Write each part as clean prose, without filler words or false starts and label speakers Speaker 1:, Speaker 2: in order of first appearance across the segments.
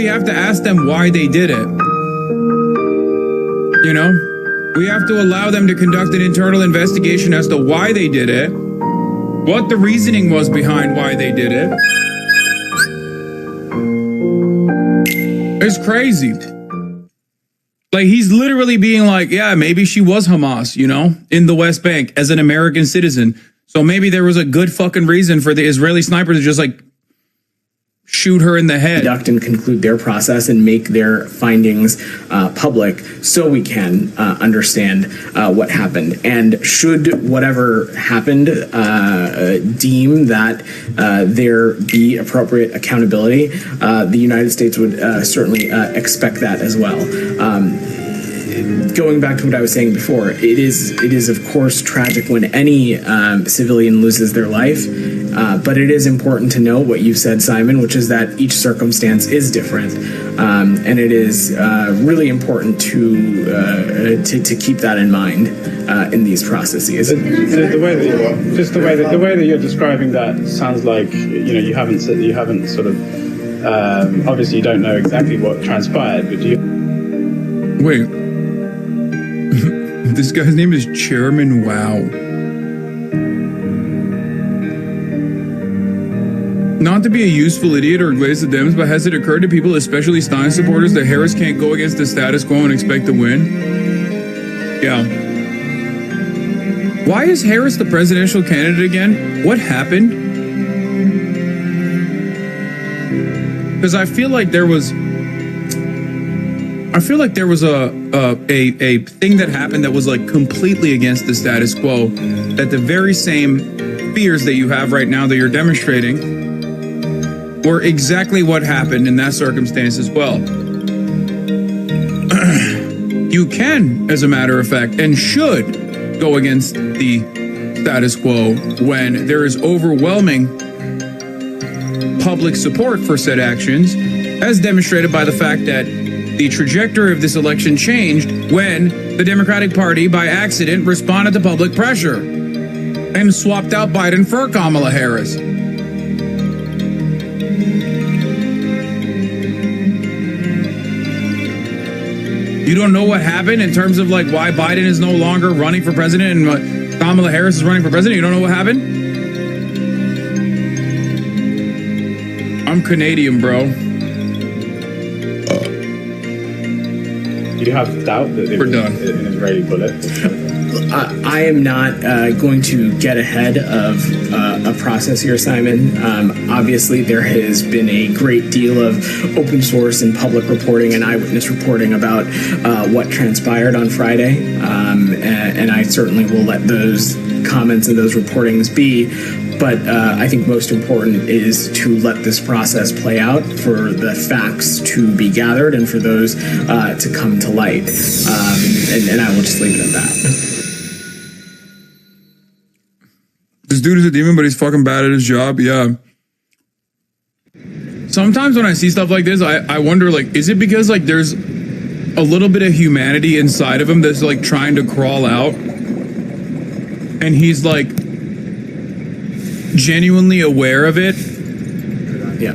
Speaker 1: we have to ask them why they did it. You know, we have to allow them to conduct an internal investigation as to why they did it, what the reasoning was behind why they did it. It's crazy. Like, he's literally being like, yeah, maybe she was Hamas, you know, in the West Bank as an American citizen. So maybe there was a good fucking reason for the Israeli sniper to just like shoot her in the head.
Speaker 2: Conduct and conclude their process and make their findings public so we can understand what happened. And should whatever happened deem that there be appropriate accountability, the United States would certainly expect that as well. Going back to what I was saying before, it is of course tragic when any civilian loses their life, but it is important to know what you said, Simon, which is that each circumstance is different, and it is really important to keep that in mind in these processes.
Speaker 3: The way that you're describing that sounds like you haven't sort of obviously you don't know exactly what transpired, but do you?
Speaker 1: Wait. This guy's name is Chairman Wow. Not to be a useful idiot or glaze the Dems, but has it occurred to people, especially Stein supporters, that Harris can't go against the status quo and expect to win? Yeah. Why is Harris the presidential candidate again? What happened? Because I feel like there was a thing that happened that was like completely against the status quo, that the very same fears that you have right now that you're demonstrating were exactly what happened in that circumstance as well. You can, as a matter of fact, and should go against the status quo when there is overwhelming public support for said actions, as demonstrated by the fact that the trajectory of this election changed when the Democratic Party, by accident, responded to public pressure and swapped out Biden for Kamala Harris. You don't know what happened in terms of like why Biden is no longer running for president and Kamala Harris is running for president? You don't know what happened? I'm Canadian, bro.
Speaker 3: Do you have doubt that it was an Israeli bullet?
Speaker 2: I am not going to get ahead of a process here, Simon. Obviously, there has been a great deal of open source and public reporting and eyewitness reporting about what transpired on Friday, and I certainly will let those comments and those reportings be. But I think most important is to let this process play out, for the facts to be gathered and for those to come to light. And I will just leave it at that.
Speaker 1: This dude is a demon, but he's fucking bad at his job. Yeah. Sometimes when I see stuff like this, I wonder, like, is it because, like, there's a little bit of humanity inside of him that's, like, trying to crawl out? And he's, like, genuinely aware of it?
Speaker 2: Yeah.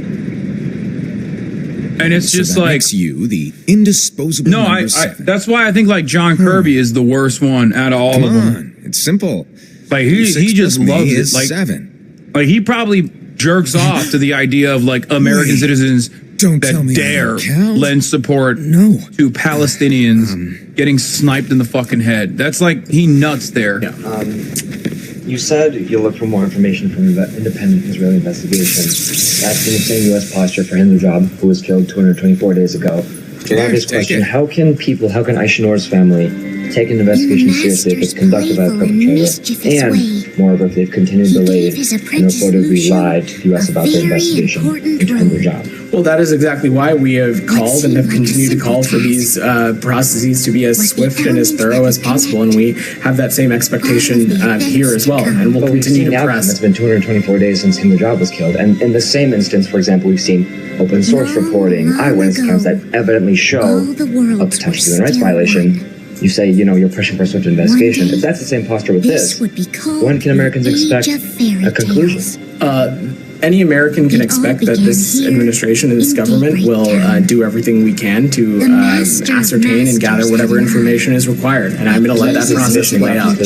Speaker 1: And it's just
Speaker 4: that
Speaker 1: like...
Speaker 4: makes you the indisposable
Speaker 1: No, that's why I think, like, John Kirby is the worst one out of all of them.
Speaker 4: It's simple.
Speaker 1: Like, he just loves it. Like,
Speaker 4: 7.
Speaker 1: Like, he probably jerks off to the idea of, like, American citizens that dare lend support to Palestinians getting sniped in the fucking head. That's like, he nuts there.
Speaker 2: Yeah.
Speaker 5: You said you'll look for more information from the independent Israeli investigation. That's been the same U.S. posture for Hindu who was killed 224 days ago. So obvious question, how can Aishanor's family take an investigation seriously if it's conducted by a perpetrator, and moreover, if they've continued delayed and reportedly lied to the U.S. about their investigation into Hindu?
Speaker 2: Well, that is exactly why we have called and have continued to call for these processes to be as swift and as thorough as possible, and we have that same expectation here as well, and we'll continue to press.
Speaker 5: It's been 224 days since Hindu was killed, and in the same instance, for example, we've seen open source reporting, eyewitness accounts that evidently show a potential human rights violation. You say, you're pushing for a swift investigation. If that's the same posture with this, when can Americans expect a conclusion?
Speaker 2: any American can expect that this administration and this government will do everything we can to ascertain and gather whatever information is required. And I'm going to let that process play out.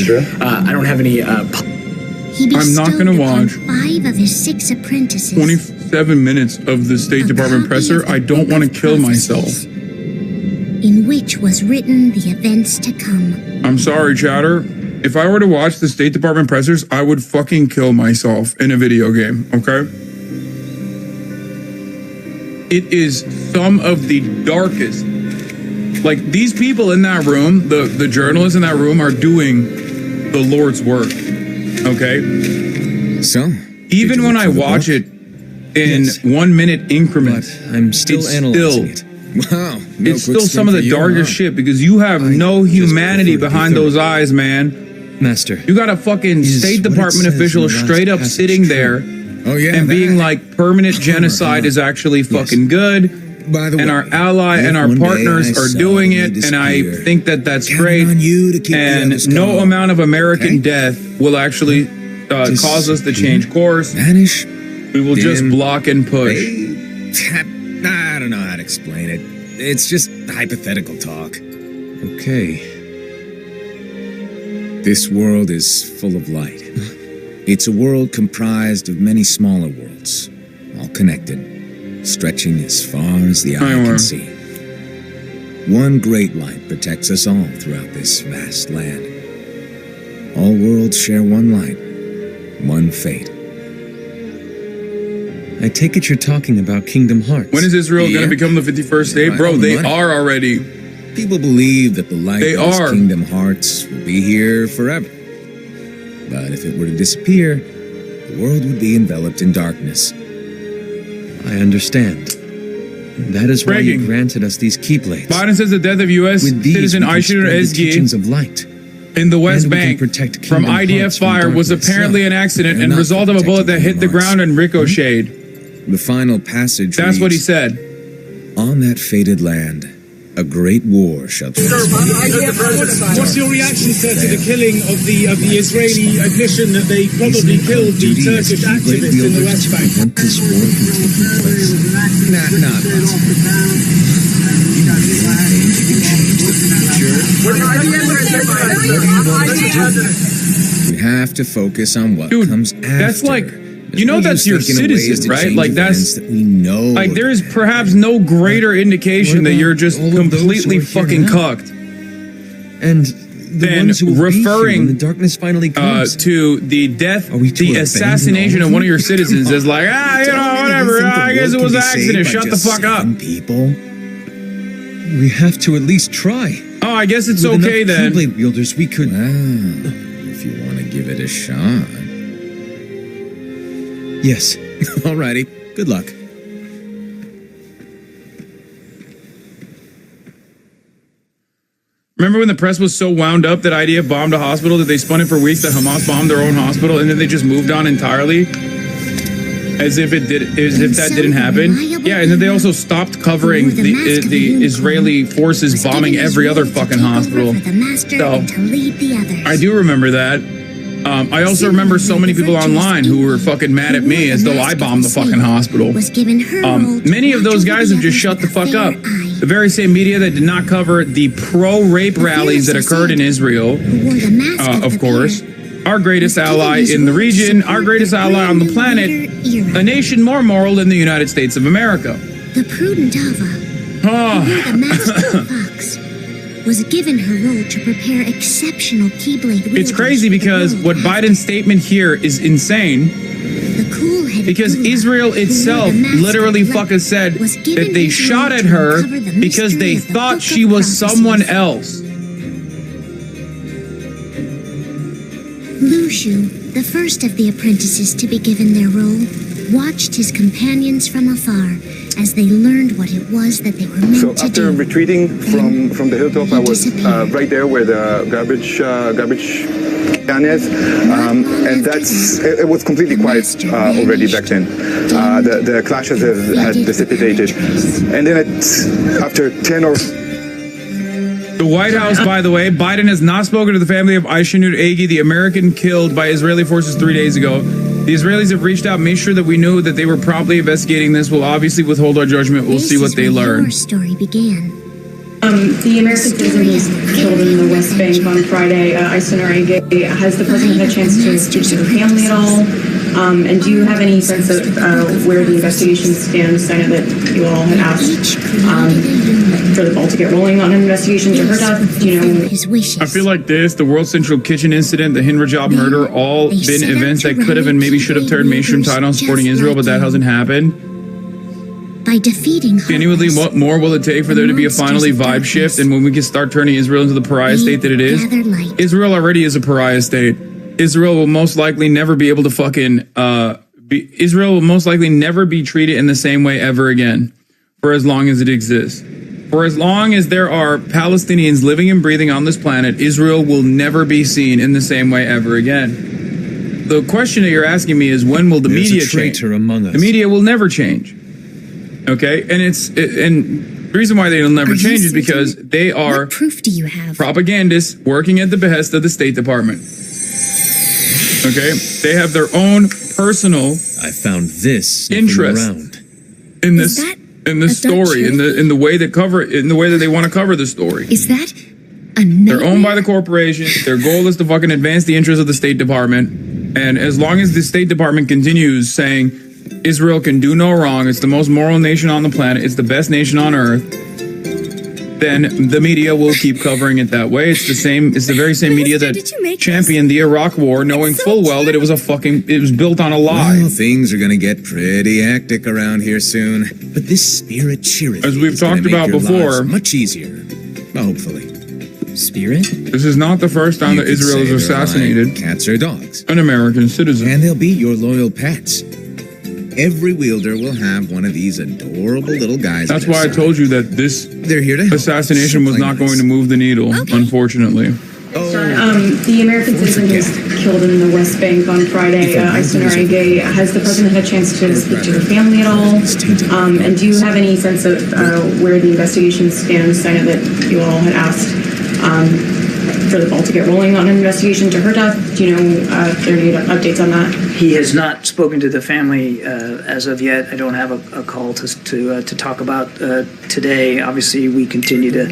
Speaker 2: I don't have any...
Speaker 1: I'm not going to watch
Speaker 6: 5 of his 6 apprentices
Speaker 1: 27 minutes of the State Department presser. I don't want to kill myself.
Speaker 6: in which was written the events to come.
Speaker 1: I'm sorry, Chatter. If I were to watch the State Department pressers, I would fucking kill myself in a video game, okay? It is some of the darkest. Like, these people in that room, the journalists in that room are doing the Lord's work, okay?
Speaker 4: So?
Speaker 1: Even when I watch it in 1 minute increments,
Speaker 7: I'm still analyzing it.
Speaker 4: Wow.
Speaker 1: It's still some of the darkest shit because you have no humanity behind those eyes, man.
Speaker 7: Master.
Speaker 1: You got a fucking State Department official straight up sitting there and being like, permanent genocide is actually fucking good.
Speaker 4: By the way,
Speaker 1: and our ally and our partners are doing it, and I think that that's great. And no amount of American death will actually cause us to change course.
Speaker 4: Vanish.
Speaker 1: We will just block and push.
Speaker 4: I don't know how to explain it. It's just hypothetical talk.
Speaker 7: Okay.
Speaker 4: This world is full of light. It's a world comprised of many smaller worlds, all connected, stretching as far as the eye can see. One great light protects us all throughout this vast land. All worlds share one light, one fate.
Speaker 7: I take it you're talking about Kingdom Hearts.
Speaker 1: When is Israel going to become the 51st state? Bro, they are already.
Speaker 4: People believe that the light of this Kingdom Hearts will be here forever. But if it were to disappear, the world would be enveloped in darkness.
Speaker 7: I understand. That is why you granted us these keyblades.
Speaker 1: Biden says the death of U.S. citizen Aishur Ezgi
Speaker 7: of light
Speaker 1: in the West Bank from IDF fire was apparently an accident and result of a bullet that hit the ground and ricocheted.
Speaker 4: The final passage
Speaker 1: That's what he said.
Speaker 4: On that fated land, a great war shall...
Speaker 8: What's your reaction, sir, to the killing of the Israeli admission that they probably killed the Turkish activist in the West Bank?
Speaker 7: This war from taking place.
Speaker 4: We have to focus on what comes after.
Speaker 1: That's like... You know that's your citizen, right? Like that's
Speaker 4: that we know.
Speaker 1: Like there is perhaps no greater indication that you're just completely fucking cucked.
Speaker 7: And then referring
Speaker 1: the
Speaker 7: darkness finally comes
Speaker 1: to the death, the assassination of one of your citizens as like, whatever. I guess it was an accident. Shut the fuck up.
Speaker 4: People.
Speaker 7: We have to at least try.
Speaker 1: Oh, I guess it's okay then.
Speaker 7: Keyblade wielders, we could.
Speaker 4: If you want to give it a shot.
Speaker 7: Yes.
Speaker 4: Alrighty. Good luck.
Speaker 1: Remember when the press was so wound up that IDF bombed a hospital that they spun it for weeks that Hamas bombed their own hospital and then they just moved on entirely? As if that didn't happen? Yeah, and then they also stopped covering the Israeli forces bombing every other fucking hospital. So, I do remember that. I also remember so many people online who were fucking mad at me as though I bombed the fucking hospital. Many of those guys have just shut the fuck up. The very same media that did not cover the pro-rape rallies that occurred in Israel, of course, our greatest ally in the region, our greatest ally on the planet, a nation more moral than the United States of America.
Speaker 6: The prudent Ava, who wore the mask of Fox, was given her role to prepare exceptional Keyblade wielders.
Speaker 1: It's crazy because what Biden's statement here is insane. Because Israel itself literally fucking said that they shot at her because they thought she was someone else.
Speaker 6: Lushu, the first of the apprentices to be given their role, watched his companions from afar as they learned what it was that they were meant to do.
Speaker 9: So after retreating from the hilltop, I was right there where the garbage can is, and it was completely quiet already back then. The clashes had dissipated, and then after 10 or...
Speaker 1: The White House, by the way, Biden has not spoken to the family of Aishur Ezgi, the American killed by Israeli forces 3 days ago. The Israelis have reached out, made sure that we knew that they were promptly investigating this. We'll obviously withhold our judgment. We'll see what they learn.
Speaker 6: Your story began.
Speaker 10: The American citizen was killed in the West Bank on Friday. Has the president had a chance to speak to her family at all? And do you have any sense of where the investigation stands? I know that you all had asked for the ball to get rolling on an investigation to her death. Do you know?
Speaker 1: I feel like this, the World Central Kitchen incident, the Hind Rajab murder, all been events that could have and maybe should have turned mainstream tide on supporting Israel, but that hasn't happened.
Speaker 6: By defeating
Speaker 1: Genuinely, what more will it take for there to be a finally vibe shift, and when we can start turning Israel into the pariah state that it is? Israel already is a pariah state. Israel will most likely never be able to fucking Israel will most likely never be treated in the same way ever again for as long as it exists. For as long as there are Palestinians living and breathing on this planet, Israel will never be seen in the same way ever again. The question that you're asking me is, when will the media change?
Speaker 7: Among us.
Speaker 1: The media will never change. Okay, and and the reason why they'll never change is because they are
Speaker 6: what proof do you have?
Speaker 1: Propagandists working at the behest of the State Department. Okay, they have their own personal.
Speaker 7: I found this
Speaker 1: interest in this story, in the way that they want to cover the story.
Speaker 6: Is that
Speaker 1: they're owned by the corporation? Their goal is to fucking advance the interests of the State Department, and as long as the State Department continues saying Israel can do no wrong, it's the most moral nation on the planet, it's the best nation on earth, then the media will keep covering it that way. It's the very same media that championed the Iraq War, knowing full well that it was built on a lie.
Speaker 4: Well, things are going to get pretty hectic around here soon. But this spirit cheereth,
Speaker 1: as we've talked about before,
Speaker 4: much easier. Well, hopefully.
Speaker 11: Spirit?
Speaker 1: This is not the first time that Israel has assassinated
Speaker 4: cats or dogs,
Speaker 1: an American citizen.
Speaker 4: And they'll be your loyal pets. Every wielder will have one of these adorable little guys.
Speaker 1: That's why I told you that this assassination was not going to move the needle, unfortunately.
Speaker 10: The American citizen who was killed in the West Bank on Friday, has the president had a chance to speak to her family at all? And do you have any sense of where the investigation stands? I know that you all had asked for the ball to get rolling on an investigation to her death. Do you know if there are any updates on that?
Speaker 12: He has not spoken to the family as of yet. I don't have a call to talk about today. Obviously, we continue to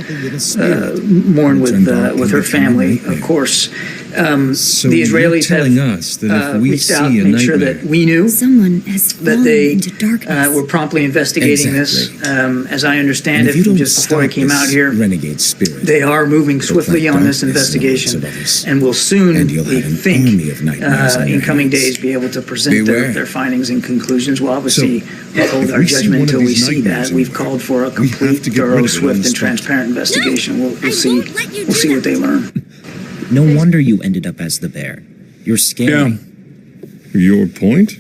Speaker 12: mourn with her family, of course.
Speaker 7: So
Speaker 12: the Israelis
Speaker 7: telling us that if we
Speaker 12: reached out,
Speaker 7: see a
Speaker 12: made sure
Speaker 7: nightmare,
Speaker 12: that we knew that they were promptly investigating this. As I understand it, just before I came out here,
Speaker 4: renegade spirit,
Speaker 12: they are moving swiftly on this investigation, and will soon, we think, in coming days, be able to present their findings and conclusions. We'll obviously withhold our judgment until we see that. We've called for a complete, thorough, swift, and transparent investigation. We'll see what they learn.
Speaker 11: No wonder you ended up as the bear. You're scary.
Speaker 1: Yeah.
Speaker 13: Your point?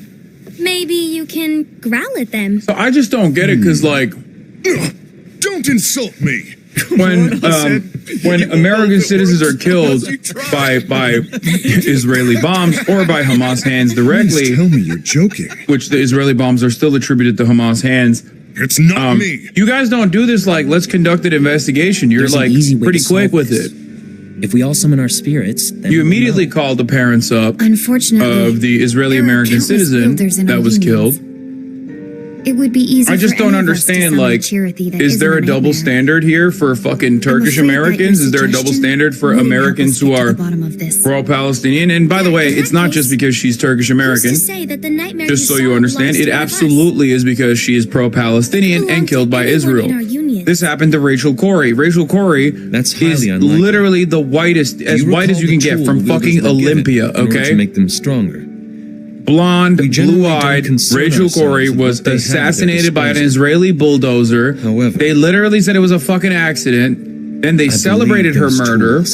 Speaker 6: Maybe you can growl at them.
Speaker 1: So I just don't get it, because like,
Speaker 13: don't insult me.
Speaker 1: When American citizens are killed by Israeli bombs or by Hamas hands directly,
Speaker 13: please tell me you're joking.
Speaker 1: Which the Israeli bombs are still attributed to Hamas hands.
Speaker 13: It's not me.
Speaker 1: You guys don't do this like, let's conduct an investigation. You're like pretty quick with it.
Speaker 11: If we all summon our spirits, then
Speaker 1: you immediately called the parents up,
Speaker 6: unfortunately,
Speaker 1: of the Israeli American citizen that was killed.
Speaker 6: It would be easy.
Speaker 1: I just don't understand, like, is there a double standard here for fucking Turkish Americans? Is there a double standard for Americans who are pro-Palestinian? And by the way, it's not just because she's Turkish American. Just so you understand, it absolutely is because she is pro-Palestinian and killed by Israel. This happened to Rachel Corrie. Rachel Corrie is literally the whitest, as white as you can get, from fucking Olympia, okay?
Speaker 7: To make them stronger.
Speaker 1: Blonde, blue-eyed Rachel Corrie was assassinated by an Israeli bulldozer.
Speaker 7: However,
Speaker 1: they literally said it was a fucking accident. Then they celebrated her murder.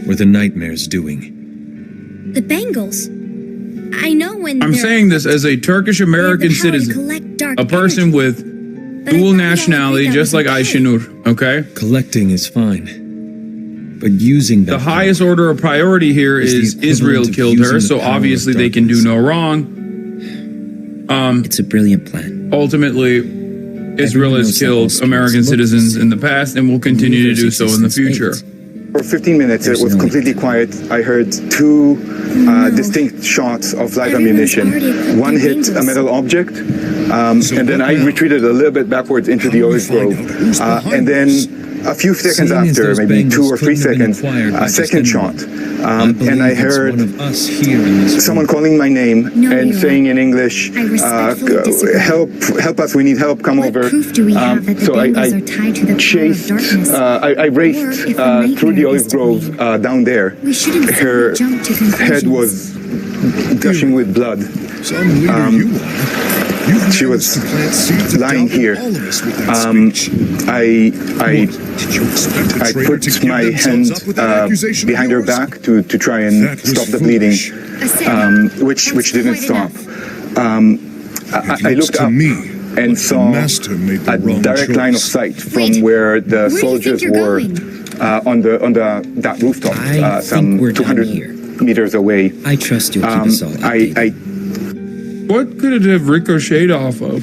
Speaker 7: Were the nightmares doing?
Speaker 6: The Bengals. I know when
Speaker 1: I'm saying this as a Turkish American citizen, a person with dual nationality, just like Ayşenur, okay?
Speaker 7: Collecting is fine. But using
Speaker 1: the highest order of priority here is Israel killed her, so obviously they can do no wrong.
Speaker 11: It's a brilliant plan.
Speaker 1: Ultimately, Israel has killed American citizens in the past and will continue to do so in the future.
Speaker 9: For 15 minutes, it was completely quiet. I heard two distinct shots of live ammunition. One hit a metal object, and then I retreated a little bit backwards into the olive grove. And then a few seconds after, maybe 2 or 3 seconds, a second shot. And I heard someone calling my name and saying in English, help us, we need help, come over. So I chased, I raced through the olive grove down there. Her head was gushing with blood. She was lying here. I put my hand behind her back to try and stop the bleeding, which didn't stop. I looked up and saw a direct line of sight from where the soldiers were on that rooftop, some 200 meters away.
Speaker 11: I trust you'll keep us all.
Speaker 1: What could it have ricocheted off of?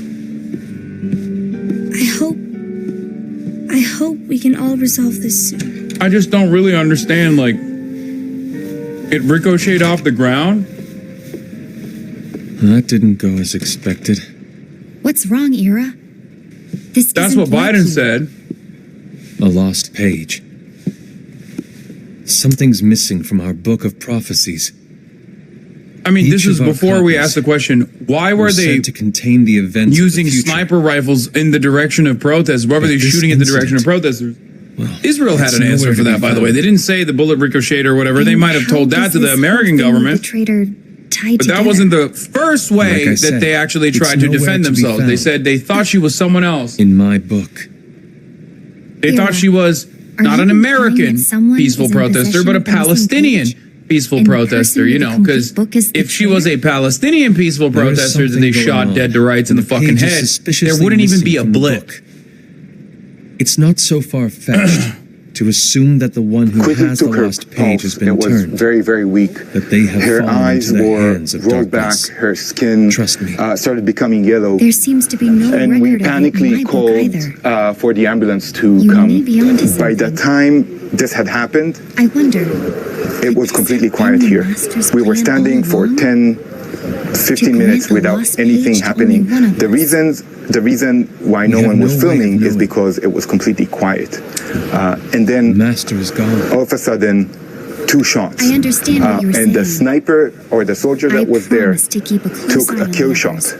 Speaker 14: I hope we can all resolve this soon.
Speaker 1: I just don't really understand, like, it ricocheted off the ground?
Speaker 7: That didn't go as expected.
Speaker 6: What's wrong, Ira?
Speaker 1: That's what Biden said.
Speaker 7: A lost page. Something's missing from our book of prophecies.
Speaker 1: I mean, this is before we asked the question, why were they
Speaker 7: to contain the events
Speaker 1: using sniper rifles in the direction of protesters? Why were they shooting in the direction of protesters? Well, Israel had an answer for that, by the way. They didn't say the bullet ricocheted or whatever. They might have told that to the American government. But that wasn't the first way that they actually tried to defend themselves. They said they thought she was someone else.
Speaker 7: In my book.
Speaker 1: They thought she was not an American peaceful protester, but a Palestinian peaceful protester, you know, because if she was a Palestinian peaceful protester that they shot dead to rights in the fucking head, there wouldn't even be a blip.
Speaker 7: It's not so far-fetched to assume that the one who has the lost page has been turned.
Speaker 9: It was very, very weak.
Speaker 7: That they have
Speaker 9: her
Speaker 7: fallen
Speaker 9: eyes
Speaker 7: into the
Speaker 9: were
Speaker 7: hands of
Speaker 9: rolled
Speaker 7: darkness.
Speaker 9: back, her skin started becoming yellow.
Speaker 6: There seems to be no
Speaker 9: and we
Speaker 6: record of it in
Speaker 9: panically
Speaker 6: my book
Speaker 9: called for the ambulance to come. By the time this had happened,
Speaker 6: I wonder.
Speaker 9: It was completely quiet here. We were standing for 10, 15 minutes without anything happening. The reason why no one was filming is because it was completely quiet. And then
Speaker 7: Master is gone.
Speaker 9: All of a sudden, 2 shots.
Speaker 6: I understand what you were saying.
Speaker 9: And the sniper or the soldier that was there took a kill shot.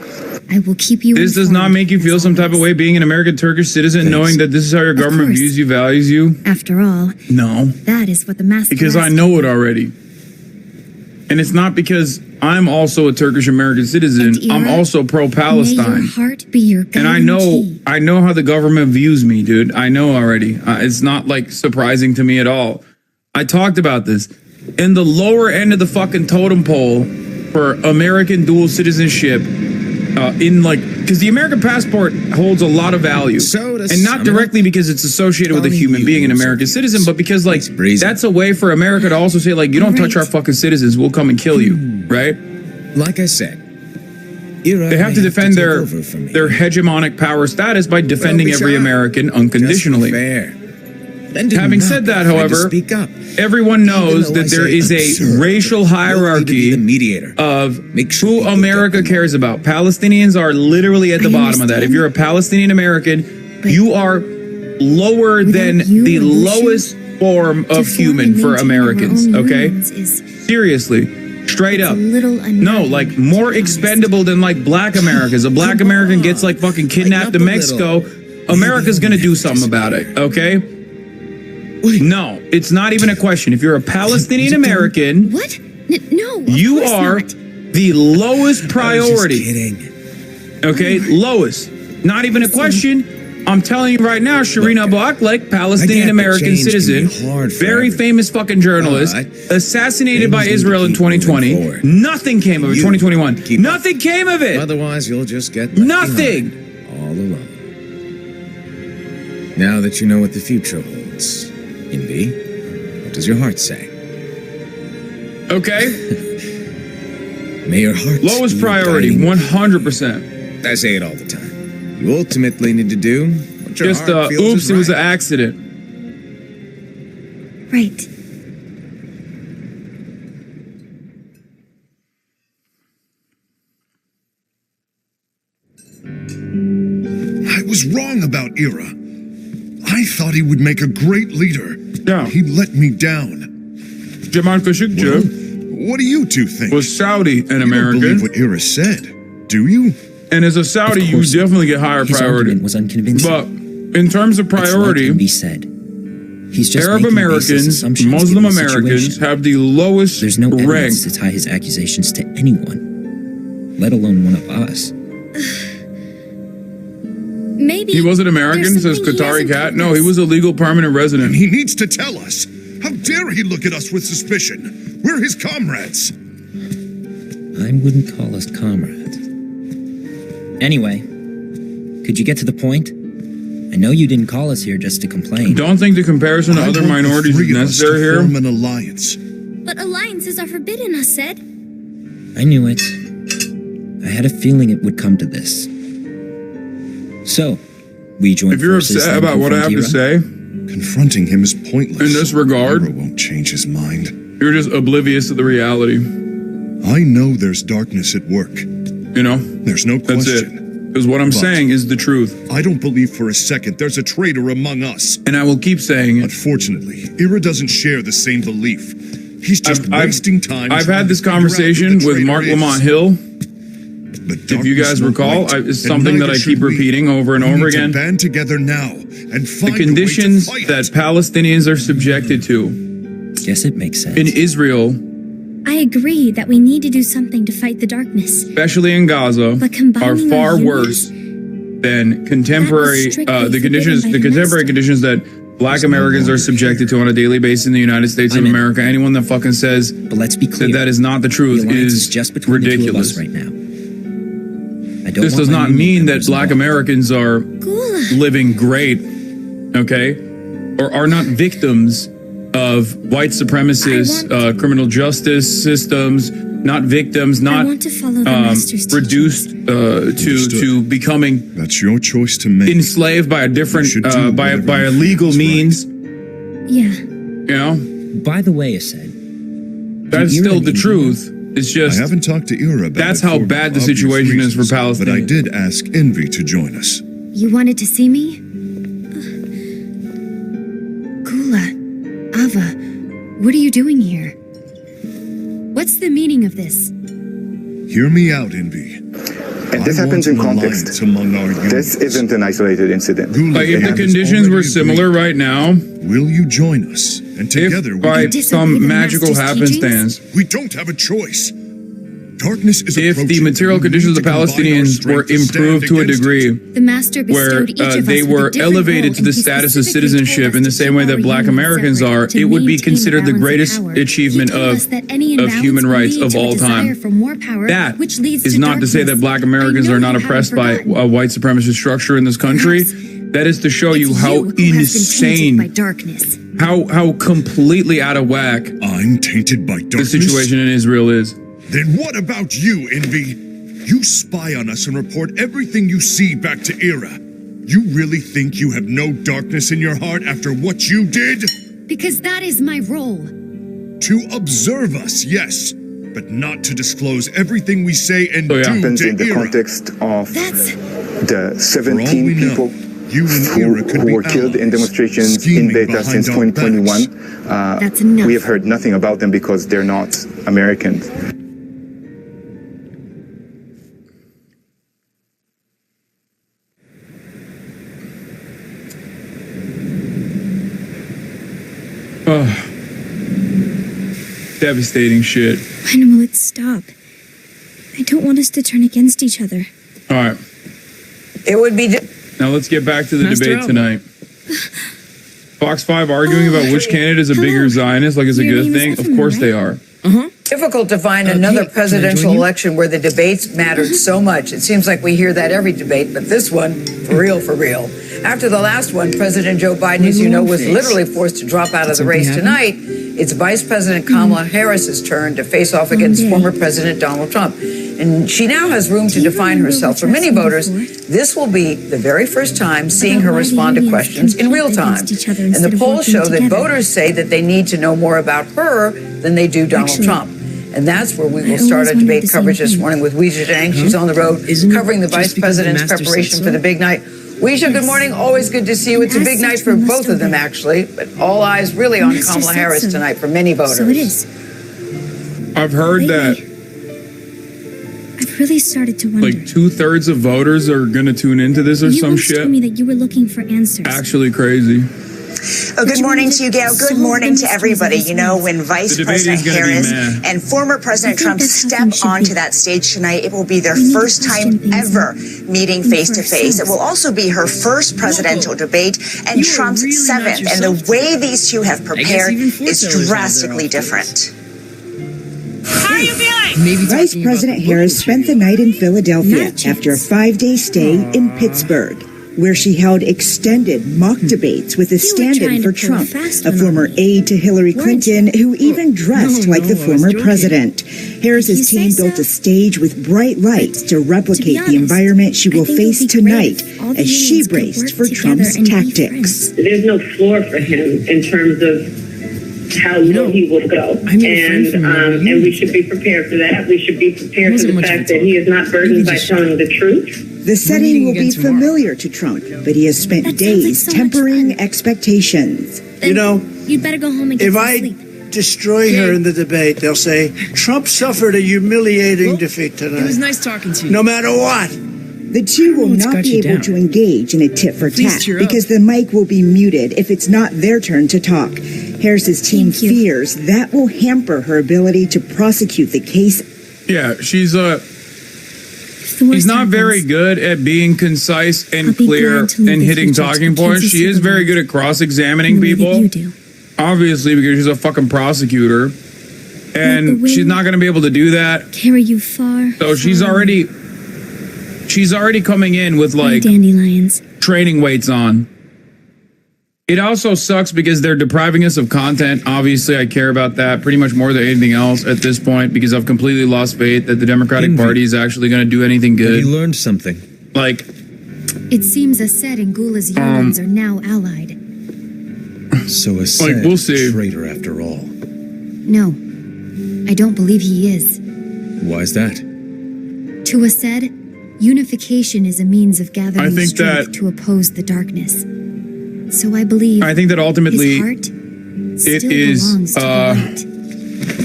Speaker 6: I will keep you.
Speaker 1: This does not make you feel some type of way being an American Turkish citizen, knowing that this is how your government views you, values you?
Speaker 6: After all,
Speaker 1: no.
Speaker 6: That is what the master.
Speaker 1: Because I know it already. And it's not because I'm also a Turkish American citizen. I'm also pro-Palestine.
Speaker 6: May your heart be your guiding
Speaker 1: and I know how the government views me, dude. I know already. It's not like surprising to me at all. I talked about this. In the lower end of the fucking totem pole for American dual citizenship, because the American passport holds a lot of value, and not directly because it's associated with a human being, an American citizen, but because like that's a way for America to also say like, you don't touch our fucking citizens, we'll come and kill you, right?
Speaker 4: Like I said,
Speaker 1: they have to defend their hegemonic power status by defending every American unconditionally. Having said that, however, everyone knows that there is a racial hierarchy of who America cares about. Palestinians are literally at the bottom of that. If you're a Palestinian American, you are lower than the lowest form of human for Americans, okay? Seriously, straight up. No, like more expendable than like black Americans. A black American gets like fucking kidnapped in Mexico. America's gonna do something about it, okay? No, it's not even a question. If you're a Palestinian American,
Speaker 6: what? No,
Speaker 1: you are the lowest priority. Okay, lowest. Not even a question. I'm telling you right now, Shireen Abu Akleh, Palestinian American citizen, very famous fucking journalist, assassinated by Israel in 2020. Nothing came of it. 2021. Nothing came of it.
Speaker 4: Otherwise, you'll just get
Speaker 1: nothing.
Speaker 4: All alone. Now that you know what the future holds. Indy, what does your heart say?
Speaker 1: Okay.
Speaker 4: May your heart.
Speaker 1: Lowest priority, 100%.
Speaker 4: I say it all the time. You ultimately need to do what your
Speaker 1: just
Speaker 4: heart feels
Speaker 1: oops,
Speaker 4: is
Speaker 1: it was an
Speaker 4: right.
Speaker 1: accident.
Speaker 14: Right.
Speaker 13: I was wrong about Ira. I thought he would make a great leader.
Speaker 1: Yeah.
Speaker 13: He let me down.
Speaker 1: Jamal Khashoggi
Speaker 13: what do you two think?
Speaker 1: was Saudi and
Speaker 13: You don't
Speaker 1: American.
Speaker 13: believe what Ira said, do you?
Speaker 1: And as a Saudi, you definitely get higher
Speaker 11: His
Speaker 1: priority.
Speaker 11: argument was unconvincing.
Speaker 1: But in terms of priority,
Speaker 11: Be said. He's just
Speaker 1: Arab
Speaker 11: making baseless
Speaker 1: Americans,
Speaker 11: assumptions
Speaker 1: Muslim
Speaker 11: given the
Speaker 1: Americans
Speaker 11: situation.
Speaker 1: have the lowest
Speaker 11: There's no
Speaker 1: rank.
Speaker 11: evidence to tie his accusations to anyone, let alone one of us.
Speaker 14: Maybe
Speaker 1: He wasn't American, says Qatari Cat. No, he was a legal permanent resident.
Speaker 13: He needs to tell us. How dare he look at us with suspicion? We're his comrades.
Speaker 11: I wouldn't call us comrades. Anyway, could you get to the point? I know you didn't call us here just to complain.
Speaker 1: Don't think the comparison to other minorities is necessary here.
Speaker 13: Form an alliance.
Speaker 14: But alliances are forbidden, I said.
Speaker 11: I knew it. I had a feeling it would come to this. So, we joined
Speaker 1: If you're
Speaker 11: forces
Speaker 1: upset
Speaker 11: and
Speaker 1: about what I have to
Speaker 11: confront
Speaker 1: say,
Speaker 13: confronting him is pointless.
Speaker 1: in this regard,
Speaker 13: Ira won't change his mind.
Speaker 1: you're just oblivious to the reality.
Speaker 13: I know there's darkness at work.
Speaker 1: You know?
Speaker 13: There's no
Speaker 1: That's
Speaker 13: question.
Speaker 1: it. Because what I'm saying is the truth.
Speaker 13: I don't believe for a second there's a traitor among us.
Speaker 1: And I will keep saying it.
Speaker 13: Unfortunately, Ira doesn't share the same belief. He's just wasting time.
Speaker 1: I've had this conversation with Mark Lamont Hill. If you guys recall, it's something that I keep repeating over and over again.
Speaker 13: Band together now and
Speaker 1: The
Speaker 13: find
Speaker 1: conditions that Palestinians are subjected to
Speaker 11: Guess it makes sense.
Speaker 1: in Israel,
Speaker 14: I agree that we need to do something to fight the darkness.
Speaker 1: especially in Gaza,
Speaker 14: But
Speaker 1: are
Speaker 14: combining
Speaker 1: far
Speaker 14: our
Speaker 1: worse than contemporary
Speaker 14: strictly
Speaker 1: conditions.
Speaker 14: forbidden by
Speaker 1: The
Speaker 14: the
Speaker 1: contemporary conditions that Black Americans are subjected to on a daily basis in the United States of America. Anyone that fucking says
Speaker 11: But let's be clear.
Speaker 1: that that is not the truth
Speaker 11: The alliance
Speaker 1: is
Speaker 11: just between the two of
Speaker 1: ridiculous.
Speaker 11: us right now. I don't
Speaker 1: This
Speaker 11: want
Speaker 1: does
Speaker 11: my
Speaker 1: not
Speaker 11: union
Speaker 1: mean that
Speaker 11: members
Speaker 1: Black
Speaker 11: involved.
Speaker 1: Americans are living great, okay, or are not victims of white supremacist criminal justice systems, not victims,
Speaker 14: I
Speaker 1: not
Speaker 14: want to follow the master's
Speaker 1: reduced to becoming
Speaker 13: That's your choice to make.
Speaker 1: enslaved by a different by a legal means.
Speaker 14: Yeah.
Speaker 1: You know,
Speaker 11: By the way, I said,
Speaker 1: that's still the truth. It's just
Speaker 13: I haven't talked to Ira about
Speaker 1: that's
Speaker 13: it
Speaker 1: how
Speaker 13: for
Speaker 1: bad the
Speaker 13: obvious
Speaker 1: situation is for
Speaker 13: reasons,
Speaker 1: Palestinians.
Speaker 13: But I did ask Envy to join us.
Speaker 14: You wanted to see me? Kula, Ava, what are you doing here? What's the meaning of this?
Speaker 13: Hear me out, Envy.
Speaker 9: And this happens in context. This isn't an isolated incident.
Speaker 1: Like if the conditions were similar right now,
Speaker 13: will you join us? And together
Speaker 1: if by some magical happenstance,
Speaker 13: we don't have a choice. Darkness is
Speaker 1: if the material conditions of the Palestinians were improved to a degree
Speaker 14: The master
Speaker 1: where
Speaker 14: bestowed each of
Speaker 1: they
Speaker 14: us
Speaker 1: were
Speaker 14: with a different
Speaker 1: elevated
Speaker 14: role,
Speaker 1: to the
Speaker 14: and he
Speaker 1: status of
Speaker 14: specifically
Speaker 1: citizenship
Speaker 14: told
Speaker 1: in the
Speaker 14: us to
Speaker 1: same
Speaker 14: keep
Speaker 1: way
Speaker 14: our
Speaker 1: that Black
Speaker 14: unions
Speaker 1: Americans
Speaker 14: separate,
Speaker 1: are,
Speaker 14: to
Speaker 1: it would be
Speaker 14: maintain
Speaker 1: considered the
Speaker 14: balance
Speaker 1: greatest
Speaker 14: power.
Speaker 1: achievement
Speaker 14: He told us that any
Speaker 1: of
Speaker 14: imbalance
Speaker 1: human
Speaker 14: will
Speaker 1: rights
Speaker 14: lead
Speaker 1: of
Speaker 14: to a
Speaker 1: all
Speaker 14: desire
Speaker 1: time.
Speaker 14: for more power,
Speaker 1: That
Speaker 14: which leads
Speaker 1: is
Speaker 14: to
Speaker 1: not to say that
Speaker 14: darkness.
Speaker 1: Black Americans
Speaker 14: I know
Speaker 1: are not
Speaker 14: you haven't
Speaker 1: oppressed by
Speaker 14: forgotten.
Speaker 1: a white supremacist structure in this country. That is to show you
Speaker 14: It's
Speaker 1: how
Speaker 14: you who has been tainted
Speaker 1: insane,
Speaker 14: by darkness.
Speaker 1: how completely out of whack
Speaker 13: I'm tainted by
Speaker 1: the
Speaker 13: darkness.
Speaker 1: situation in Israel is.
Speaker 13: Then what about you, Envy? You spy on us and report everything you see back to Ira. You really think you have no darkness in your heart after what you did?
Speaker 14: Because that is my role.
Speaker 13: To observe us, yes, but not to disclose everything we say and do
Speaker 9: happens
Speaker 13: to
Speaker 9: in the
Speaker 13: Ira.
Speaker 9: context of the
Speaker 13: For all
Speaker 9: 17
Speaker 13: we know,
Speaker 9: people
Speaker 13: you and Ira could
Speaker 9: who
Speaker 13: be
Speaker 9: were killed in
Speaker 13: allies,
Speaker 9: demonstrations in
Speaker 13: scheming
Speaker 9: Beta
Speaker 13: behind
Speaker 9: since
Speaker 13: our
Speaker 9: 2021.
Speaker 14: That's enough.
Speaker 9: We have heard nothing about them because they're not Americans.
Speaker 1: Devastating shit.
Speaker 14: When will it stop? I don't want us to turn against each other.
Speaker 1: All right.
Speaker 15: It would be.
Speaker 1: Now let's get back to the
Speaker 15: Master
Speaker 1: debate
Speaker 15: Alba.
Speaker 1: tonight. Fox 5 arguing about which candidate is a bigger Zionist, like is a
Speaker 14: Your
Speaker 1: good
Speaker 14: name is
Speaker 1: thing. Of
Speaker 14: Evan,
Speaker 1: course
Speaker 14: right?
Speaker 1: they are.
Speaker 15: Difficult to find another
Speaker 11: hey,
Speaker 15: presidential
Speaker 11: can I join you?
Speaker 15: election where the debates mattered so much. It seems like we hear that every debate, but this one, for real, for real. After the last one, President Joe Biden, as you know, was literally forced to drop out of the race tonight. It's Vice President Kamala Harris's turn to face off against former President Donald Trump. And she now has room to define herself. For many voters, this will be the very first time seeing her respond to questions in real time. And the polls show that voters say that they need to know more about her than they do Donald Trump. And that's where we will start our debate coverage this morning with Weijia Jiang. She's on the road covering the vice president's preparation for the big night. Weijia, good morning. Always good to see you. It's a big night for both of them, actually. But all eyes really on Kamala Harris tonight for many voters.
Speaker 14: So it is.
Speaker 1: I've heard that
Speaker 14: I've really started to wonder.
Speaker 1: like 2/3 of voters are going to tune into this or some shit.
Speaker 14: You told me that you were looking for answers.
Speaker 1: Actually crazy.
Speaker 16: Oh, good morning to you, Gail. Good morning to everybody. You know, when Vice President Harris and former President Trump step onto that stage tonight, it will be their first time ever meeting face-to-face. It will also be her first presidential debate and Trump's seventh. And the way these two have prepared is drastically different.
Speaker 17: How are you feeling?
Speaker 18: Vice President Harris spent the night in Philadelphia after a 5-day stay in Pittsburgh, where she held extended mock debates with a stand-in for Trump, a former aide to Hillary Clinton, who even dressed like the former president. Harris's team built a stage with bright lights to replicate the environment she will face tonight as she braced for Trump's tactics.
Speaker 19: There's no floor for him in terms of how low he will go. And we should be prepared for that. We should be prepared for the fact that he is not burdened by telling the truth.
Speaker 18: The setting will be familiar to Trump, but he has spent days tempering expectations.
Speaker 14: You know, you'd better go home and get some sleep.
Speaker 20: Destroy her in the debate, they'll say, Trump suffered a humiliating defeat tonight.
Speaker 21: It was nice talking to you.
Speaker 20: No matter what.
Speaker 18: The two will not be able to engage in a tit-for-tat because the mic will be muted if it's not their turn to talk. Harris's team fears that will hamper her ability to prosecute the case.
Speaker 1: Yeah, she's not very good at being concise and clear and hitting talking points. She is very good at cross-examining people. Obviously, because she's a fucking prosecutor. And she's not going to be able to do that.
Speaker 14: Carry you far.
Speaker 1: So she's already coming in with like
Speaker 14: dandelions,
Speaker 1: training weights on. It also sucks because they're depriving us of content. Obviously, I care about that pretty much more than anything else at this point because I've completely lost faith that the Democratic Party is actually going to do anything good.
Speaker 7: You learned something.
Speaker 1: Like,
Speaker 14: it seems Assad and Gula's unions are now allied.
Speaker 7: So Assad
Speaker 1: we'll see.
Speaker 7: is a traitor after all.
Speaker 14: No, I don't believe he is.
Speaker 7: Why's that?
Speaker 14: To Assad, unification is a means of gathering strength
Speaker 1: that
Speaker 14: to oppose the darkness. So I believe.
Speaker 1: I think that ultimately
Speaker 14: his heart
Speaker 1: it is.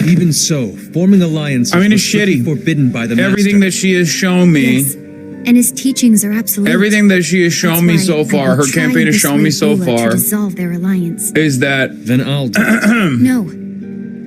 Speaker 7: Even so, forming alliances.
Speaker 1: I mean, it's shitty.
Speaker 7: Forbidden by the
Speaker 1: everything that she has shown me.
Speaker 14: Yes. And his teachings are absolute.
Speaker 1: Everything that she has shown me so far, her campaign has shown me so far,
Speaker 14: to dissolve their alliance.
Speaker 1: Is that
Speaker 7: then I'll do
Speaker 14: No,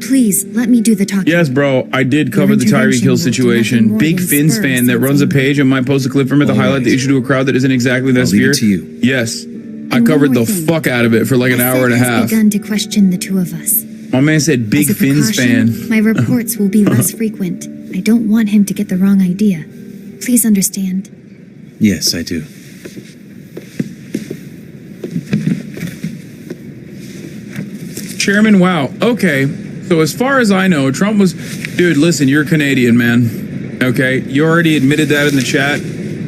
Speaker 14: please let me do the talking.
Speaker 1: Yes, bro, I did cover the Tyreek Hill situation. Big Fins fan that runs a page and might post a clip from it to highlight the issue to a crowd that isn't exactly that severe.
Speaker 7: To you.
Speaker 1: Yes, I covered the fuck out of it for like an hour and a half.
Speaker 14: Begun to question the two of us.
Speaker 1: My man said big Fins fan.
Speaker 14: My reports will be less frequent. I don't want him to get the wrong idea. Please understand.
Speaker 7: Yes, I do.
Speaker 1: Chairman, wow. Okay. So as far as I know, Trump was... Dude, listen, you're Canadian, man. Okay? You already admitted that in the chat.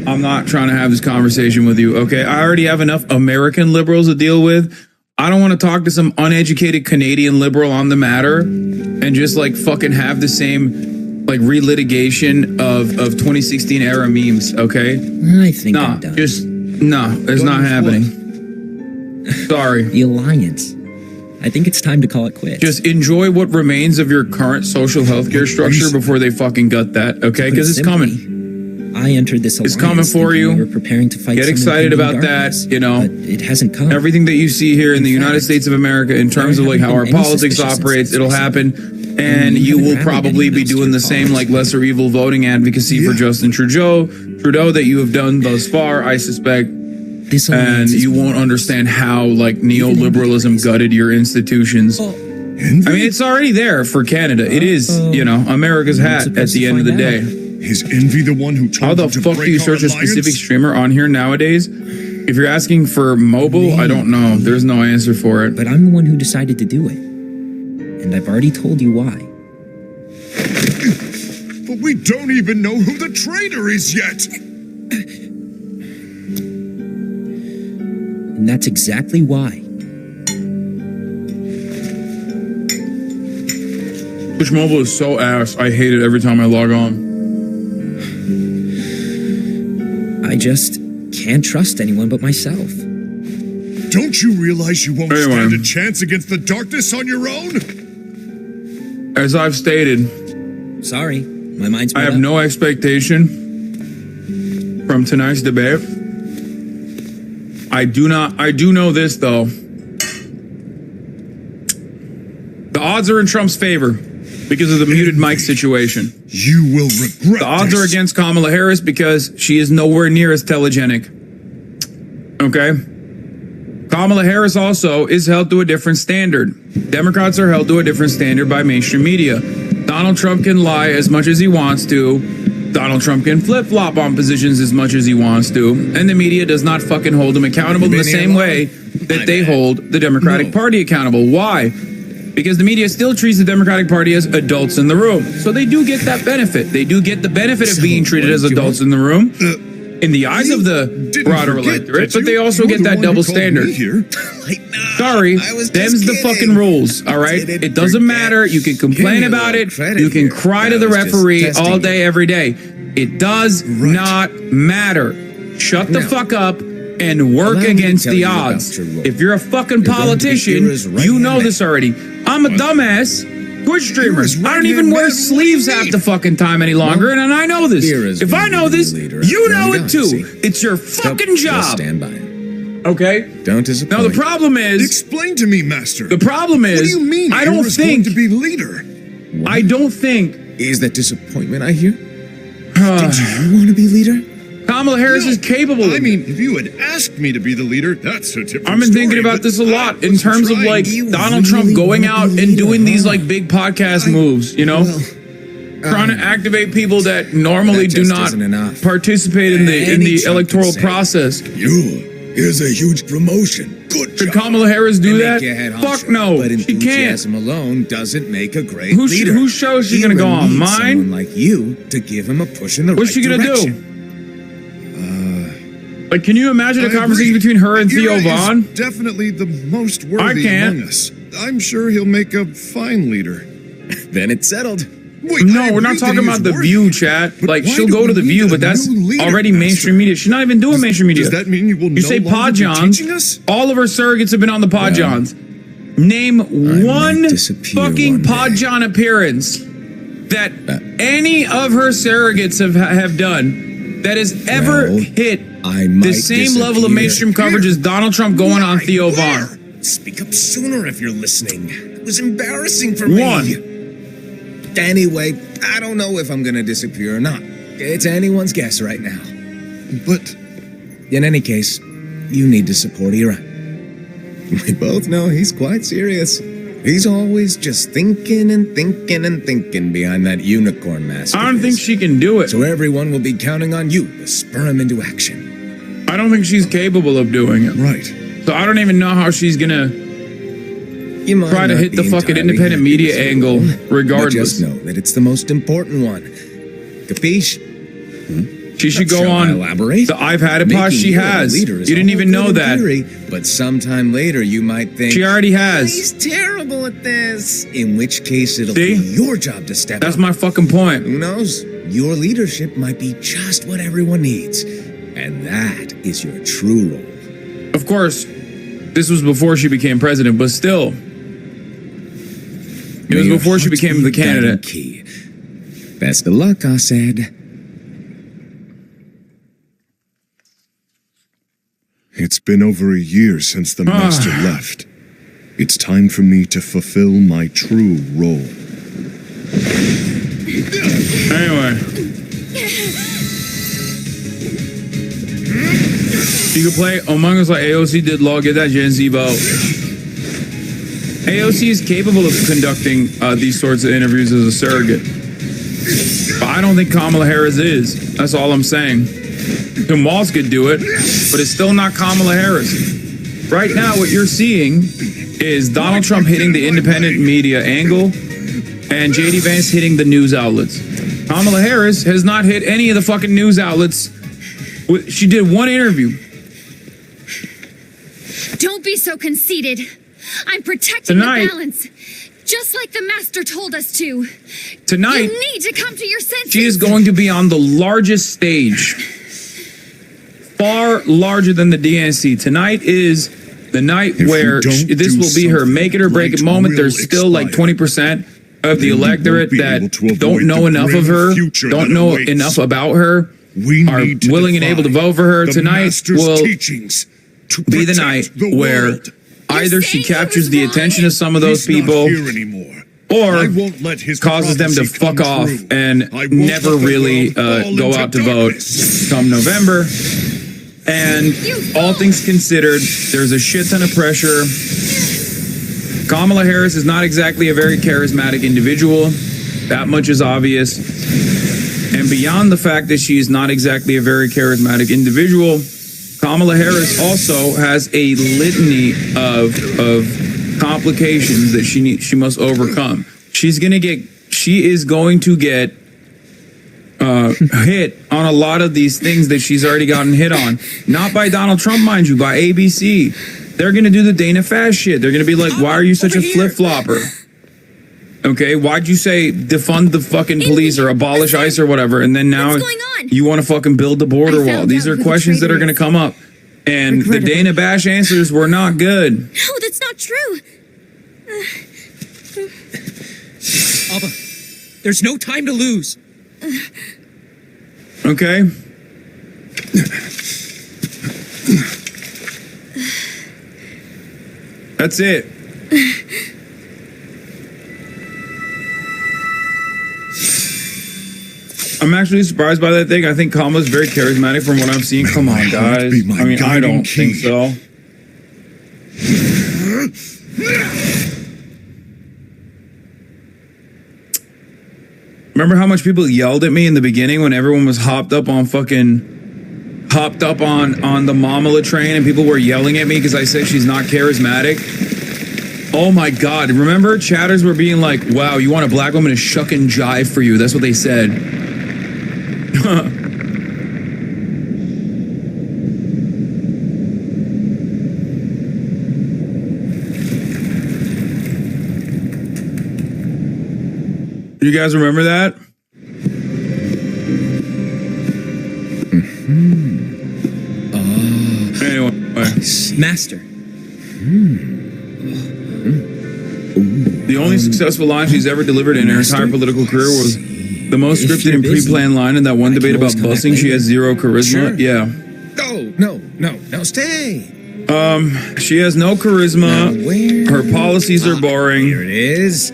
Speaker 1: I'm not trying to have this conversation with you, okay? I already have enough American liberals to deal with. I don't want to talk to some uneducated Canadian liberal on the matter and just, like, fucking have the same, like, relitigation of 2016 era memes, okay?
Speaker 11: I think I'm done.
Speaker 1: It's not happening. Sorry.
Speaker 11: The alliance. I think it's time to call it quits.
Speaker 1: Just enjoy what remains of your current social healthcare structure before they fucking gut that, okay? Because it's coming.
Speaker 11: I entered this alliance.
Speaker 1: It's coming for you.
Speaker 11: We were preparing to fight.
Speaker 1: Get excited about that, you know.
Speaker 11: But it hasn't come.
Speaker 1: Everything that you see here in the United States of America in terms of like how our politics operates, it'll happen. And you will probably be doing the same like lesser evil voting advocacy for Justin Trudeau that you have done thus far, I suspect. And you won't understand how like neoliberalism gutted your institutions. I mean, it's already there for Canada. It is, you know, America's hat at the end of the day.
Speaker 13: Is envy the one who told
Speaker 1: How the fuck do you search a specific streamer on here nowadays? If you're asking for mobile, I don't know. There's no answer for it.
Speaker 11: But I'm the one who decided to do it. And I've already told you why.
Speaker 13: For We don't even know who the traitor is yet.
Speaker 11: And that's exactly why.
Speaker 1: Twitch Mobile is so ass. I hate it every time I log on.
Speaker 11: I just can't trust anyone but myself.
Speaker 13: Don't you realize you won't stand a chance against the darkness on your own?
Speaker 1: As I've stated,
Speaker 11: sorry, my mind's made
Speaker 1: I have
Speaker 11: up.
Speaker 1: no expectation from tonight's debate. I do know this though. The odds are in Trump's favor because of the muted mic situation.
Speaker 13: You will regret
Speaker 1: The odds are against Kamala Harris because she is nowhere near as telegenic. Okay? Kamala Harris also is held to a different standard. Democrats are held to a different standard by mainstream media. Donald Trump can lie as much as he wants to. Donald Trump can flip-flop on positions as much as he wants to. And the media does not fucking hold him accountable in the same way that they hold the Democratic Party accountable. Why? Because the media still treats the Democratic Party as adults in the room. So they do get that benefit. They do get the benefit of being treated as adults in the room in the eyes of the broader electorate, but they also get that double standard. Sorry, them's the fucking rules, all right? It doesn't matter. You can complain about it. You can cry to the referee all day, every day. It does not matter. Shut the fuck up and work against the odds. If you're a fucking politician, you know this already. I'm a dumbass Twitch streamer. I don't even wear sleeves half the fucking time any longer, and I know this. If I know this, you know it too. It's your fucking job.
Speaker 4: Stand by.
Speaker 1: Okay?
Speaker 4: Don't disappoint.
Speaker 1: Now the problem is,
Speaker 13: explain to me, Master.
Speaker 1: The problem is,
Speaker 13: what do you mean?
Speaker 1: I don't think
Speaker 13: going to be leader.
Speaker 1: I don't think
Speaker 4: is that disappointment I hear. Did you want to be leader?
Speaker 1: Kamala Harris is capable.
Speaker 13: I mean, if you had asked me to be the leader, that's a different
Speaker 1: I've been thinking about this a lot in terms of like Donald Trump going out and doing these like big podcast moves, you know, trying to activate people that normally do not participate in the electoral process.
Speaker 4: Here's a huge promotion. Good
Speaker 1: Could Kamala Harris do that? Fuck no,
Speaker 4: but
Speaker 1: she can't.
Speaker 4: Enthusiasm alone doesn't make a great
Speaker 1: Whose
Speaker 4: leader.
Speaker 1: Whose show is she gonna go on? Mine?
Speaker 4: Someone like you to give him a push in the
Speaker 1: What's
Speaker 4: right
Speaker 1: she gonna
Speaker 4: direction.
Speaker 1: do? Like, can you imagine a conversation between her and Theo Vaughn?
Speaker 13: Definitely the most worthy among us. I'm sure he'll make a fine leader.
Speaker 4: Then it's settled.
Speaker 1: No, we're not talking about The View, chat. Like, she'll go to The View, but that's already mainstream media. She's not even doing mainstream media.
Speaker 13: Does that mean you will
Speaker 1: You say Pod Johns, all of her surrogates have been on the Pod Johns. Name one fucking Pod John appearance that any of her surrogates have done that has ever hit the same level of mainstream coverage as Donald Trump going on Theo Vaughn.
Speaker 4: Speak up sooner if you're listening. It was embarrassing for me. Anyway, I don't know if I'm gonna disappear or not. It's anyone's guess right now. But in any case, you need to support Ira. We both know he's quite serious. He's always just thinking and thinking and thinking behind that unicorn mask.
Speaker 1: I don't think she can do it.
Speaker 4: So everyone will be counting on you to spur him into action.
Speaker 1: I don't think she's capable of doing it.
Speaker 13: Right.
Speaker 1: So I don't even know how she's gonna try to hit the fucking independent media angle regardless.
Speaker 4: But just know that it's the most important one. Capiche?
Speaker 1: She should go on the I've Had It pod she has. You didn't even know that.
Speaker 4: But sometime later you might think
Speaker 1: she already has.
Speaker 4: He's terrible at this. In which case it'll be your job to step up.
Speaker 1: That's my fucking point.
Speaker 4: Who knows? Your leadership might be just what everyone needs. And that is your true role.
Speaker 1: Of course, this was before she became president, but still. It was before she became the candidate.
Speaker 4: Key. Best of luck, I said.
Speaker 13: It's been over a year since the master left. It's time for me to fulfill my true role.
Speaker 1: Anyway. You can play Among Us like AOC did law, get that Gen Z vote. AOC is capable of conducting these sorts of interviews as a surrogate. But I don't think Kamala Harris is. That's all I'm saying. Tim Walz could do it, but it's still not Kamala Harris. Right now, what you're seeing is Donald Trump hitting the independent media angle and JD Vance hitting the news outlets. Kamala Harris has not hit any of the fucking news outlets. She did one interview.
Speaker 14: Don't be so conceited. I'm protecting the balance, just like the master told us to.
Speaker 1: Tonight,
Speaker 14: you need to come to your senses.
Speaker 1: She is going to be on the largest stage, far larger than the DNC. Tonight is the night where this will be her make it or break it moment. There's still like 20% of the electorate that don't know enough of her, don't know enough about her, are willing and able to vote for her. Tonight will be the night where either she captures the attention of some of those people or causes them to fuck off and never really go out to vote come November. And all things considered, there's a shit ton of pressure. Kamala Harris is not exactly a very charismatic individual. That much is obvious. And beyond the fact that she is not exactly a very charismatic individual, Kamala Harris also has a litany of complications that she must overcome. She is going to get hit on a lot of these things that she's already gotten hit on. Not by Donald Trump, mind you, by ABC. They're going to do the Dana Fast shit. They're going to be like, why are you such a flip-flopper? Okay, why'd you say defund the fucking police or abolish ICE or whatever, and then now you want to fucking build the border wall? These are questions that are going to come up. And the Dana Bash answers were not good.
Speaker 14: No, that's not true.
Speaker 11: Abba, there's no time to lose.
Speaker 1: Okay. That's it. I'm actually surprised by that thing. I think Kamala's very charismatic from what I've seen. Come on, guys. I mean, I don't think so. Remember how much people yelled at me in the beginning when everyone was hopped up on the Mamala train and people were yelling at me because I said she's not charismatic? Oh my God. Remember chatters were being like, wow, you want a black woman to shuck and jive for you. That's what they said. You guys remember that? Anyway,
Speaker 11: Master.
Speaker 1: The only successful line she's ever delivered in her entire political career was the most scripted and pre-planned line in that one debate about busing. She has zero charisma.
Speaker 4: Sure.
Speaker 1: Yeah.
Speaker 4: No, stay.
Speaker 1: She has no charisma. Her policies are boring.
Speaker 4: Here it is.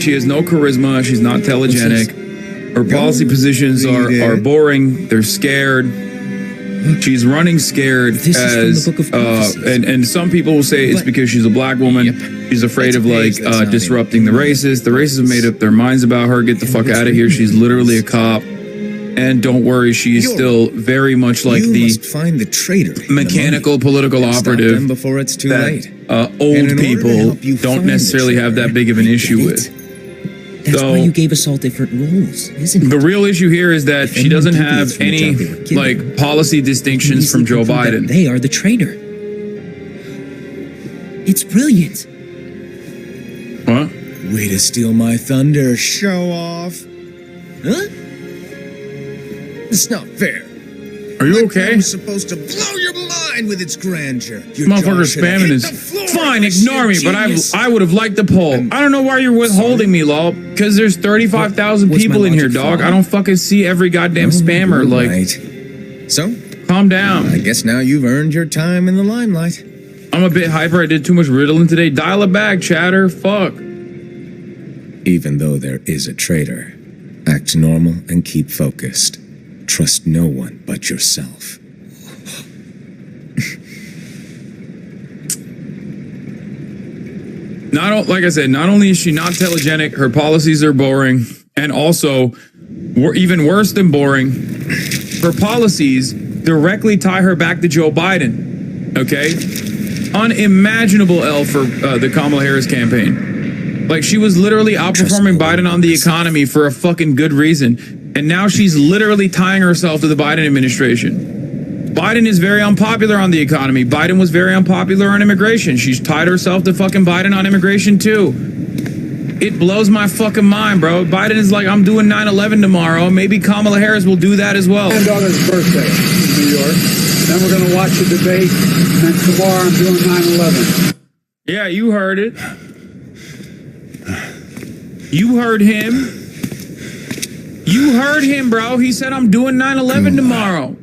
Speaker 1: She has no charisma. She's not telegenic. Her policy positions are boring. They're scared. She's running scared and some people will say it's because she's a black woman. She's afraid of like disrupting the racists. The racists have made up their minds about her. Get the fuck out of here. She's literally a cop. And don't worry, she's still very much like the mechanical political operative
Speaker 4: before it's too late.
Speaker 1: Old people don't necessarily have that big of an issue with.
Speaker 11: That's why you gave us all different roles, isn't it?
Speaker 1: The real issue here is that she doesn't have any like policy distinctions from Joe Biden.
Speaker 11: They are the traitor. It's brilliant.
Speaker 1: What?
Speaker 4: Way to steal my thunder, show off.
Speaker 11: Huh?
Speaker 4: It's not fair.
Speaker 1: Are you okay?
Speaker 4: I'm supposed to blow your mind with its grandeur.
Speaker 1: Motherfucker spamming is fine. Ignore me, but I would have liked the poll. I don't know why you're withholding me, lol. Because there's 35,000 people in here, dog. I don't fucking see every goddamn spammer. Like,
Speaker 4: so
Speaker 1: calm down.
Speaker 4: I guess now you've earned your time in the limelight.
Speaker 1: I'm a bit hyper. I did too much Ritalin today. Dial it back, chatter. Fuck.
Speaker 4: Even though there is a traitor, act normal and keep focused. Trust no one but yourself.
Speaker 1: Like I said, not only is she not telegenic, her policies are boring, and also, even worse than boring, her policies directly tie her back to Joe Biden. Okay? Unimaginable L for the Kamala Harris campaign. Like, she was literally outperforming Biden on the economy for a fucking good reason. And now she's literally tying herself to the Biden administration. Biden is very unpopular on the economy. Biden was very unpopular on immigration. She's tied herself to fucking Biden on immigration too. It blows my fucking mind, bro. Biden is like, I'm doing 9/11 tomorrow. Maybe Kamala Harris will do that as well.
Speaker 8: My granddaughter's birthday in New York. Then we're going to watch a debate. And tomorrow I'm doing 9/11.
Speaker 1: Yeah, you heard it. You heard him. You heard him, bro. He said, I'm doing 9/11 tomorrow.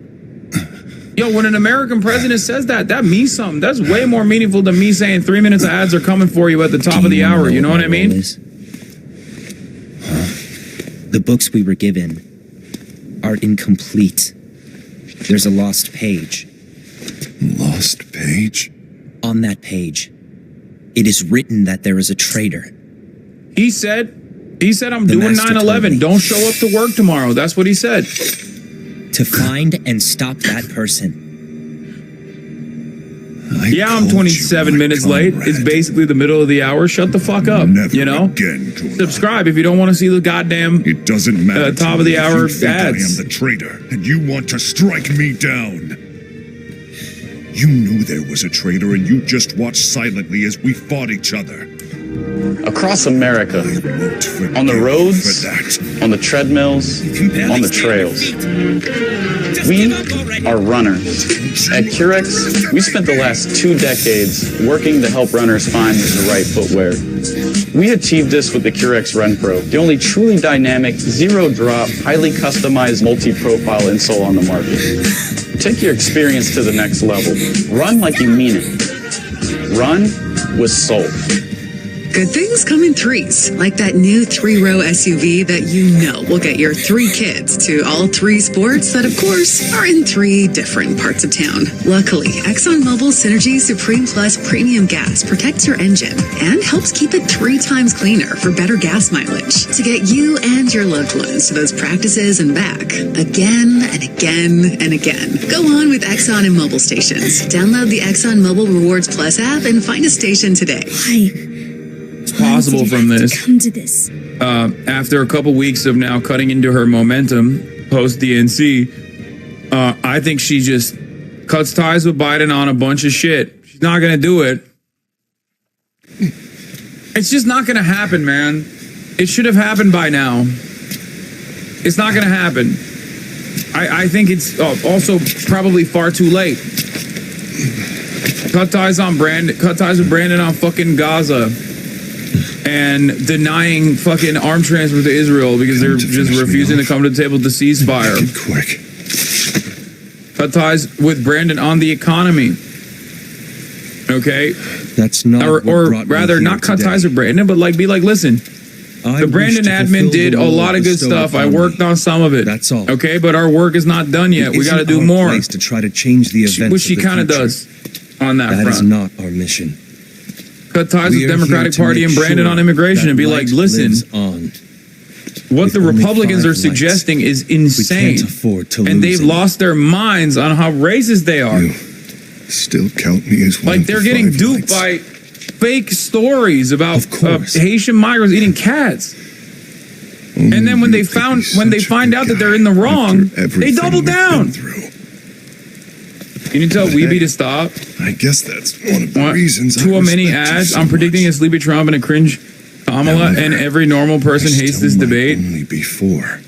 Speaker 1: Yo, when an American president says that, that means something. That's way more meaningful than me saying 3 minutes of ads are coming for you at the top of the hour. You know what I mean?
Speaker 11: The books we were given are incomplete. There's a lost page.
Speaker 13: Lost page?
Speaker 11: On that page, it is written that there is a traitor.
Speaker 1: He said, I'm doing 9/11. Don't show up to work tomorrow. That's what he said.
Speaker 11: To find and stop that person.
Speaker 1: Yeah, I'm 27 minutes late. It's basically the middle of the hour. Shut the fuck up. You know? Subscribe if you don't want to see the goddamn
Speaker 13: it doesn't matter
Speaker 1: top of the hour ads.
Speaker 13: I am the traitor, and you want to strike me down. You knew there was a traitor, and you just watched silently as we fought each other.
Speaker 21: Across America, on the roads, on the treadmills, on the trails. We are runners. At Curex, we spent the last 2 decades working to help runners find the right footwear. We achieved this with the Curex Run Pro, the only truly dynamic, zero-drop, highly customized multi-profile insole on the market. Take your experience to the next level. Run like you mean it. Run with soul.
Speaker 22: Good things come in threes, like that new 3-row SUV that you know will get your 3 kids to all 3 sports that, of course, are in 3 different parts of town. Luckily, ExxonMobil Synergy Supreme Plus Premium Gas protects your engine and helps keep it 3 times cleaner for better gas mileage to get you and your loved ones to those practices and back again and again and again. Go on with Exxon and Mobil stations. Download the ExxonMobil Rewards Plus app and find a station today.
Speaker 1: Possible from this. After a couple weeks of now cutting into her momentum post DNC, I think she just cuts ties with Biden on a bunch of shit. She's not gonna do it. It's just not gonna happen, man. It should have happened by now. It's not gonna happen. I think it's also probably far too late. Cut ties with Brandon on fucking Gaza. And denying fucking arm transfer to Israel because they're just refusing to come to the table to ceasefire.
Speaker 13: Quick.
Speaker 1: Cut ties with Brandon on the economy. Okay?
Speaker 7: That's not
Speaker 1: or rather, not cut ties with Brandon, but like be like, listen, the Brandon admin did a lot of good stuff. I worked on some of it.
Speaker 7: That's all.
Speaker 1: Okay, but our work is not done yet. We got to do more.
Speaker 7: To try to change the events,
Speaker 1: which she kind of does on that front.
Speaker 7: That is not our mission.
Speaker 1: Cut ties with Democratic Party and Brandon on immigration and be like, listen, what the Republicans are suggesting is insane. And they've lost their minds on how racist they are.
Speaker 13: You still count me as one.
Speaker 1: Like they're getting duped by fake stories about Haitian migrants eating cats. And then when they find out that they're in the wrong, they double down. Can you tell Weeby to stop?
Speaker 13: I guess that's one of the reasons.
Speaker 1: Too many ads. I'm predicting a sleepy Trump and a cringe Kamala, and every normal person hates this debate.
Speaker 13: Only before.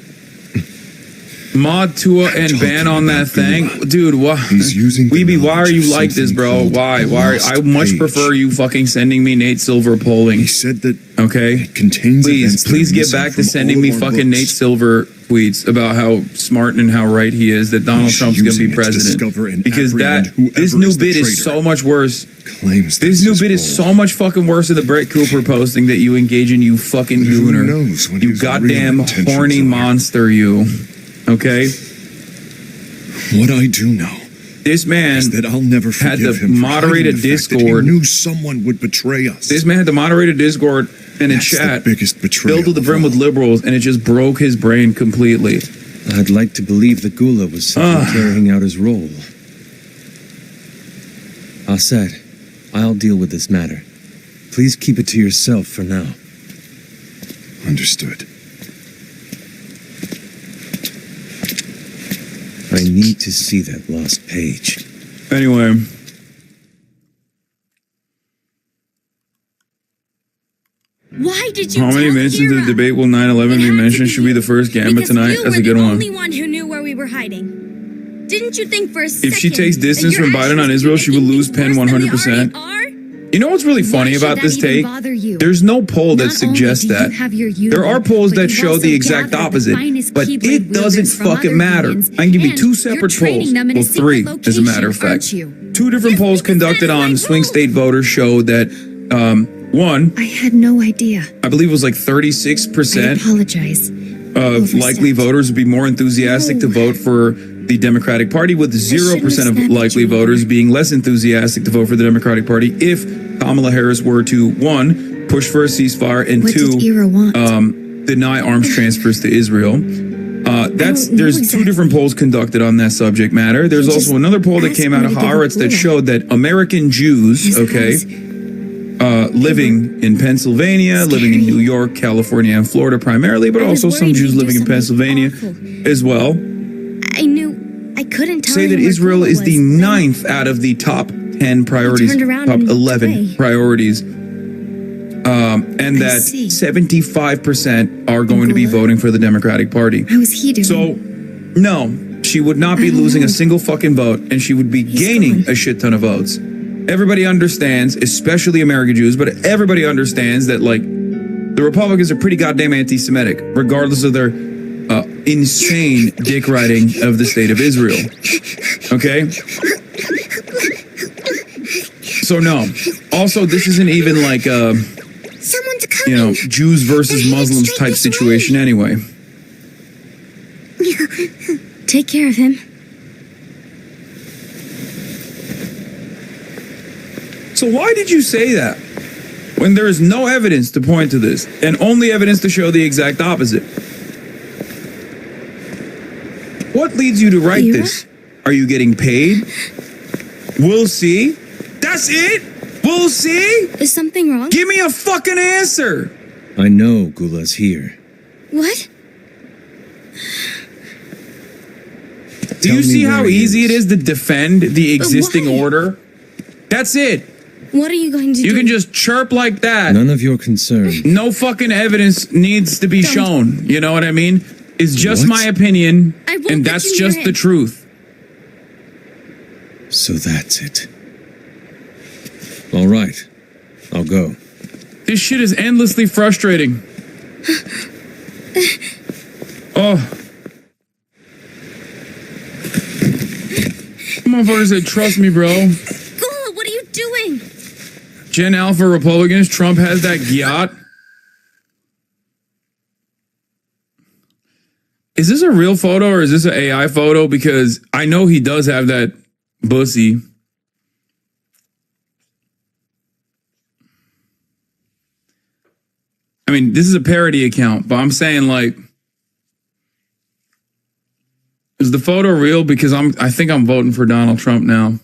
Speaker 1: Mod Tua and ban on that thing, dude. Why? Weeby, why are you like this, bro? Why? I much prefer you fucking sending me Nate Silver polling. He
Speaker 13: said that.
Speaker 1: Okay.
Speaker 13: It contains.
Speaker 1: Please get back to sending me fucking Nate Silver tweets about how smart and how right he is that Donald Trump's gonna be president. Because this new bit is so much worse. This new bit is so much fucking worse than the Brett Cooper posting that you engage in, you fucking gooner. You goddamn horny monster, you. Okay?
Speaker 13: What I do know
Speaker 1: this man
Speaker 13: is that I'll never
Speaker 1: had to moderate a Discord.
Speaker 13: He knew someone would betray us.
Speaker 1: This man had to moderate a Discord and a chat filled to the brim with liberals, and it just broke his brain completely.
Speaker 7: I'd like to believe that Gula was simply carrying out his role. Assad, I'll deal with this matter. Please keep it to yourself for now.
Speaker 13: Understood.
Speaker 7: I need to see that lost page.
Speaker 1: Anyway.
Speaker 14: Why did you
Speaker 1: How many minutes into the debate will 9/11 be mentioned? Should be the first gambit tonight. That's a good one.
Speaker 14: You were the only one who knew where we were hiding. Didn't you think for a second?
Speaker 1: If she takes distance from Biden on Israel, she will lose Penn 100%. You know what's really funny about this take? There's no poll that suggests that. There are polls that show the exact opposite, but it doesn't fucking matter. I can give you two separate polls. Well, three, as a matter of fact. Two different polls conducted on swing state voters show that, one,
Speaker 14: I had no idea.
Speaker 1: I believe it was like 36%
Speaker 14: I apologize.
Speaker 1: of likely voters would be more enthusiastic to vote for the Democratic Party, with 0% of likely voters being less enthusiastic to vote for the Democratic Party if Kamala Harris were to, one, push for a ceasefire, and two, deny arms transfers to Israel. There's two different polls conducted on that subject matter. There's also another poll that came out of Haaretz that showed that American Jews, living in Pennsylvania, living in New York, California, and Florida primarily, but also some Jews living in Pennsylvania as well,
Speaker 14: I knew I couldn't tell
Speaker 1: say that Israel is the 9th out of the top 10 priorities, top 11 priorities, and that 75% are going to be voting for the Democratic Party.
Speaker 14: How is he doing?
Speaker 1: So, no, she would not be losing a single fucking vote, and she would be gaining a shit ton of votes. Everybody understands, especially American Jews, but everybody understands that, like, the Republicans are pretty goddamn anti-Semitic, regardless of their insane dick riding of the state of Israel. Okay? So no. Also, this isn't even like a, Jews versus Muslims type situation anyway.
Speaker 14: Take care of him.
Speaker 1: So why did you say that when there is no evidence to point to this and only evidence to show the exact opposite? What leads you to write this? Are you getting paid? We'll see. That's it? We'll see?
Speaker 14: Is something wrong?
Speaker 1: Give me a fucking answer.
Speaker 7: I know Gula's here.
Speaker 14: What?
Speaker 1: Do you see how easy it is to defend the existing order? That's it.
Speaker 14: What are you going to do?
Speaker 1: You can just chirp like that.
Speaker 7: None of your concern.
Speaker 1: No fucking evidence needs to be shown. You know what I mean? It's just my opinion, and that's just the truth.
Speaker 7: So that's it. All right. I'll go.
Speaker 1: This shit is endlessly frustrating. Oh. Motherfucker said, trust me, bro.
Speaker 14: Gula, what are you doing?
Speaker 1: Gen Alpha Republicans, Trump has that yacht. Is this a real photo or is this an AI photo? Because I know he does have that bussy. I mean, this is a parody account, but I'm saying, like, is the photo real? Because I think I'm voting for Donald Trump now.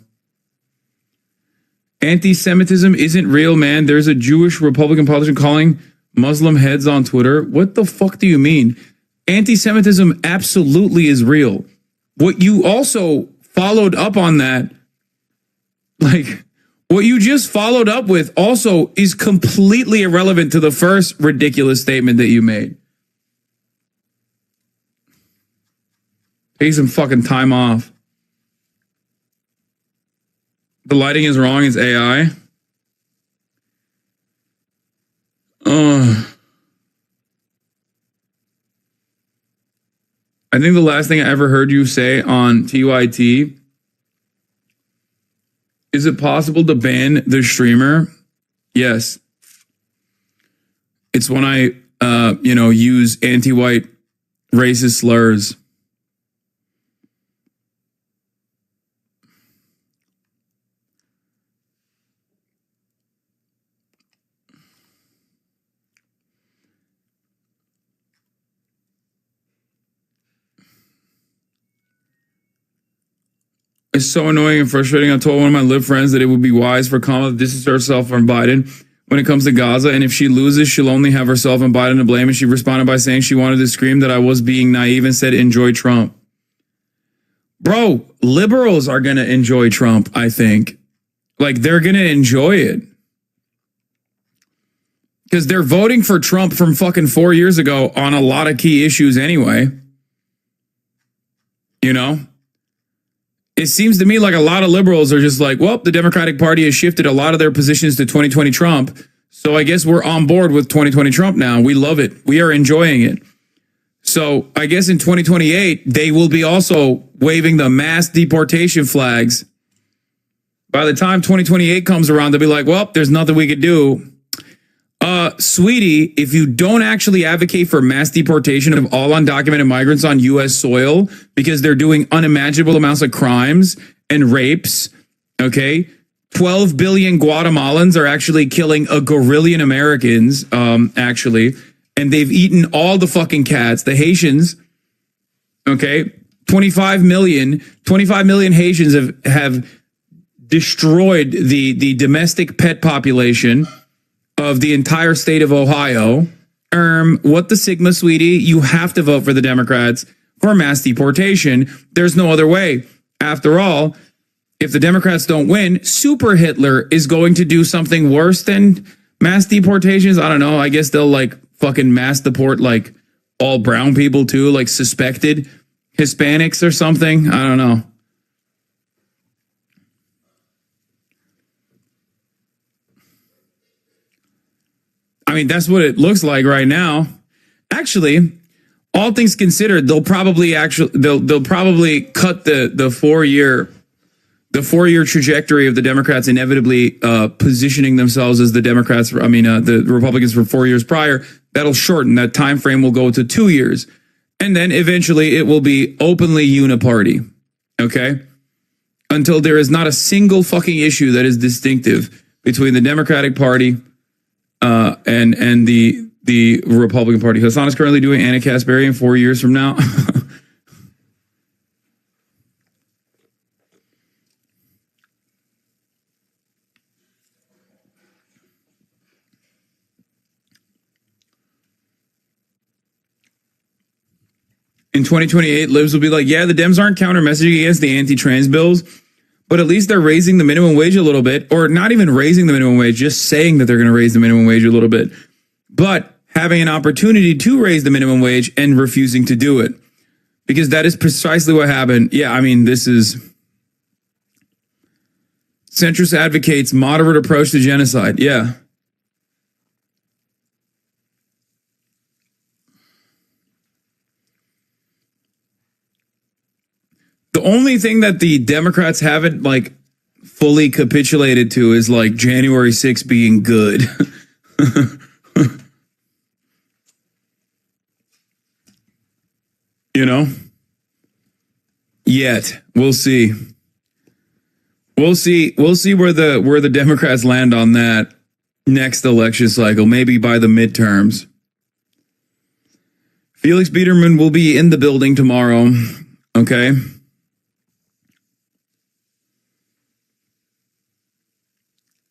Speaker 1: Anti-Semitism isn't real, man. There's a Jewish Republican politician calling Muslim heads on Twitter. What the fuck do you mean? Anti-Semitism absolutely is real. What you also followed up on that, like, what you just followed up with also is completely irrelevant to the first ridiculous statement that you made. Take some fucking time off. The lighting is wrong, it's AI. I think the last thing I ever heard you say on TYT, is it possible to ban the streamer? Yes. It's when I, use anti-white racist slurs. It's so annoying and frustrating. I told one of my lib friends that it would be wise for Kamala to distance herself from Biden when it comes to Gaza, and if she loses, she'll only have herself and Biden to blame. And she responded by saying she wanted to scream that I was being naive and said, enjoy Trump. Bro, liberals are going to enjoy Trump, I think. Like, they're going to enjoy it. Because they're voting for Trump from fucking 4 years ago on a lot of key issues anyway. You know? It seems to me like a lot of liberals are just like, well, the Democratic Party has shifted a lot of their positions to 2020 Trump. So I guess we're on board with 2020 Trump now. We love it. We are enjoying it. So I guess in 2028, they will be also waving the mass deportation flags. By the time 2028 comes around, they'll be like, well, there's nothing we could do. Sweetie, if you don't actually advocate for mass deportation of all undocumented migrants on U.S. soil because they're doing unimaginable amounts of crimes and rapes, okay? 12 billion Guatemalans are actually killing a gorillion Americans, actually, and they've eaten all the fucking cats. The Haitians, okay? 25 million Haitians have destroyed the domestic pet population of the entire state of Ohio. What the Sigma, sweetie? You have to vote for the Democrats for mass deportation. There's no other way. After all, if the Democrats don't win, Super Hitler is going to do something worse than mass deportations. I don't know. I guess they'll like fucking mass deport like all brown people too, like suspected Hispanics or something. I don't know. I mean, that's what it looks like right now. Actually, all things considered, they'll probably cut the 4 year trajectory of the Democrats inevitably positioning themselves as the Democrats. The Republicans for 4 years prior. That'll shorten. That time frame will go to 2 years, and then eventually it will be openly uniparty. Okay, until there is not a single fucking issue that is distinctive between the Democratic Party and the Republican Party. Hassan is currently doing Anna Kasparian 4 years from now. In 2028, libs will be like, yeah, the Dems aren't counter-messaging against the anti-trans bills, but at least they're raising the minimum wage a little bit, or not even raising the minimum wage, just saying that they're going to raise the minimum wage a little bit, but having an opportunity to raise the minimum wage and refusing to do it, because that is precisely what happened. Yeah, I mean, this is centrist advocates moderate approach to genocide. Yeah. The only thing that the Democrats haven't like fully capitulated to is like January 6th being good. You know? Yet. We'll see. We'll see where the Democrats land on that next election cycle, maybe by the midterms. Felix Biederman will be in the building tomorrow. Okay.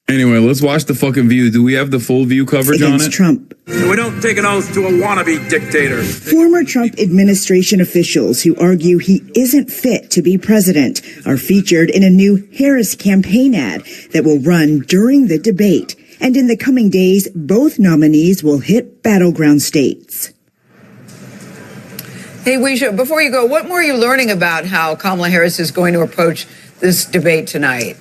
Speaker 1: Anyway, let's watch the fucking View. Do we have the full View coverage on it?
Speaker 18: Trump.
Speaker 3: We don't take an oath to a wannabe dictator.
Speaker 18: Former Trump administration officials who argue he isn't fit to be president are featured in a new Harris campaign ad that will run during the debate. And in the coming days, both nominees will hit battleground states.
Speaker 15: Hey, Weisha, before you go, what more are you learning about how Kamala Harris is going to approach this debate tonight?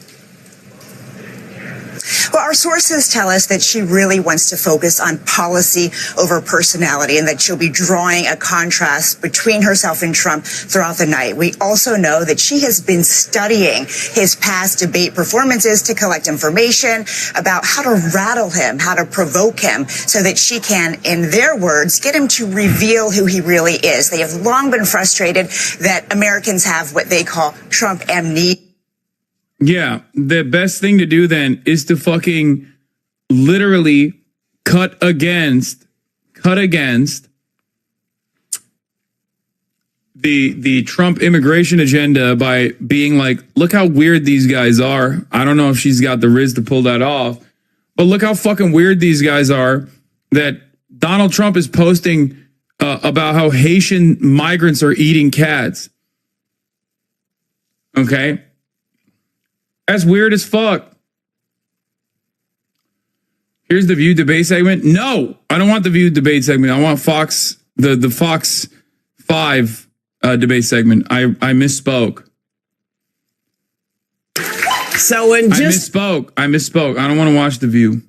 Speaker 16: Well, our sources tell us that she really wants to focus on policy over personality and that she'll be drawing a contrast between herself and Trump throughout the night. We also know that she has been studying his past debate performances to collect information about how to rattle him, how to provoke him, so that she can, in their words, get him to reveal who he really is. They have long been frustrated that Americans have what they call Trump amnesia.
Speaker 1: Yeah, the best thing to do then is to fucking literally cut against the Trump immigration agenda by being like, look how weird these guys are. I don't know if she's got the riz to pull that off, but look how fucking weird these guys are that Donald Trump is posting about how Haitian migrants are eating cats. Okay? That's weird as fuck. Here's the View debate segment. No, I don't want the View debate segment. I want Fox, the Fox 5 debate segment. I misspoke.
Speaker 2: So in just
Speaker 1: I misspoke. I don't want to watch the View.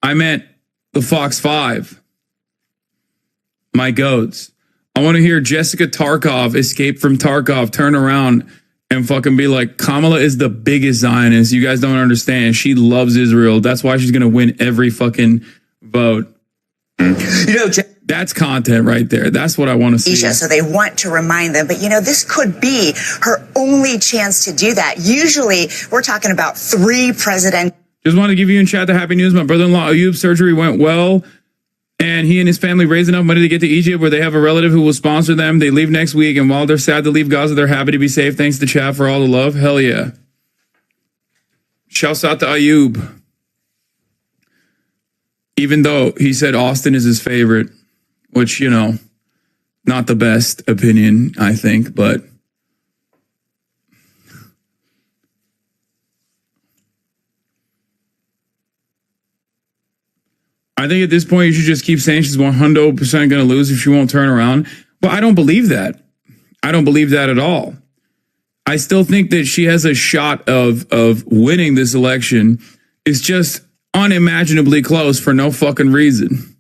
Speaker 1: I meant the Fox 5. My goats. I want to hear Jessica Tarkov escape from Tarkov, turn around and fucking be like, Kamala is the biggest Zionist. You guys don't understand. She loves Israel. That's why she's going to win every fucking vote.
Speaker 2: You know,
Speaker 1: that's content right there. That's what I want to see.
Speaker 16: So they want to remind them. But, you know, this could be her only chance to do that. Usually we're talking about 3 presidents.
Speaker 1: Just want to give you in chat the happy news. My brother-in-law Ayub's surgery went well. And he and his family raised enough money to get to Egypt where they have a relative who will sponsor them. They leave next week. And while they're sad to leave Gaza, they're happy to be safe. Thanks to chat for all the love. Hell yeah. Shouts out to Ayub. Even though he said Austin is his favorite, which, you know, not the best opinion, I think, but I think at this point you should just keep saying she's 100% going to lose if she won't turn around. But I don't believe that. I don't believe that at all. I still think that she has a shot of winning this election. It's just unimaginably close for no fucking reason.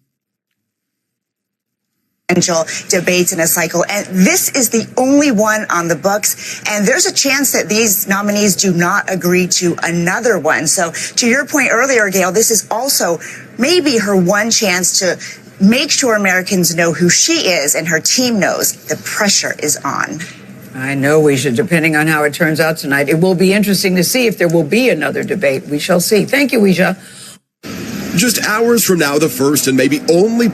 Speaker 16: Debates in a cycle, and this is the only one on the books, and there's a chance that these nominees do not agree to another one. So to your point earlier, Gail, this is also maybe her one chance to make sure Americans know who she is and her team knows the pressure is on.
Speaker 15: I know, Weisha, depending on how it turns out tonight, it will be interesting to see if there will be another debate. We shall see. Thank you, Weisha.
Speaker 5: Just hours from now, the first and maybe only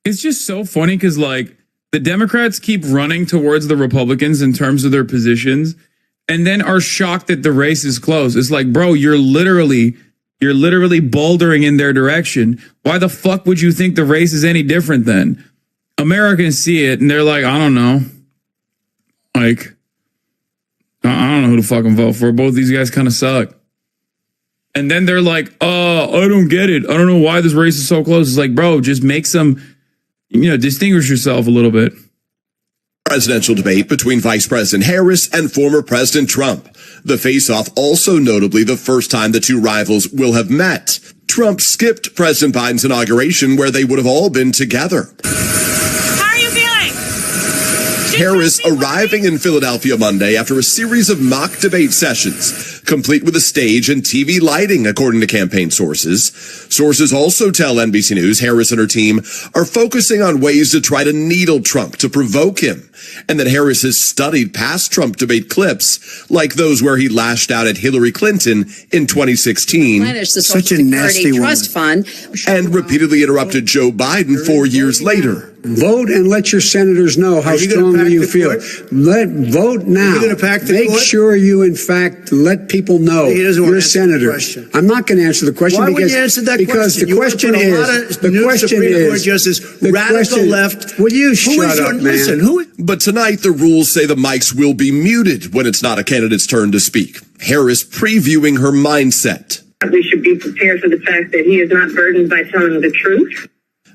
Speaker 1: It's just so funny because, like, the Democrats keep running towards the Republicans in terms of their positions and then are shocked that the race is close. It's like, bro, you're literally bouldering in their direction. Why the fuck would you think the race is any different then? Americans see it and they're like, I don't know. Like, I don't know who to fucking vote for. Both these guys kind of suck. And then they're like, I don't get it. I don't know why this race is so close. It's like, bro, just make some, distinguish yourself a little bit.
Speaker 5: Presidential debate between Vice President Harris and former President Trump. The face-off also notably the first time the two rivals will have met. Trump skipped President Biden's inauguration where they would have all been together.
Speaker 17: How are you feeling?
Speaker 5: Harris arriving in Philadelphia Monday after a series of mock debate sessions, complete with a stage and TV lighting, according to campaign sources. Sources also tell NBC News Harris and her team are focusing on ways to try to needle Trump, to provoke him, and that Harris has studied past Trump debate clips, like those where he lashed out at Hillary Clinton in 2016.
Speaker 20: Such a nasty
Speaker 23: trust fund.
Speaker 5: And repeatedly interrupted Joe Biden 4 years later.
Speaker 20: Vote and let your senators know how strongly you feel. Vote now. Make sure you, in fact, let people know you're a senator. I'm not going to answer the question because the question is radical left. Will you shut up, man?
Speaker 5: But tonight the rules say the mics will be muted when it's not a candidate's turn to speak. Harris previewing her mindset.
Speaker 19: We should be prepared for the fact that he is not burdened by telling the truth.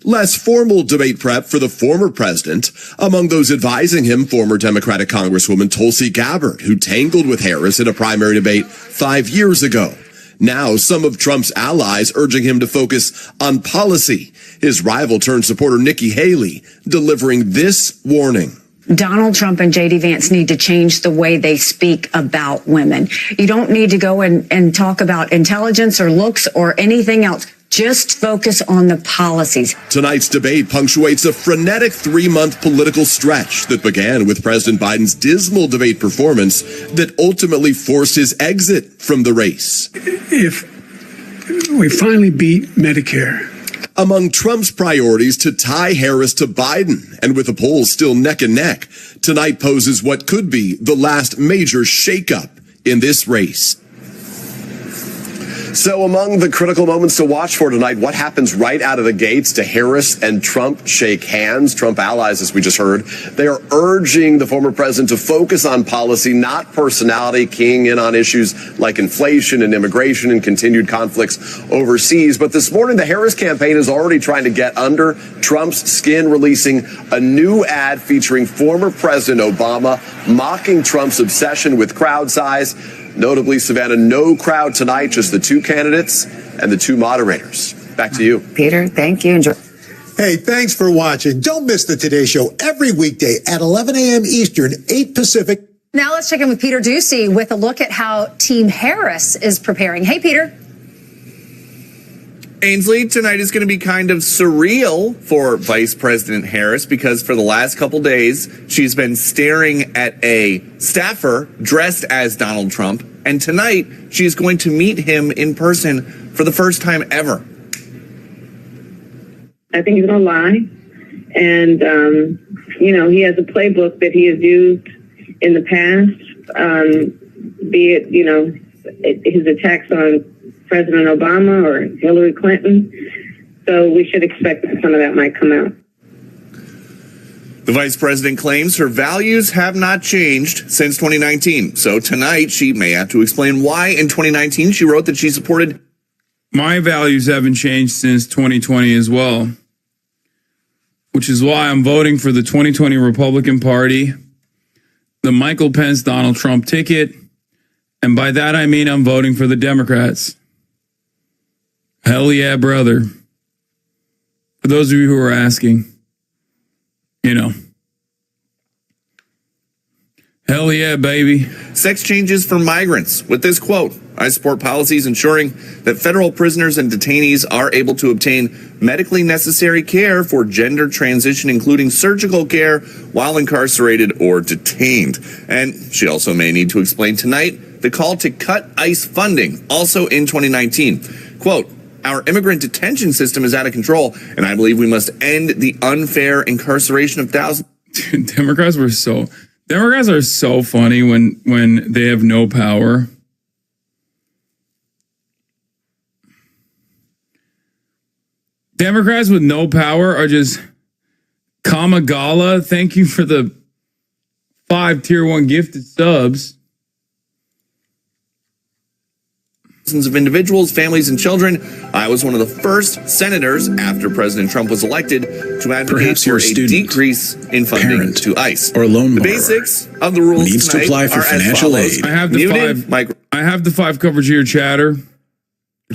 Speaker 5: Less formal debate prep for the former president. Among those advising him, former Democratic Congresswoman Tulsi Gabbard, who tangled with Harris in a primary debate 5 years ago. Now, some of Trump's allies urging him to focus on policy. His rival turned supporter Nikki Haley delivering this warning.
Speaker 23: Donald Trump and J.D. Vance need to change the way they speak about women. You don't need to go and talk about intelligence or looks or anything else. Just focus on the policies.
Speaker 5: Tonight's debate punctuates a frenetic 3-month political stretch that began with President Biden's dismal debate performance that ultimately forced his exit from the race.
Speaker 20: If we finally beat Medicare,
Speaker 5: Among Trump's priorities to tie Harris to Biden, and with the polls still neck and neck, tonight poses what could be the last major shakeup in this race. So among the critical moments to watch for tonight, what happens right out of the gates? Do Harris and Trump shake hands? Trump allies, as we just heard, they are urging the former president to focus on policy, not personality, keying in on issues like inflation and immigration and continued conflicts overseas. But this morning, the Harris campaign is already trying to get under Trump's skin, releasing a new ad featuring former President Obama mocking Trump's obsession with crowd size. Notably, Savannah, no crowd tonight, just the two candidates and the two moderators. Back to you.
Speaker 23: Peter, thank you. Enjoy.
Speaker 6: Hey, thanks for watching. Don't miss the Today Show every weekday at 11 a.m. Eastern, 8 Pacific.
Speaker 10: Now let's check in with Peter Ducey with a look at how Team Harris is preparing. Hey, Peter.
Speaker 12: Ainsley, tonight is going to be kind of surreal for Vice President Harris because for the last couple days, she's been staring at a staffer dressed as Donald Trump. And tonight, she's going to meet him in person for the first time ever.
Speaker 19: I think he's going to lie. And, he has a playbook that he has used in the past, be it, his attacks on President Obama or Hillary Clinton. So we should expect that some of that might come out.
Speaker 12: The vice president claims her values have not changed since 2019. So tonight she may have to explain why in 2019 she wrote that she supported.
Speaker 1: My values haven't changed since 2020 as well, which is why I'm voting for the 2020 Republican Party, the Michael Pence Donald Trump ticket. And by that, I mean I'm voting for the Democrats. Hell yeah, brother. For those of you who are asking, hell yeah, baby.
Speaker 12: Sex changes for migrants with this quote. I support policies ensuring that federal prisoners and detainees are able to obtain medically necessary care for gender transition, including surgical care while incarcerated or detained. And she also may need to explain tonight the call to cut ICE funding, also in 2019. Quote, our immigrant detention system is out of control, and I believe we must end the unfair incarceration of thousands.
Speaker 1: Dude, Democrats are so funny when they have no power. Democrats with no power are just Kamagala. Thank you for the 5 tier 1 gifted subs.
Speaker 12: Of individuals, families, and children. I was one of the first senators after President Trump was elected to advocate for a decrease in funding to ICE.
Speaker 4: Or loan
Speaker 12: the basics of the rules
Speaker 4: needs to apply for financial aid.
Speaker 1: I have the 5 coverage here, chatter.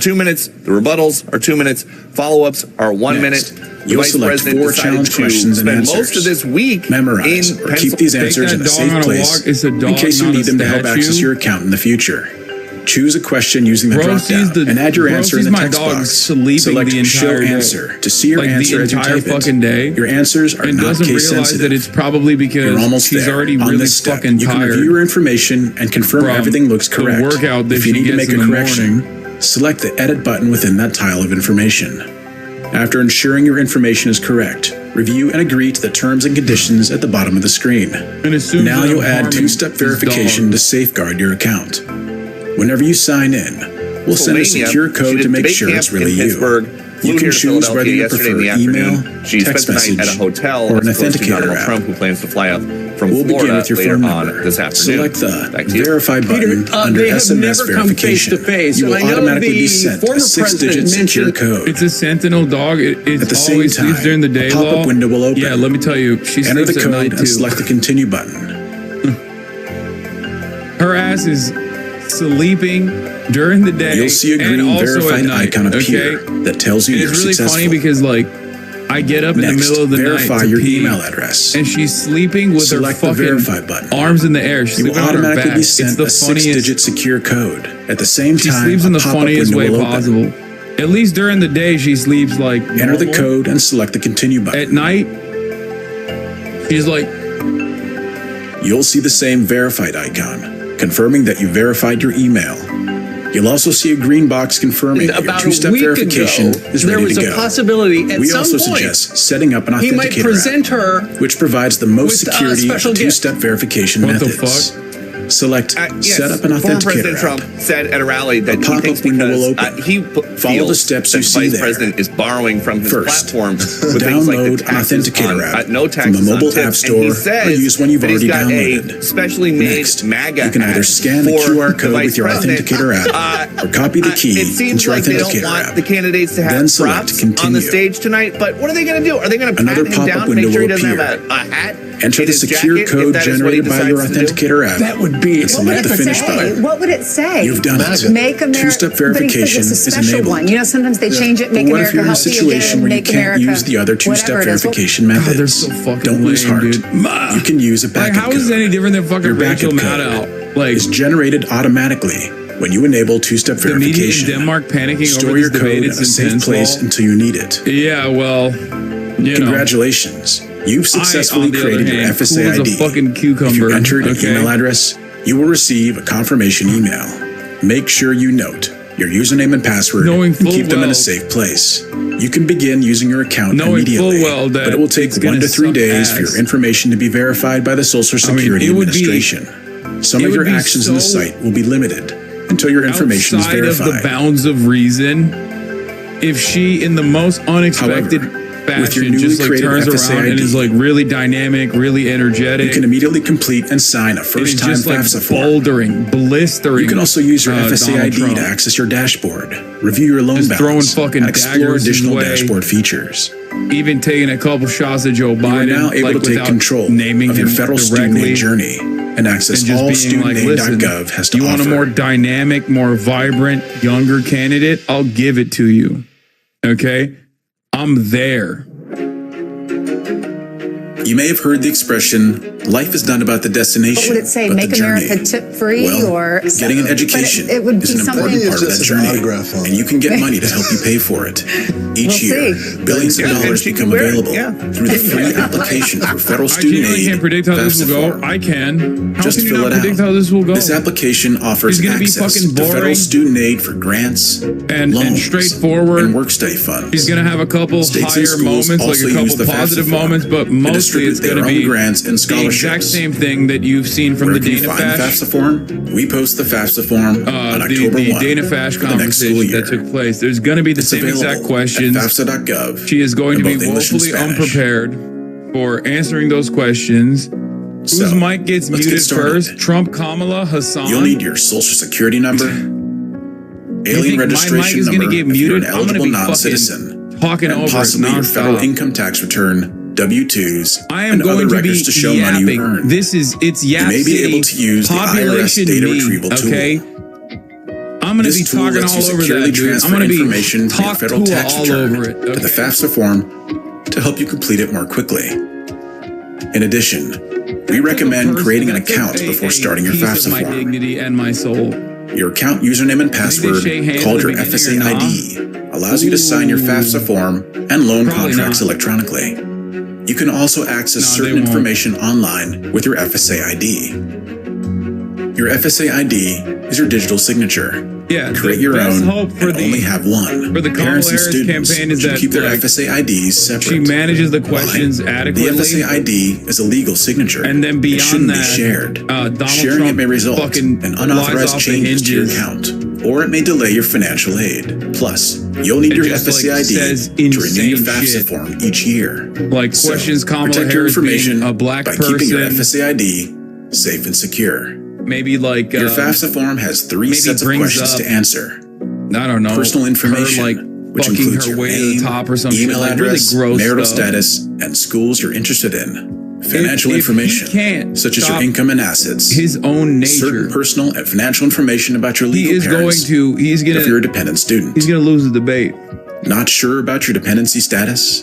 Speaker 12: 2 minutes. The rebuttals are 2 minutes. Follow-ups are 1 minute.
Speaker 4: You'll
Speaker 12: Vice
Speaker 4: select
Speaker 12: President
Speaker 4: 4 challenge questions and answers.
Speaker 12: Most of this week
Speaker 4: memorize or keep these answers in a safe place in case you need them to help access your account in the future. Choose a question using the drop-down and add your answer in the text box. Select Show Answer to see your answer as you type it. Your answers are not case sensitive.
Speaker 1: That it's probably because
Speaker 4: you're almost
Speaker 1: she's
Speaker 4: there.
Speaker 1: already
Speaker 4: On
Speaker 1: really
Speaker 4: this step,
Speaker 1: fucking
Speaker 4: you can
Speaker 1: tired.
Speaker 4: review your information and confirm everything looks correct.
Speaker 1: Workout that
Speaker 4: if you
Speaker 1: she
Speaker 4: need to
Speaker 1: gets
Speaker 4: make a
Speaker 1: in the
Speaker 4: correction, select the Edit button within that tile of information. After ensuring your information is correct, review and agree to the terms and conditions at the bottom of the screen. Now you'll add 2-step verification to safeguard your account. Whenever you sign in, we'll send a secure code to make sure it's really you. You can choose whether you prefer email, text message,
Speaker 12: at a hotel
Speaker 4: or an authenticator app.
Speaker 12: Trump, who plans to fly out from
Speaker 4: We'll begin
Speaker 12: Florida
Speaker 4: with your
Speaker 12: later
Speaker 4: phone
Speaker 12: on
Speaker 4: number.
Speaker 12: this afternoon.
Speaker 4: Select the Verify button under SMS verification. You will automatically be sent a 6-digit secure code.
Speaker 1: It's a Sentinel dog.
Speaker 4: At the same
Speaker 1: always
Speaker 4: time,
Speaker 1: sleeps during the day.
Speaker 4: a pop-up window will open.
Speaker 1: Yeah, let me tell you, she
Speaker 4: Enter
Speaker 1: sleeps
Speaker 4: the
Speaker 1: at
Speaker 4: code
Speaker 1: night
Speaker 4: and
Speaker 1: too.
Speaker 4: select the Continue button.
Speaker 1: Her ass is sleeping during the day.
Speaker 4: You'll see a green
Speaker 1: and also
Speaker 4: verified
Speaker 1: at night,
Speaker 4: icon appear that tells you you're
Speaker 1: it's really
Speaker 4: successful.
Speaker 1: funny because I get up in the middle of the
Speaker 4: verify
Speaker 1: night to
Speaker 4: your
Speaker 1: pee,
Speaker 4: email address.
Speaker 1: and she's sleeping with
Speaker 4: Select
Speaker 1: her
Speaker 4: the
Speaker 1: fucking
Speaker 4: Verify button.
Speaker 1: arms in the air. She's
Speaker 4: You will
Speaker 1: sleeping on her
Speaker 4: automatically
Speaker 1: back.
Speaker 4: be
Speaker 1: It's
Speaker 4: sent
Speaker 1: the
Speaker 4: a
Speaker 1: funniest.
Speaker 4: 6-digit secure code. At the same
Speaker 1: She
Speaker 4: time,
Speaker 1: sleeps in
Speaker 4: a
Speaker 1: the
Speaker 4: pop-up
Speaker 1: funniest way
Speaker 4: window will open.
Speaker 1: possible. At least during the day, she sleeps like
Speaker 4: Enter the
Speaker 1: normal.
Speaker 4: code and select the Continue button.
Speaker 1: At night, she's like,
Speaker 4: You'll see the same verified icon, confirming that you verified your email.
Speaker 8: You'll also see a green box confirming that your
Speaker 9: About
Speaker 8: two-step
Speaker 9: a week
Speaker 8: verification
Speaker 9: ago,
Speaker 8: is
Speaker 9: there
Speaker 8: ready
Speaker 9: was
Speaker 8: to
Speaker 9: a
Speaker 8: go.
Speaker 9: possibility at
Speaker 8: We
Speaker 9: some
Speaker 8: also
Speaker 9: point
Speaker 8: suggest setting up an
Speaker 9: he might
Speaker 8: authenticator
Speaker 9: present
Speaker 8: app,
Speaker 9: her
Speaker 8: which provides the most
Speaker 9: with a
Speaker 8: security
Speaker 9: special
Speaker 8: of
Speaker 9: gift.
Speaker 8: two-step verification
Speaker 1: What the
Speaker 8: methods.
Speaker 1: fuck?
Speaker 8: Select
Speaker 12: Yes,
Speaker 8: Set up an
Speaker 12: former
Speaker 8: authenticator
Speaker 12: President
Speaker 8: app.
Speaker 12: Trump said at a rally that he
Speaker 8: pop-up
Speaker 12: thinks
Speaker 8: window will
Speaker 12: because
Speaker 8: open.
Speaker 12: he
Speaker 8: Follow
Speaker 12: feels
Speaker 8: the steps
Speaker 12: that
Speaker 8: you
Speaker 12: the
Speaker 8: see
Speaker 12: vice
Speaker 8: there.
Speaker 12: president is borrowing from his
Speaker 8: First,
Speaker 12: platform with things like the
Speaker 8: download an
Speaker 12: taxes
Speaker 8: authenticator
Speaker 12: on,
Speaker 8: app
Speaker 12: no taxes
Speaker 8: from the mobile
Speaker 12: on tips.
Speaker 8: app store
Speaker 12: and he
Speaker 8: or
Speaker 12: says
Speaker 8: use one you've
Speaker 12: that he's
Speaker 8: already
Speaker 12: got
Speaker 8: downloaded.
Speaker 12: a specially made
Speaker 8: Next,
Speaker 12: MAGA
Speaker 8: you can either
Speaker 12: hat
Speaker 8: scan the
Speaker 12: for
Speaker 8: QR
Speaker 12: the
Speaker 8: code
Speaker 12: vice
Speaker 8: with your
Speaker 12: president.
Speaker 8: authenticator app or copy the key
Speaker 12: It seems
Speaker 8: into your
Speaker 12: like they don't
Speaker 8: authenticator
Speaker 12: want
Speaker 8: app.
Speaker 12: the candidates to have
Speaker 8: Then select
Speaker 12: props on the
Speaker 8: Continue.
Speaker 12: stage tonight. But what are they going to do? Are they going to pat
Speaker 8: Another
Speaker 12: him
Speaker 8: pop-up
Speaker 12: down to
Speaker 8: window
Speaker 12: make sure he
Speaker 8: will
Speaker 12: doesn't have
Speaker 8: appear.
Speaker 12: a hat?
Speaker 8: Enter
Speaker 12: in
Speaker 8: the
Speaker 12: his
Speaker 8: secure
Speaker 12: jacket, if
Speaker 8: code
Speaker 12: that is what he
Speaker 8: generated by your
Speaker 12: decides to do?
Speaker 8: authenticator app.
Speaker 9: That would be
Speaker 8: and select the finish button.
Speaker 10: What would it say?
Speaker 8: You've done it.
Speaker 10: Make America.
Speaker 8: Two-step verification
Speaker 10: but he says it's a
Speaker 8: is
Speaker 10: special
Speaker 8: enabled.
Speaker 10: one. You know, sometimes they change it. Make
Speaker 8: But what if
Speaker 10: America
Speaker 8: you're in a
Speaker 10: healthy
Speaker 8: situation
Speaker 10: again.
Speaker 8: where you
Speaker 10: Make
Speaker 8: can't
Speaker 10: America
Speaker 8: use the other two-step
Speaker 10: whatever it is.
Speaker 8: verification
Speaker 1: God, they're
Speaker 8: methods?
Speaker 1: so fucking
Speaker 8: Don't lose
Speaker 1: lame,
Speaker 8: heart.
Speaker 1: dude.
Speaker 8: You can use a
Speaker 1: Like,
Speaker 8: backup
Speaker 1: how is it any different than fucking
Speaker 8: Your
Speaker 1: Rachel
Speaker 8: backup
Speaker 1: Maddow? Like,
Speaker 8: is generated automatically when you enable two-step
Speaker 1: the media in
Speaker 8: verification.
Speaker 1: Denmark panicking
Speaker 8: Store
Speaker 1: over
Speaker 8: your
Speaker 1: this debate
Speaker 8: code in
Speaker 1: is
Speaker 8: a safe
Speaker 1: intense.
Speaker 8: place until you need it.
Speaker 1: Yeah, well, you know.
Speaker 8: Congratulations. You've successfully
Speaker 1: on the other
Speaker 8: created your
Speaker 1: hand,
Speaker 8: FSA
Speaker 1: cool as a
Speaker 8: ID.
Speaker 1: fucking cucumber,
Speaker 8: If you entered an
Speaker 1: okay?
Speaker 8: email address, you will receive a confirmation email. Make sure you note your username and password
Speaker 1: Knowing
Speaker 8: and
Speaker 1: full
Speaker 8: keep them in
Speaker 1: well-
Speaker 8: a safe place. You can begin using your account
Speaker 1: Knowing full
Speaker 8: immediately,
Speaker 1: well that
Speaker 8: but it will take
Speaker 1: it's
Speaker 8: 1
Speaker 1: gonna
Speaker 8: to 3
Speaker 1: suck
Speaker 8: days for
Speaker 1: ass.
Speaker 8: your information to be verified by the Social Security
Speaker 1: it would be-
Speaker 8: Administration. Some
Speaker 1: it
Speaker 8: of
Speaker 1: would
Speaker 8: your
Speaker 1: be
Speaker 8: actions in the
Speaker 1: so
Speaker 8: site will be limited until your information is
Speaker 1: outside of
Speaker 8: verified.
Speaker 1: the bounds of reason, if she, in the most unexpected
Speaker 8: with your
Speaker 1: fashion,
Speaker 8: newly
Speaker 1: just like
Speaker 8: created
Speaker 1: turns
Speaker 8: FSA
Speaker 1: around and
Speaker 8: ID,
Speaker 1: is like really dynamic, really energetic,
Speaker 8: you can immediately complete and sign a
Speaker 1: it is
Speaker 8: first-time
Speaker 1: just like
Speaker 8: FAFSA form.
Speaker 1: bouldering, blistering.
Speaker 8: You can also use your FSA
Speaker 1: Donald
Speaker 8: ID
Speaker 1: Trump.
Speaker 8: to access your dashboard, review your loan
Speaker 1: Just
Speaker 8: balance,
Speaker 1: throwing fucking
Speaker 8: and explore
Speaker 1: daggers his
Speaker 8: additional
Speaker 1: way.
Speaker 8: dashboard features.
Speaker 1: Even taking a couple shots at Joe
Speaker 8: You are
Speaker 1: Biden,
Speaker 8: now able
Speaker 1: like
Speaker 8: to take
Speaker 1: without
Speaker 8: control
Speaker 1: naming
Speaker 8: of your
Speaker 1: him
Speaker 8: federal student
Speaker 1: directly,
Speaker 8: aid journey and access
Speaker 1: and just
Speaker 8: all
Speaker 1: being like, listen,
Speaker 8: studentaid.gov has to
Speaker 1: you want
Speaker 8: offer.
Speaker 1: a more dynamic, more vibrant, younger candidate? I'll give it to you. Okay? I'm there.
Speaker 8: You may have heard the expression, life is not about the destination,
Speaker 10: What would it say?
Speaker 8: but
Speaker 10: Make
Speaker 8: the journey.
Speaker 10: America tip free
Speaker 8: Well,
Speaker 10: or
Speaker 8: getting an education
Speaker 10: But it would
Speaker 8: is
Speaker 10: be
Speaker 8: an
Speaker 10: something.
Speaker 8: important part of that journey, and you can get money to help you pay for it. Each
Speaker 10: We'll
Speaker 8: year,
Speaker 10: see.
Speaker 8: billions of dollars become available through the free application for federal
Speaker 1: I
Speaker 8: student
Speaker 1: genuinely
Speaker 8: aid.
Speaker 1: can't predict how this will
Speaker 8: FAFSA
Speaker 1: go.
Speaker 8: form.
Speaker 1: I can. How
Speaker 8: Just
Speaker 1: can you
Speaker 8: fill
Speaker 1: not
Speaker 8: it
Speaker 1: predict
Speaker 8: out.
Speaker 1: how this will go?
Speaker 8: This application offers
Speaker 1: It's gonna be
Speaker 8: access
Speaker 1: fucking
Speaker 8: to federal
Speaker 1: boring
Speaker 8: student aid for grants,
Speaker 1: and
Speaker 8: loans,
Speaker 1: straightforward.
Speaker 8: and work-study funds.
Speaker 1: He's going to have a couple
Speaker 8: States and
Speaker 1: higher
Speaker 8: schools
Speaker 1: moments, like
Speaker 8: also
Speaker 1: a
Speaker 8: use
Speaker 1: couple
Speaker 8: the FAFSA
Speaker 1: positive
Speaker 8: form
Speaker 1: moments, but
Speaker 8: to
Speaker 1: mostly
Speaker 8: distribute
Speaker 1: it's going
Speaker 8: their
Speaker 1: to
Speaker 8: own
Speaker 1: be
Speaker 8: grants and
Speaker 1: the exact
Speaker 8: scholarships.
Speaker 1: same thing that you've seen from
Speaker 8: Where
Speaker 1: the
Speaker 8: can you
Speaker 1: Dana
Speaker 8: find
Speaker 1: Fash.
Speaker 8: FAFSA form? We post the FAFSA form on
Speaker 1: The
Speaker 8: October 1
Speaker 1: Dana Fash
Speaker 8: for the next school
Speaker 1: conversation
Speaker 8: year.
Speaker 1: that took place. There's going to be the
Speaker 8: It's
Speaker 1: same exact
Speaker 8: available
Speaker 1: questions.
Speaker 8: at FAFSA.gov
Speaker 1: She is going to
Speaker 8: in
Speaker 1: be
Speaker 8: both English and
Speaker 1: woefully
Speaker 8: Spanish.
Speaker 1: unprepared for answering those questions.
Speaker 8: So,
Speaker 1: Whose mic gets
Speaker 8: let's get
Speaker 1: muted
Speaker 8: started.
Speaker 1: first? Trump, Kamala, Hassan.
Speaker 8: You'll need your social security number,
Speaker 1: You
Speaker 8: alien
Speaker 1: think my mic
Speaker 8: registration
Speaker 1: is gonna
Speaker 8: number
Speaker 1: get
Speaker 8: if you're
Speaker 1: muted?
Speaker 8: an
Speaker 1: I'm gonna
Speaker 8: eligible
Speaker 1: be
Speaker 8: non-citizen,
Speaker 1: fucking talking
Speaker 8: and
Speaker 1: over it
Speaker 8: possibly your federal
Speaker 1: nonstop.
Speaker 8: income tax return, W-2s,
Speaker 1: I am
Speaker 8: and
Speaker 1: going
Speaker 8: other
Speaker 1: to be
Speaker 8: records to show money
Speaker 1: yapping.
Speaker 8: you earned.
Speaker 1: It's Yap
Speaker 8: You may be
Speaker 1: City,
Speaker 8: able to use the IRS
Speaker 1: population
Speaker 8: data
Speaker 1: me,
Speaker 8: retrieval tool.
Speaker 1: okay? I'm going to
Speaker 8: This
Speaker 1: be
Speaker 8: tool
Speaker 1: talking
Speaker 8: lets
Speaker 1: all
Speaker 8: you
Speaker 1: over
Speaker 8: securely
Speaker 1: that, dude. I'm
Speaker 8: transfer
Speaker 1: going to be
Speaker 8: information from your
Speaker 1: talk
Speaker 8: federal
Speaker 1: to
Speaker 8: tax
Speaker 1: all
Speaker 8: return
Speaker 1: over it.
Speaker 8: to the FAFSA form to help you complete it more quickly. In addition, we recommend creating an account before starting your FAFSA
Speaker 1: my
Speaker 8: form.
Speaker 1: dignity and my soul.
Speaker 8: Your account username and password,
Speaker 1: shake hands
Speaker 8: called
Speaker 1: at
Speaker 8: your
Speaker 1: the
Speaker 8: FSA
Speaker 1: beginning or
Speaker 8: ID, allows you to sign your FAFSA form and loan
Speaker 1: Probably
Speaker 8: contracts
Speaker 1: not.
Speaker 8: electronically. You can also access
Speaker 1: No,
Speaker 8: certain
Speaker 1: they won't.
Speaker 8: information online with your FSA ID. Your FSA ID is your digital signature.
Speaker 1: Yeah,
Speaker 8: Create
Speaker 1: the
Speaker 8: your
Speaker 1: best
Speaker 8: own
Speaker 1: hope for
Speaker 8: and
Speaker 1: the-
Speaker 8: only have one.
Speaker 1: for the Kamala
Speaker 8: Parents and
Speaker 1: Harris
Speaker 8: students
Speaker 1: campaign is
Speaker 8: should
Speaker 1: that,
Speaker 8: keep their
Speaker 1: like,
Speaker 8: FSA IDs separate.
Speaker 1: She manages the questions
Speaker 8: Why?
Speaker 1: adequately.
Speaker 8: The FSA ID is a legal signature.
Speaker 1: And then
Speaker 8: it
Speaker 1: beyond
Speaker 8: shouldn't
Speaker 1: that,
Speaker 8: be shared.
Speaker 1: Donald
Speaker 8: Sharing
Speaker 1: Trump
Speaker 8: it may result
Speaker 1: fucking
Speaker 8: in
Speaker 1: flies
Speaker 8: unauthorized
Speaker 1: off the
Speaker 8: changes to your
Speaker 1: hinges.
Speaker 8: account, or it may delay your financial aid. Plus, you'll need
Speaker 1: It
Speaker 8: your
Speaker 1: just,
Speaker 8: FSA
Speaker 1: like,
Speaker 8: ID
Speaker 1: says
Speaker 8: to renew your
Speaker 1: insane
Speaker 8: FAFSA
Speaker 1: shit.
Speaker 8: form each year.
Speaker 1: Like
Speaker 8: So,
Speaker 1: questions Kamala
Speaker 8: protect your
Speaker 1: Harris
Speaker 8: information
Speaker 1: being a black
Speaker 8: by keeping your
Speaker 1: person.
Speaker 8: FSA ID safe and secure.
Speaker 1: Maybe like
Speaker 8: Your FAFSA form has 3
Speaker 1: maybe
Speaker 8: sets of
Speaker 1: brings
Speaker 8: questions
Speaker 1: up,
Speaker 8: to answer.
Speaker 1: I don't know,
Speaker 8: Personal information,
Speaker 1: her, like,
Speaker 8: which
Speaker 1: fucking
Speaker 8: includes
Speaker 1: her
Speaker 8: your
Speaker 1: way to
Speaker 8: name,
Speaker 1: the top or some shit,
Speaker 8: email
Speaker 1: like,
Speaker 8: address,
Speaker 1: really gross
Speaker 8: marital
Speaker 1: stuff.
Speaker 8: status, and schools you're interested in. Financial
Speaker 1: If he
Speaker 8: information,
Speaker 1: can't
Speaker 8: such as your
Speaker 1: stop
Speaker 8: income and assets.
Speaker 1: his own nature.
Speaker 8: Certain personal and financial information about your
Speaker 1: He
Speaker 8: legal
Speaker 1: is
Speaker 8: parents.
Speaker 1: he's
Speaker 8: if you're
Speaker 1: gonna
Speaker 8: a dependent student.
Speaker 1: he's gonna lose the debate.
Speaker 8: Not sure about your dependency status?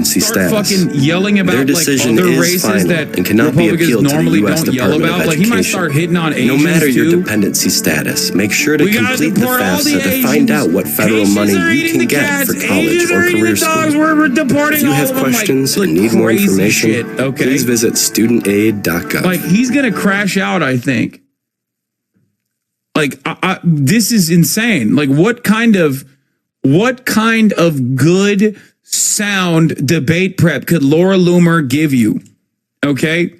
Speaker 9: residency
Speaker 1: start
Speaker 9: status.
Speaker 1: fucking yelling about
Speaker 9: Their
Speaker 1: like
Speaker 9: decision
Speaker 1: other
Speaker 9: is
Speaker 1: races
Speaker 9: final
Speaker 1: that
Speaker 9: and cannot be
Speaker 1: Republicans
Speaker 9: appealed to the
Speaker 1: normally
Speaker 9: U.S.
Speaker 1: don't yell
Speaker 9: Department of
Speaker 1: about. Like he might
Speaker 9: Education.
Speaker 1: start hitting on
Speaker 9: No
Speaker 1: Asians
Speaker 9: matter your
Speaker 1: too.
Speaker 9: dependency status, make sure to
Speaker 1: We gotta
Speaker 9: complete the
Speaker 1: deport all the
Speaker 9: FAFSA to find out what federal
Speaker 1: Haitians
Speaker 9: money
Speaker 1: are
Speaker 9: you
Speaker 1: eating
Speaker 9: can
Speaker 1: the
Speaker 9: get
Speaker 1: cats.
Speaker 9: for college
Speaker 1: Asians
Speaker 9: or
Speaker 1: are eating
Speaker 9: career
Speaker 1: the dogs.
Speaker 9: school.
Speaker 1: We're deporting
Speaker 9: If you
Speaker 1: all
Speaker 9: have
Speaker 1: of them,
Speaker 9: questions
Speaker 1: like
Speaker 9: and need more
Speaker 1: crazy
Speaker 9: information,
Speaker 1: shit, okay?
Speaker 9: please visit studentaid.gov.
Speaker 1: Like, he's gonna crash out, I think. Like, this is insane. Like, what kind of good, sound debate prep could Laura Loomer give you? Okay?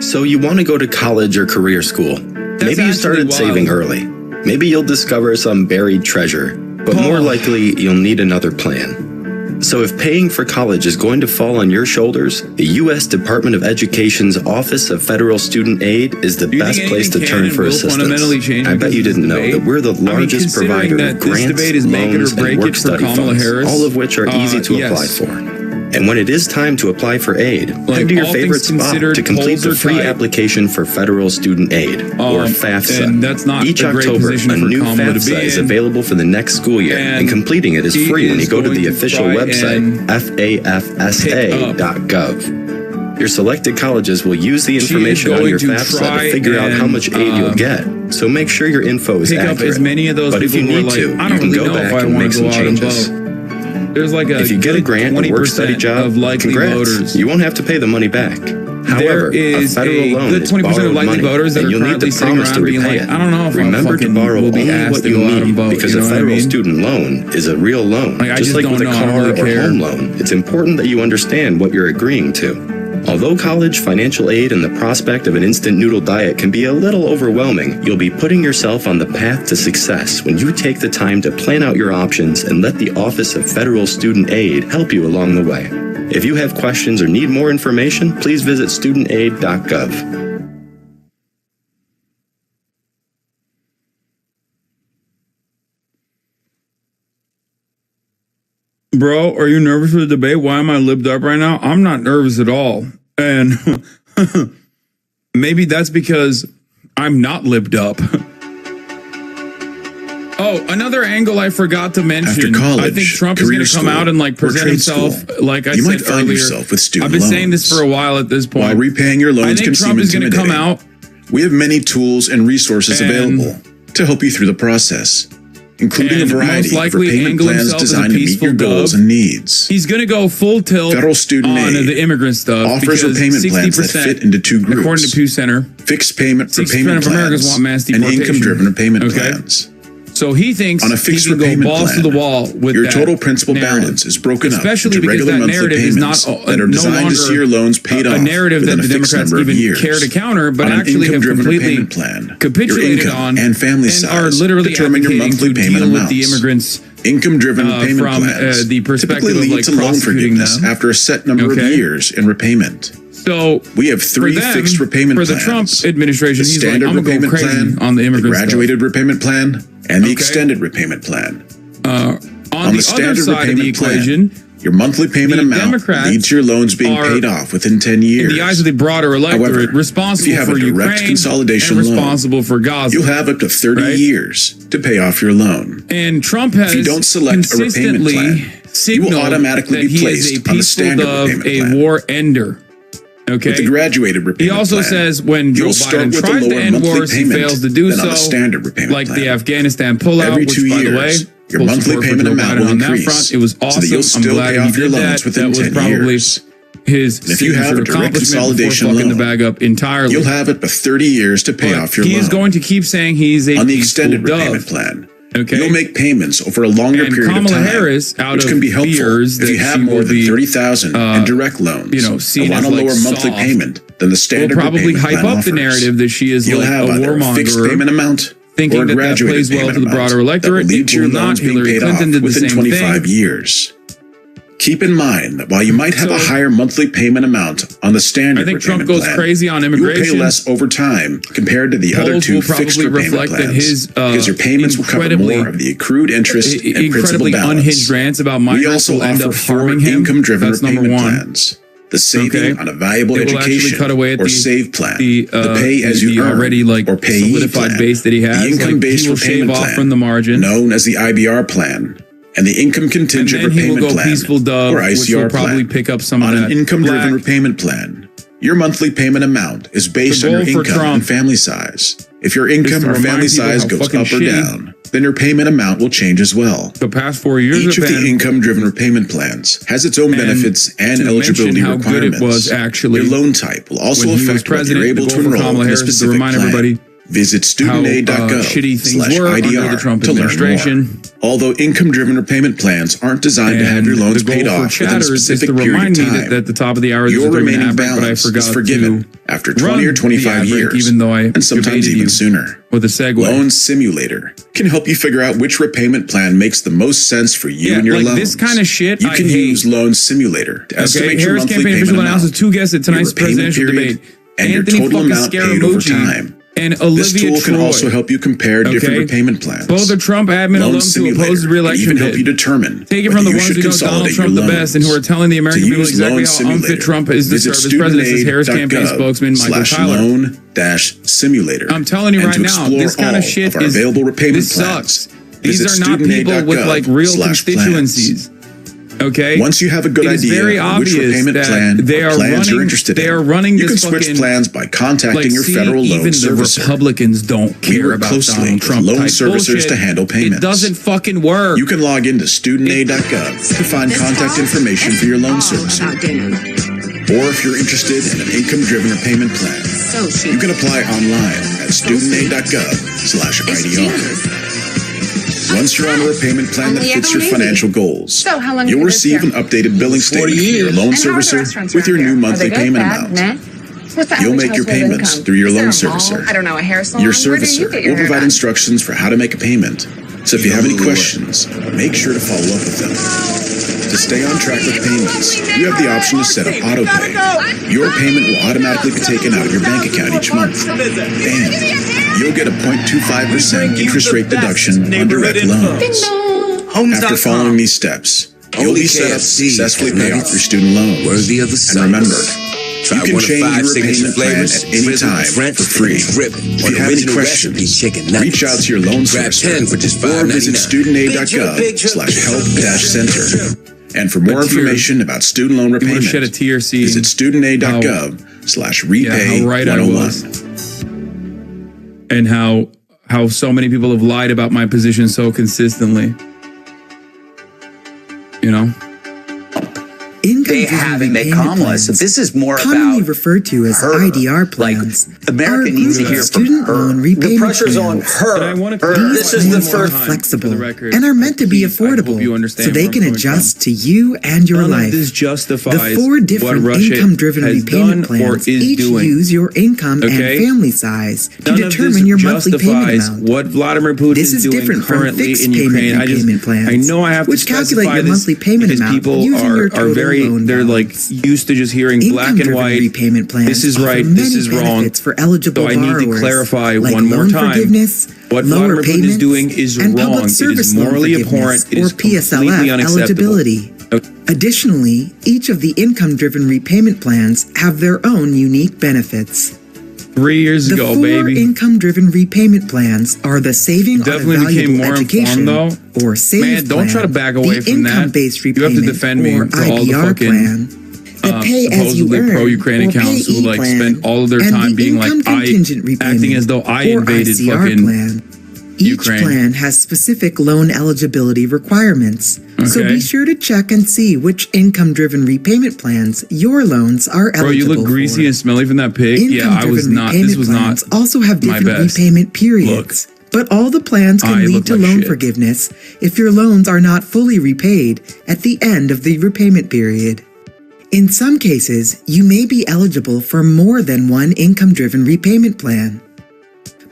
Speaker 9: So you want to go to college or career school. Maybe you started saving early. Maybe you'll discover some buried treasure, but more likely you'll need another plan. So if paying for college is going to fall on your shoulders, the U.S. Department of Education's Office of Federal Student Aid is the best place to turn for assistance. I bet you didn't know that we're the largest provider of grants, loans, and work-study funds, all of which are easy to apply for. And when it is time to apply for aid, head to your favorite spot to complete the free application for Federal Student Aid, or FAFSA.
Speaker 1: And that's not
Speaker 9: Each
Speaker 1: a great
Speaker 9: October,
Speaker 1: position
Speaker 9: a
Speaker 1: for
Speaker 9: new
Speaker 1: Kamala to
Speaker 9: FAFSA
Speaker 1: be
Speaker 9: is
Speaker 1: in.
Speaker 9: available for the next school year, and completing it is free when you go to the official website, fafsa.gov. Your selected colleges will use the information on your FAFSA to figure out how much aid you'll get, so make sure your info is accurate.
Speaker 1: Pick up as many of those
Speaker 9: but if you
Speaker 1: people who
Speaker 9: need
Speaker 1: are
Speaker 9: to,
Speaker 1: like, I
Speaker 9: you
Speaker 1: don't
Speaker 9: can
Speaker 1: really
Speaker 9: go
Speaker 1: know if
Speaker 9: back
Speaker 1: I
Speaker 9: and
Speaker 1: want
Speaker 9: make
Speaker 1: to
Speaker 9: some
Speaker 1: go out and
Speaker 9: changes.
Speaker 1: vote. There's like a
Speaker 9: If you get a grant or work-study job,
Speaker 1: of likely
Speaker 9: congrats,
Speaker 1: voters.
Speaker 9: you won't have to pay the money back. However,
Speaker 1: There is
Speaker 9: a federal
Speaker 1: a
Speaker 9: loan
Speaker 1: good
Speaker 9: is
Speaker 1: 20% of
Speaker 9: borrowed
Speaker 1: likely
Speaker 9: money,
Speaker 1: voters that
Speaker 9: and
Speaker 1: are
Speaker 9: you'll need
Speaker 1: currently
Speaker 9: to
Speaker 1: sitting
Speaker 9: promise to
Speaker 1: around being
Speaker 9: repay
Speaker 1: like,
Speaker 9: it.
Speaker 1: I don't know if
Speaker 9: Remember
Speaker 1: I
Speaker 9: to
Speaker 1: fucking
Speaker 9: borrow
Speaker 1: will be
Speaker 9: only
Speaker 1: asked
Speaker 9: what
Speaker 1: to
Speaker 9: you
Speaker 1: go out and
Speaker 9: need,
Speaker 1: vote.
Speaker 9: because
Speaker 1: You
Speaker 9: a
Speaker 1: know what I
Speaker 9: federal
Speaker 1: mean?
Speaker 9: student loan is a real loan.
Speaker 1: Like, I
Speaker 9: Just
Speaker 1: just
Speaker 9: like
Speaker 1: don't
Speaker 9: with a
Speaker 1: know. I don't
Speaker 9: car
Speaker 1: really
Speaker 9: or
Speaker 1: care.
Speaker 9: home loan, it's important that you understand what you're agreeing to. Although college, financial aid, and the prospect of an instant noodle diet can be a little overwhelming, you'll be putting yourself on the path to success when you take the time to plan out your options and let the Office of Federal Student Aid help you along the way. If you have questions or need more information, please visit studentaid.gov.
Speaker 1: Bro, are you nervous for the debate? Why am I libbed up right now? I'm not nervous at all. And maybe that's because I'm not libbed up. Oh, another angle I forgot to mention.
Speaker 13: After college,
Speaker 1: I think Trump is going to come out and like present himself like I
Speaker 13: you
Speaker 1: said
Speaker 13: might find
Speaker 1: earlier.
Speaker 13: yourself with student
Speaker 1: I've been saying
Speaker 13: loans.
Speaker 1: this for a while at this point.
Speaker 13: While repaying your loans
Speaker 1: I
Speaker 13: can
Speaker 1: think Trump
Speaker 13: seem
Speaker 1: is going to come
Speaker 13: intimidating,
Speaker 1: out.
Speaker 13: we have many tools and resources available to help you through the process, including a variety of repayment plans designed to meet your goals and needs.
Speaker 1: He's going to go full tilt
Speaker 13: Federal Student
Speaker 1: on
Speaker 13: Aid
Speaker 1: the immigrant stuff.
Speaker 13: offers
Speaker 1: because
Speaker 13: repayment plans that
Speaker 1: 60%,
Speaker 13: fit into two groups.
Speaker 1: according to Pew Center,
Speaker 13: fixed payment for
Speaker 1: 60%
Speaker 13: payment
Speaker 1: of Americans
Speaker 13: plans
Speaker 1: want mass
Speaker 13: and
Speaker 1: deportation.
Speaker 13: income-driven repayment plans.
Speaker 1: So he thinks
Speaker 13: On a fixed
Speaker 1: he can go
Speaker 13: repayment
Speaker 1: balls
Speaker 13: plan,
Speaker 1: to the wall with
Speaker 13: your
Speaker 1: that
Speaker 13: total principal
Speaker 1: narrative.
Speaker 13: balance is broken
Speaker 1: Especially
Speaker 13: up into
Speaker 1: because
Speaker 13: regular
Speaker 1: that
Speaker 13: monthly
Speaker 1: narrative is
Speaker 13: payments
Speaker 1: not
Speaker 13: that are
Speaker 1: no
Speaker 13: designed to see
Speaker 1: longer
Speaker 13: your loans paid off
Speaker 1: a narrative that
Speaker 13: within
Speaker 1: the
Speaker 13: a fixed
Speaker 1: Democrats
Speaker 13: number of
Speaker 1: even
Speaker 13: years.
Speaker 1: care to counter, but
Speaker 13: On an
Speaker 1: actually have
Speaker 13: income-driven
Speaker 1: completely
Speaker 13: repayment plan,
Speaker 1: capitulated
Speaker 13: your income
Speaker 1: on
Speaker 13: and family
Speaker 1: and
Speaker 13: size
Speaker 1: are literally
Speaker 13: determine your
Speaker 1: advocating
Speaker 13: monthly
Speaker 1: to
Speaker 13: payment
Speaker 1: deal with
Speaker 13: amounts.
Speaker 1: the immigrants
Speaker 13: Income-driven repayment
Speaker 1: from
Speaker 13: plans
Speaker 1: the perspective
Speaker 13: typically
Speaker 1: of
Speaker 13: lead
Speaker 1: like
Speaker 13: to loan
Speaker 1: prosecuting
Speaker 13: forgiveness
Speaker 1: them.
Speaker 13: after a set number of years in repayment.
Speaker 1: So
Speaker 13: we have three
Speaker 1: for them,
Speaker 13: fixed repayment
Speaker 1: for
Speaker 13: plans.
Speaker 1: the Trump administration,
Speaker 13: The
Speaker 1: he's like,
Speaker 13: standard
Speaker 1: I'm going to go
Speaker 13: repayment
Speaker 1: crazy
Speaker 13: plan,
Speaker 1: on the immigrant stuff.
Speaker 13: graduated repayment plan, and the extended repayment plan.
Speaker 1: On the other
Speaker 13: standard
Speaker 1: side of the
Speaker 13: repayment plan,
Speaker 1: equation,
Speaker 13: your monthly payment
Speaker 1: the
Speaker 13: amount
Speaker 1: Democrats
Speaker 13: leads to your loans being
Speaker 1: are,
Speaker 13: paid off within 10 years.
Speaker 1: in the eyes of the broader electorate,
Speaker 13: However, if
Speaker 1: responsible
Speaker 13: you have
Speaker 1: for
Speaker 13: a direct
Speaker 1: Ukraine
Speaker 13: consolidation
Speaker 1: and
Speaker 13: loan,
Speaker 1: responsible for Gaza.
Speaker 13: you'll have up to 30 years to pay off your loan.
Speaker 1: And Trump has
Speaker 13: If you don't select a repayment
Speaker 1: consistently
Speaker 13: plan, you will
Speaker 1: signaled
Speaker 13: automatically
Speaker 1: that
Speaker 13: be
Speaker 1: he
Speaker 13: placed
Speaker 1: is a
Speaker 13: on the
Speaker 1: peaceful
Speaker 13: standard
Speaker 1: dove,
Speaker 13: repayment
Speaker 1: a
Speaker 13: plan.
Speaker 1: war ender. Okay.
Speaker 13: With the graduated repayment
Speaker 1: He also
Speaker 13: plan,
Speaker 1: says when Joe
Speaker 13: you'll start
Speaker 1: Biden
Speaker 13: with a
Speaker 1: tries to
Speaker 13: lower
Speaker 1: end
Speaker 13: monthly
Speaker 1: wars, he
Speaker 13: payment
Speaker 1: fails to do
Speaker 13: than on
Speaker 1: so.
Speaker 13: the standard repayment
Speaker 1: Like
Speaker 13: plan.
Speaker 1: the Afghanistan pullout,
Speaker 13: Every
Speaker 1: which,
Speaker 13: 2
Speaker 1: by the
Speaker 13: years,
Speaker 1: way,
Speaker 13: your
Speaker 1: full
Speaker 13: monthly
Speaker 1: support for
Speaker 13: payment
Speaker 1: Joe
Speaker 13: amount
Speaker 1: Biden
Speaker 13: will
Speaker 1: on that
Speaker 13: increase,
Speaker 1: front. It was
Speaker 13: so that
Speaker 1: awesome.
Speaker 13: you'll still
Speaker 1: I'm glad
Speaker 13: pay
Speaker 1: he
Speaker 13: off your
Speaker 1: did
Speaker 13: loans
Speaker 1: that.
Speaker 13: within
Speaker 1: That was
Speaker 13: 10
Speaker 1: probably
Speaker 13: years.
Speaker 1: his
Speaker 13: And if you have a direct
Speaker 1: accomplishment
Speaker 13: consolidation
Speaker 1: before fucking
Speaker 13: loan,
Speaker 1: the bag up entirely.
Speaker 13: you'll have it for 30 years to pay off your
Speaker 1: he
Speaker 13: loan.
Speaker 1: is going to keep saying he's a
Speaker 13: on the
Speaker 1: peaceful
Speaker 13: extended
Speaker 1: dove.
Speaker 13: repayment plan.
Speaker 1: Okay.
Speaker 13: You'll make payments over a longer
Speaker 1: And
Speaker 13: period
Speaker 1: Kamala
Speaker 13: of time,
Speaker 1: Harris, out
Speaker 13: which
Speaker 1: of
Speaker 13: can be helpful
Speaker 1: fears
Speaker 13: if you
Speaker 1: that
Speaker 13: have
Speaker 1: she
Speaker 13: more
Speaker 1: will
Speaker 13: than
Speaker 1: be,
Speaker 13: $30,000 in direct loans.
Speaker 1: seen
Speaker 13: and want a
Speaker 1: as, like,
Speaker 13: lower monthly
Speaker 1: soft.
Speaker 13: payment than the
Speaker 1: Will
Speaker 13: standard
Speaker 1: probably
Speaker 13: repayment
Speaker 1: hype
Speaker 13: plan
Speaker 1: up
Speaker 13: offers.
Speaker 1: the narrative that she is
Speaker 13: You'll
Speaker 1: like
Speaker 13: have
Speaker 1: a
Speaker 13: either a fixed
Speaker 1: warmonger,
Speaker 13: payment amount
Speaker 1: thinking
Speaker 13: or a
Speaker 1: that
Speaker 13: graduated
Speaker 1: plays well
Speaker 13: payment
Speaker 1: to the
Speaker 13: amount
Speaker 1: broader
Speaker 13: that
Speaker 1: electorate.
Speaker 13: will lead
Speaker 1: It
Speaker 13: to your
Speaker 1: will not.
Speaker 13: loans being
Speaker 1: Hillary
Speaker 13: paid
Speaker 1: Clinton
Speaker 13: off
Speaker 1: did the
Speaker 13: within
Speaker 1: same
Speaker 13: 25
Speaker 1: thing.
Speaker 13: years. Keep in mind that while you might have a higher monthly payment amount on the standard
Speaker 1: I think Trump
Speaker 13: repayment
Speaker 1: goes
Speaker 13: plan,
Speaker 1: crazy on immigration.
Speaker 13: you will pay less over time compared to the other
Speaker 1: Polls
Speaker 13: two
Speaker 1: will
Speaker 13: fixed
Speaker 1: probably
Speaker 13: repayment
Speaker 1: reflect that
Speaker 13: plans,
Speaker 1: his
Speaker 13: because your payments will cover more of the accrued interest and principal
Speaker 1: incredibly
Speaker 13: balance.
Speaker 1: unhinged rants about
Speaker 13: We
Speaker 1: migrants
Speaker 13: also
Speaker 1: will end
Speaker 13: offer
Speaker 1: up
Speaker 13: 4
Speaker 1: harming him.
Speaker 13: income-driven
Speaker 1: That's number
Speaker 13: repayment
Speaker 1: one.
Speaker 13: plans: the saving on a valuable
Speaker 1: It will actually
Speaker 13: education
Speaker 1: cut away at
Speaker 13: or
Speaker 1: the-
Speaker 13: save plan,
Speaker 1: the
Speaker 13: pay as you earn
Speaker 1: already
Speaker 13: or payee
Speaker 1: solidified
Speaker 13: plan,
Speaker 1: base that he has.
Speaker 13: the income-based
Speaker 1: he will shave
Speaker 13: repayment
Speaker 1: off
Speaker 13: plan,
Speaker 1: from the margin,
Speaker 13: known as the IBR plan, and the income contingent
Speaker 1: and then he will
Speaker 13: repayment
Speaker 1: go
Speaker 13: plan,
Speaker 1: peaceful dove,
Speaker 13: or
Speaker 1: which
Speaker 13: ICR
Speaker 1: will probably
Speaker 13: plan.
Speaker 1: pick up some
Speaker 13: on
Speaker 1: of
Speaker 13: an
Speaker 1: that
Speaker 13: income-driven
Speaker 1: black
Speaker 13: repayment plan.
Speaker 8: Your monthly payment amount is based on your income and family size. If your income or family size goes up or down, then your payment amount will change as well.
Speaker 1: The past 4 years,
Speaker 8: each of the income-driven repayment plans has its own benefits and eligibility requirements. Your loan type will also affect whether you're able to enroll in a specific plan. Visit studentaid.gov/IDR to learn more. Although income-driven repayment plans aren't designed to have your loans paid off within a specific period of time,
Speaker 1: at the top of the hour,
Speaker 8: your remaining balance is forgiven after 20 or 25 years,
Speaker 1: even though I
Speaker 8: and sometimes even sooner.
Speaker 1: With a segue.
Speaker 8: Loan Simulator can help you figure out which repayment plan makes the most sense for you and your loans.
Speaker 1: This kind of shit,
Speaker 8: you can use Loan Simulator to estimate your
Speaker 1: Harris
Speaker 8: monthly
Speaker 1: campaign
Speaker 8: payment amount,
Speaker 1: announces 2 guests at tonight's presidential debate.
Speaker 8: and your total amount paid over time.
Speaker 1: And Olivia
Speaker 8: this tool can
Speaker 1: Troy.
Speaker 8: also help you compare different repayment plans.
Speaker 1: Both are Trump admin alums who oppose reelection
Speaker 8: can even help you determine
Speaker 1: take it from the ones who know Donald Trump the best and who are telling the American people exactly how unfit Trump is to serve as president, says Harris campaign spokesman Michael Tyler.
Speaker 8: Loan-simulator.
Speaker 1: I'm telling you right now, this kind of shit is
Speaker 8: available repayment
Speaker 1: sucks. These are not people with like real constituencies. Okay.
Speaker 8: Once you have a good idea of which repayment plan or plans you're interested in, you can switch plans by contacting your federal loan servicer.
Speaker 1: The Republicans don't care about
Speaker 8: Donald Trump loan servicers to handle payments.
Speaker 1: It doesn't fucking work.
Speaker 8: You can log into studentaid.gov to find contact information for your loan servicer. Or if you're interested in an income-driven repayment plan, you can apply online at studentaid.gov/IDR. Once you're on a repayment plan that fits your financial goals, you'll receive an updated billing statement from your loan servicer with your new monthly payment amount. You'll make your payments through your loan servicer.
Speaker 17: I don't know, a hair salon?
Speaker 8: Your servicer will provide instructions for how to make a payment. So if you have any questions, make sure to follow up with them. To stay on track with payments, you have the option to set up autopay. Your payment will automatically be taken out of your bank account each month. And you'll get a 0.25% interest rate deduction on direct loans. After following these steps, you'll be set up to successfully pay off your student loans. And remember, you can change your repayment plan at any time for free. If you have any questions, reach out to your loan servicer or visit studentaid.gov/help-center. And for more information about student loan repayment, visit studentaid.gov/repay101.
Speaker 1: And how so many people have lied about my position so consistently. You know?
Speaker 11: They haven't. They commonly. So this is more
Speaker 21: commonly
Speaker 11: about
Speaker 21: referred to as
Speaker 11: her.
Speaker 21: IDR plans.
Speaker 11: Like America needs to hear from her. The pressure's on her.
Speaker 21: These plans are flexible and are meant to be affordable, so they can adjust to you and your life.
Speaker 1: This justifies
Speaker 21: the 4 different income-driven repayment plans each use your income and family size to determine your monthly payment amount.
Speaker 1: What Vladimir Putin is doing
Speaker 21: different from
Speaker 1: currently
Speaker 21: fixed
Speaker 1: in Ukraine.
Speaker 21: payment plans,
Speaker 1: I know I have
Speaker 21: which
Speaker 1: to
Speaker 21: calculate
Speaker 1: specify
Speaker 21: your monthly payment
Speaker 1: because
Speaker 21: amount
Speaker 1: people
Speaker 21: using your total
Speaker 1: are very they're like used to just hearing black and white.
Speaker 21: Repayment plans
Speaker 1: this is right. This is wrong.
Speaker 21: For eligible
Speaker 1: so I need to clarify
Speaker 21: like
Speaker 1: one more time. What Vladimir Putin is doing is wrong. It is morally abhorrent. It is completely unacceptable.
Speaker 21: Additionally, each of the income-driven repayment plans have their own unique benefits.
Speaker 1: 3 years ago,
Speaker 21: baby. The 4 income-driven repayment plans are the Saving on a Valuable Education or SAVE
Speaker 1: Man, don't try to back away
Speaker 21: the
Speaker 1: from that.
Speaker 21: Income-based repayment
Speaker 1: you have to defend me
Speaker 21: or
Speaker 1: to all the
Speaker 21: IDR
Speaker 1: fucking
Speaker 21: plan. The pay as you earn
Speaker 1: pro-Ukraine accounts who like spend all of their time being like acting as though I invaded fucking
Speaker 21: Each plan has specific loan eligibility requirements, so be sure to check and see which income-driven repayment plans your loans are eligible for.
Speaker 1: Bro, you look greasy and smelly from that pig. Yeah, I was not. This was not.
Speaker 21: Also have different repayment periods. But all the plans can lead to loan forgiveness if your loans are not fully repaid at the end of the repayment period. In some cases, you may be eligible for more than one income-driven repayment plan.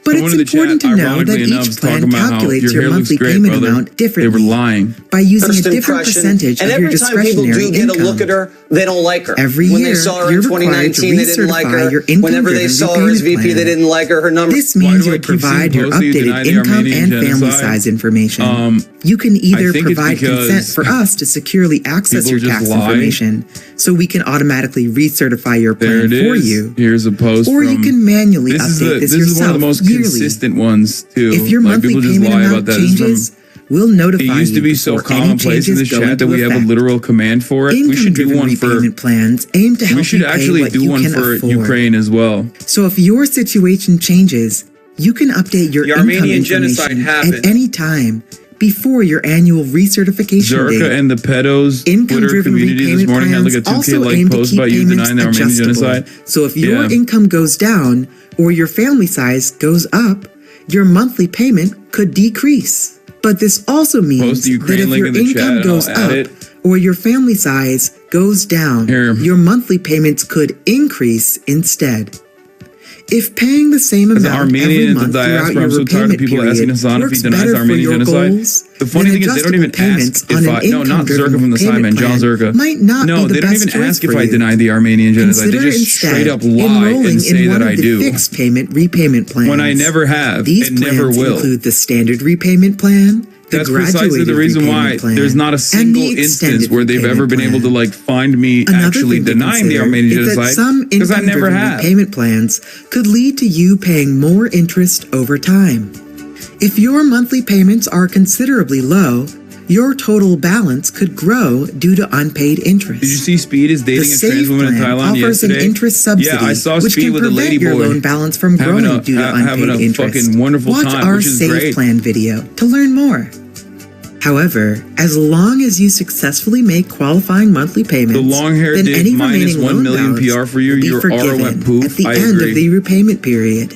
Speaker 21: But it's important to know that each plan calculates your monthly payment amount differently.
Speaker 1: They were lying.
Speaker 21: By using a different percentage of your discretionary income.
Speaker 11: And every time people do get a look at her, they don't like her.
Speaker 21: Every year,
Speaker 11: when they saw her in 2019, they didn't like her. Whenever they saw her as VP, they didn't like her. Her numbers.
Speaker 21: This means you'll provide your updated income and family size information. You can either provide consent for us to securely access your tax information, so we can automatically recertify your plan for you.
Speaker 1: Here's a post.
Speaker 21: Or you can manually update this yourself.
Speaker 1: This is one of the most consistent ones too.
Speaker 21: If your monthly payment amount changes, We'll notify you.
Speaker 1: It used to be so commonplace in this chat that we have a literal command for it. We should do one for
Speaker 21: plans aim to help
Speaker 1: we should
Speaker 21: you pay
Speaker 1: actually
Speaker 21: what
Speaker 1: do
Speaker 21: you
Speaker 1: one
Speaker 21: can
Speaker 1: for
Speaker 21: afford.
Speaker 1: Ukraine as well.
Speaker 21: So if your situation changes, you can update your income
Speaker 1: Armenian genocide
Speaker 21: information
Speaker 1: happened.
Speaker 21: at any time before your annual recertification
Speaker 1: Zerka
Speaker 21: date.
Speaker 1: and the pedos Twitter community this morning had like a 2K like post about you denying the Armenian genocide.
Speaker 21: So if your income goes down or your family size goes up, your monthly payment could decrease. But this also means that if your income goes up or your family size goes down, your monthly payments could increase instead. If paying the same amount every month throughout your repayment period works better for your goals,
Speaker 1: the funny thing is they don't even ask if I no, not Zerka from the Simon, John Zerka. No, they don't even ask if I deny the Armenian genocide. They just straight up lie and say that I do.
Speaker 21: Fixed payment repayment plans.
Speaker 1: When I never have
Speaker 21: and never will. Include the standard repayment plan.
Speaker 1: That's precisely the reason why there's not a single instance where they've ever been able to like find me actually denying the Armenian genocide because I never have.
Speaker 21: Payment plans could lead to you paying more interest over time. If your monthly payments are considerably low, your total balance could grow due to unpaid interest.
Speaker 1: Did you see Speed is dating a trans woman in Thailand
Speaker 21: offers
Speaker 1: yesterday?
Speaker 21: An interest subsidy,
Speaker 1: yeah, I saw
Speaker 21: which
Speaker 1: Speed
Speaker 21: can
Speaker 1: with a
Speaker 21: prevent
Speaker 1: lady
Speaker 21: your
Speaker 1: boy
Speaker 21: loan balance from growing due to unpaid interest.
Speaker 1: Fucking wonderful
Speaker 21: Watch
Speaker 1: time,
Speaker 21: our
Speaker 1: which is
Speaker 21: Save
Speaker 1: great.
Speaker 21: Plan video to learn more. However, as long as you successfully make qualifying monthly payments,
Speaker 1: the long-haired
Speaker 21: then
Speaker 1: dick
Speaker 21: any
Speaker 1: minus
Speaker 21: remaining
Speaker 1: 1
Speaker 21: loan
Speaker 1: million
Speaker 21: balance
Speaker 1: PR for you,
Speaker 21: will be
Speaker 1: your
Speaker 21: forgiven
Speaker 1: aura went poof.
Speaker 21: at the
Speaker 1: I
Speaker 21: end
Speaker 1: agree.
Speaker 21: of the repayment period.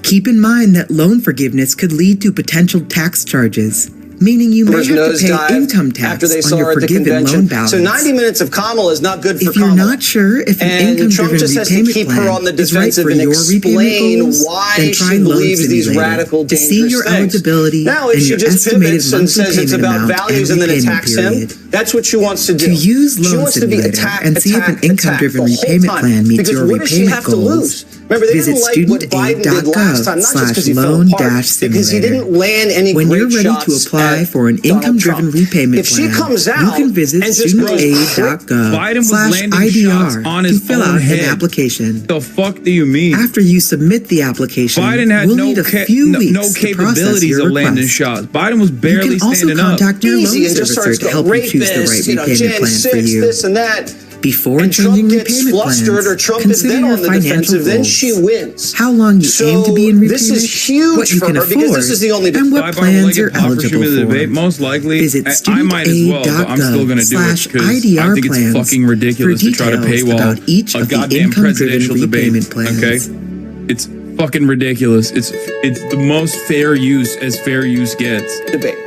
Speaker 21: Keep in mind that loan forgiveness could lead to potential tax charges, meaning you may have to pay income tax
Speaker 11: after they
Speaker 21: on
Speaker 11: saw
Speaker 21: your
Speaker 11: her at the
Speaker 21: forgiven
Speaker 11: convention.
Speaker 21: loan balance.
Speaker 11: So 90 minutes of Kamala is not good for
Speaker 21: If you're
Speaker 11: Kamala.
Speaker 21: not sure if an
Speaker 11: And Trump
Speaker 21: income-driven
Speaker 11: just has to
Speaker 21: repayment
Speaker 11: keep her on the
Speaker 21: plan is right
Speaker 11: defensive
Speaker 21: for
Speaker 11: and
Speaker 21: your repayment
Speaker 11: explain
Speaker 21: goals,
Speaker 11: why
Speaker 21: then
Speaker 11: she
Speaker 21: try Loan
Speaker 11: believes these
Speaker 21: Simulator
Speaker 11: radical,
Speaker 21: to see
Speaker 11: dangerous
Speaker 21: your
Speaker 11: things.
Speaker 21: eligibility
Speaker 11: Now, if
Speaker 21: and
Speaker 11: she
Speaker 21: your
Speaker 11: just
Speaker 21: estimated
Speaker 11: pivots and
Speaker 21: monthly
Speaker 11: says it's
Speaker 21: payment
Speaker 11: about
Speaker 21: amount
Speaker 11: values
Speaker 21: and
Speaker 11: and then
Speaker 21: repayment
Speaker 11: attacks
Speaker 21: period.
Speaker 11: him, that's what she wants to do.
Speaker 21: To use
Speaker 11: She
Speaker 21: Loan
Speaker 11: wants to be
Speaker 21: Simulator
Speaker 11: attack,
Speaker 21: and see if an
Speaker 11: attack,
Speaker 21: income-driven
Speaker 11: attack the whole
Speaker 21: repayment
Speaker 11: time.
Speaker 21: plan meets
Speaker 11: Because
Speaker 21: your
Speaker 11: what does she
Speaker 21: repayment
Speaker 11: have to
Speaker 21: goals,
Speaker 11: lose? Remember, they
Speaker 21: visit
Speaker 11: didn't like what Biden did last time, not just because he fell apart, because he didn't land any
Speaker 21: when
Speaker 11: great
Speaker 21: you're ready
Speaker 11: shots
Speaker 21: to apply
Speaker 11: at
Speaker 21: for an
Speaker 11: Donald
Speaker 21: income-driven
Speaker 11: Trump.
Speaker 21: repayment
Speaker 11: If she
Speaker 21: plan,
Speaker 11: comes out
Speaker 21: you can visit
Speaker 11: and just goes
Speaker 1: Biden was landing shots
Speaker 21: studentaid.gov/IDR
Speaker 1: on
Speaker 21: to
Speaker 1: his
Speaker 21: fill
Speaker 1: own
Speaker 21: out
Speaker 1: head.
Speaker 21: an application.
Speaker 1: The fuck do you mean?
Speaker 21: After you submit the application,
Speaker 1: Biden had
Speaker 21: we'll need a few weeks
Speaker 1: no
Speaker 21: to process
Speaker 1: capabilities
Speaker 21: your
Speaker 1: of landing
Speaker 21: request.
Speaker 1: shots. Biden was barely
Speaker 21: You can also
Speaker 1: standing up.
Speaker 21: contact your loan
Speaker 11: Easy and just
Speaker 21: servicer
Speaker 11: starts
Speaker 21: to help you choose the right repayment
Speaker 11: Jan
Speaker 21: plan
Speaker 11: 6,
Speaker 21: for you.
Speaker 11: this and that.
Speaker 21: Before
Speaker 11: and
Speaker 21: changing
Speaker 11: Trump gets
Speaker 21: repayment
Speaker 11: flustered
Speaker 21: plans,
Speaker 11: or Trump is
Speaker 21: consider
Speaker 11: then
Speaker 21: your
Speaker 11: on the
Speaker 21: financial
Speaker 11: defensive, then
Speaker 21: goals.
Speaker 11: she wins.
Speaker 21: How long you aim to be in repayment,
Speaker 11: this is huge
Speaker 21: what you
Speaker 11: for
Speaker 21: can
Speaker 11: her
Speaker 21: afford,
Speaker 11: because this is the only
Speaker 21: and what plans you're eligible for.
Speaker 1: Debate, most likely,
Speaker 21: Visit
Speaker 1: I might as well, but I'm still going to do it because I think it's fucking ridiculous to try to paywall a goddamn presidential debate. Okay, it's fucking ridiculous. It's the most fair use as fair use gets.
Speaker 11: Debate.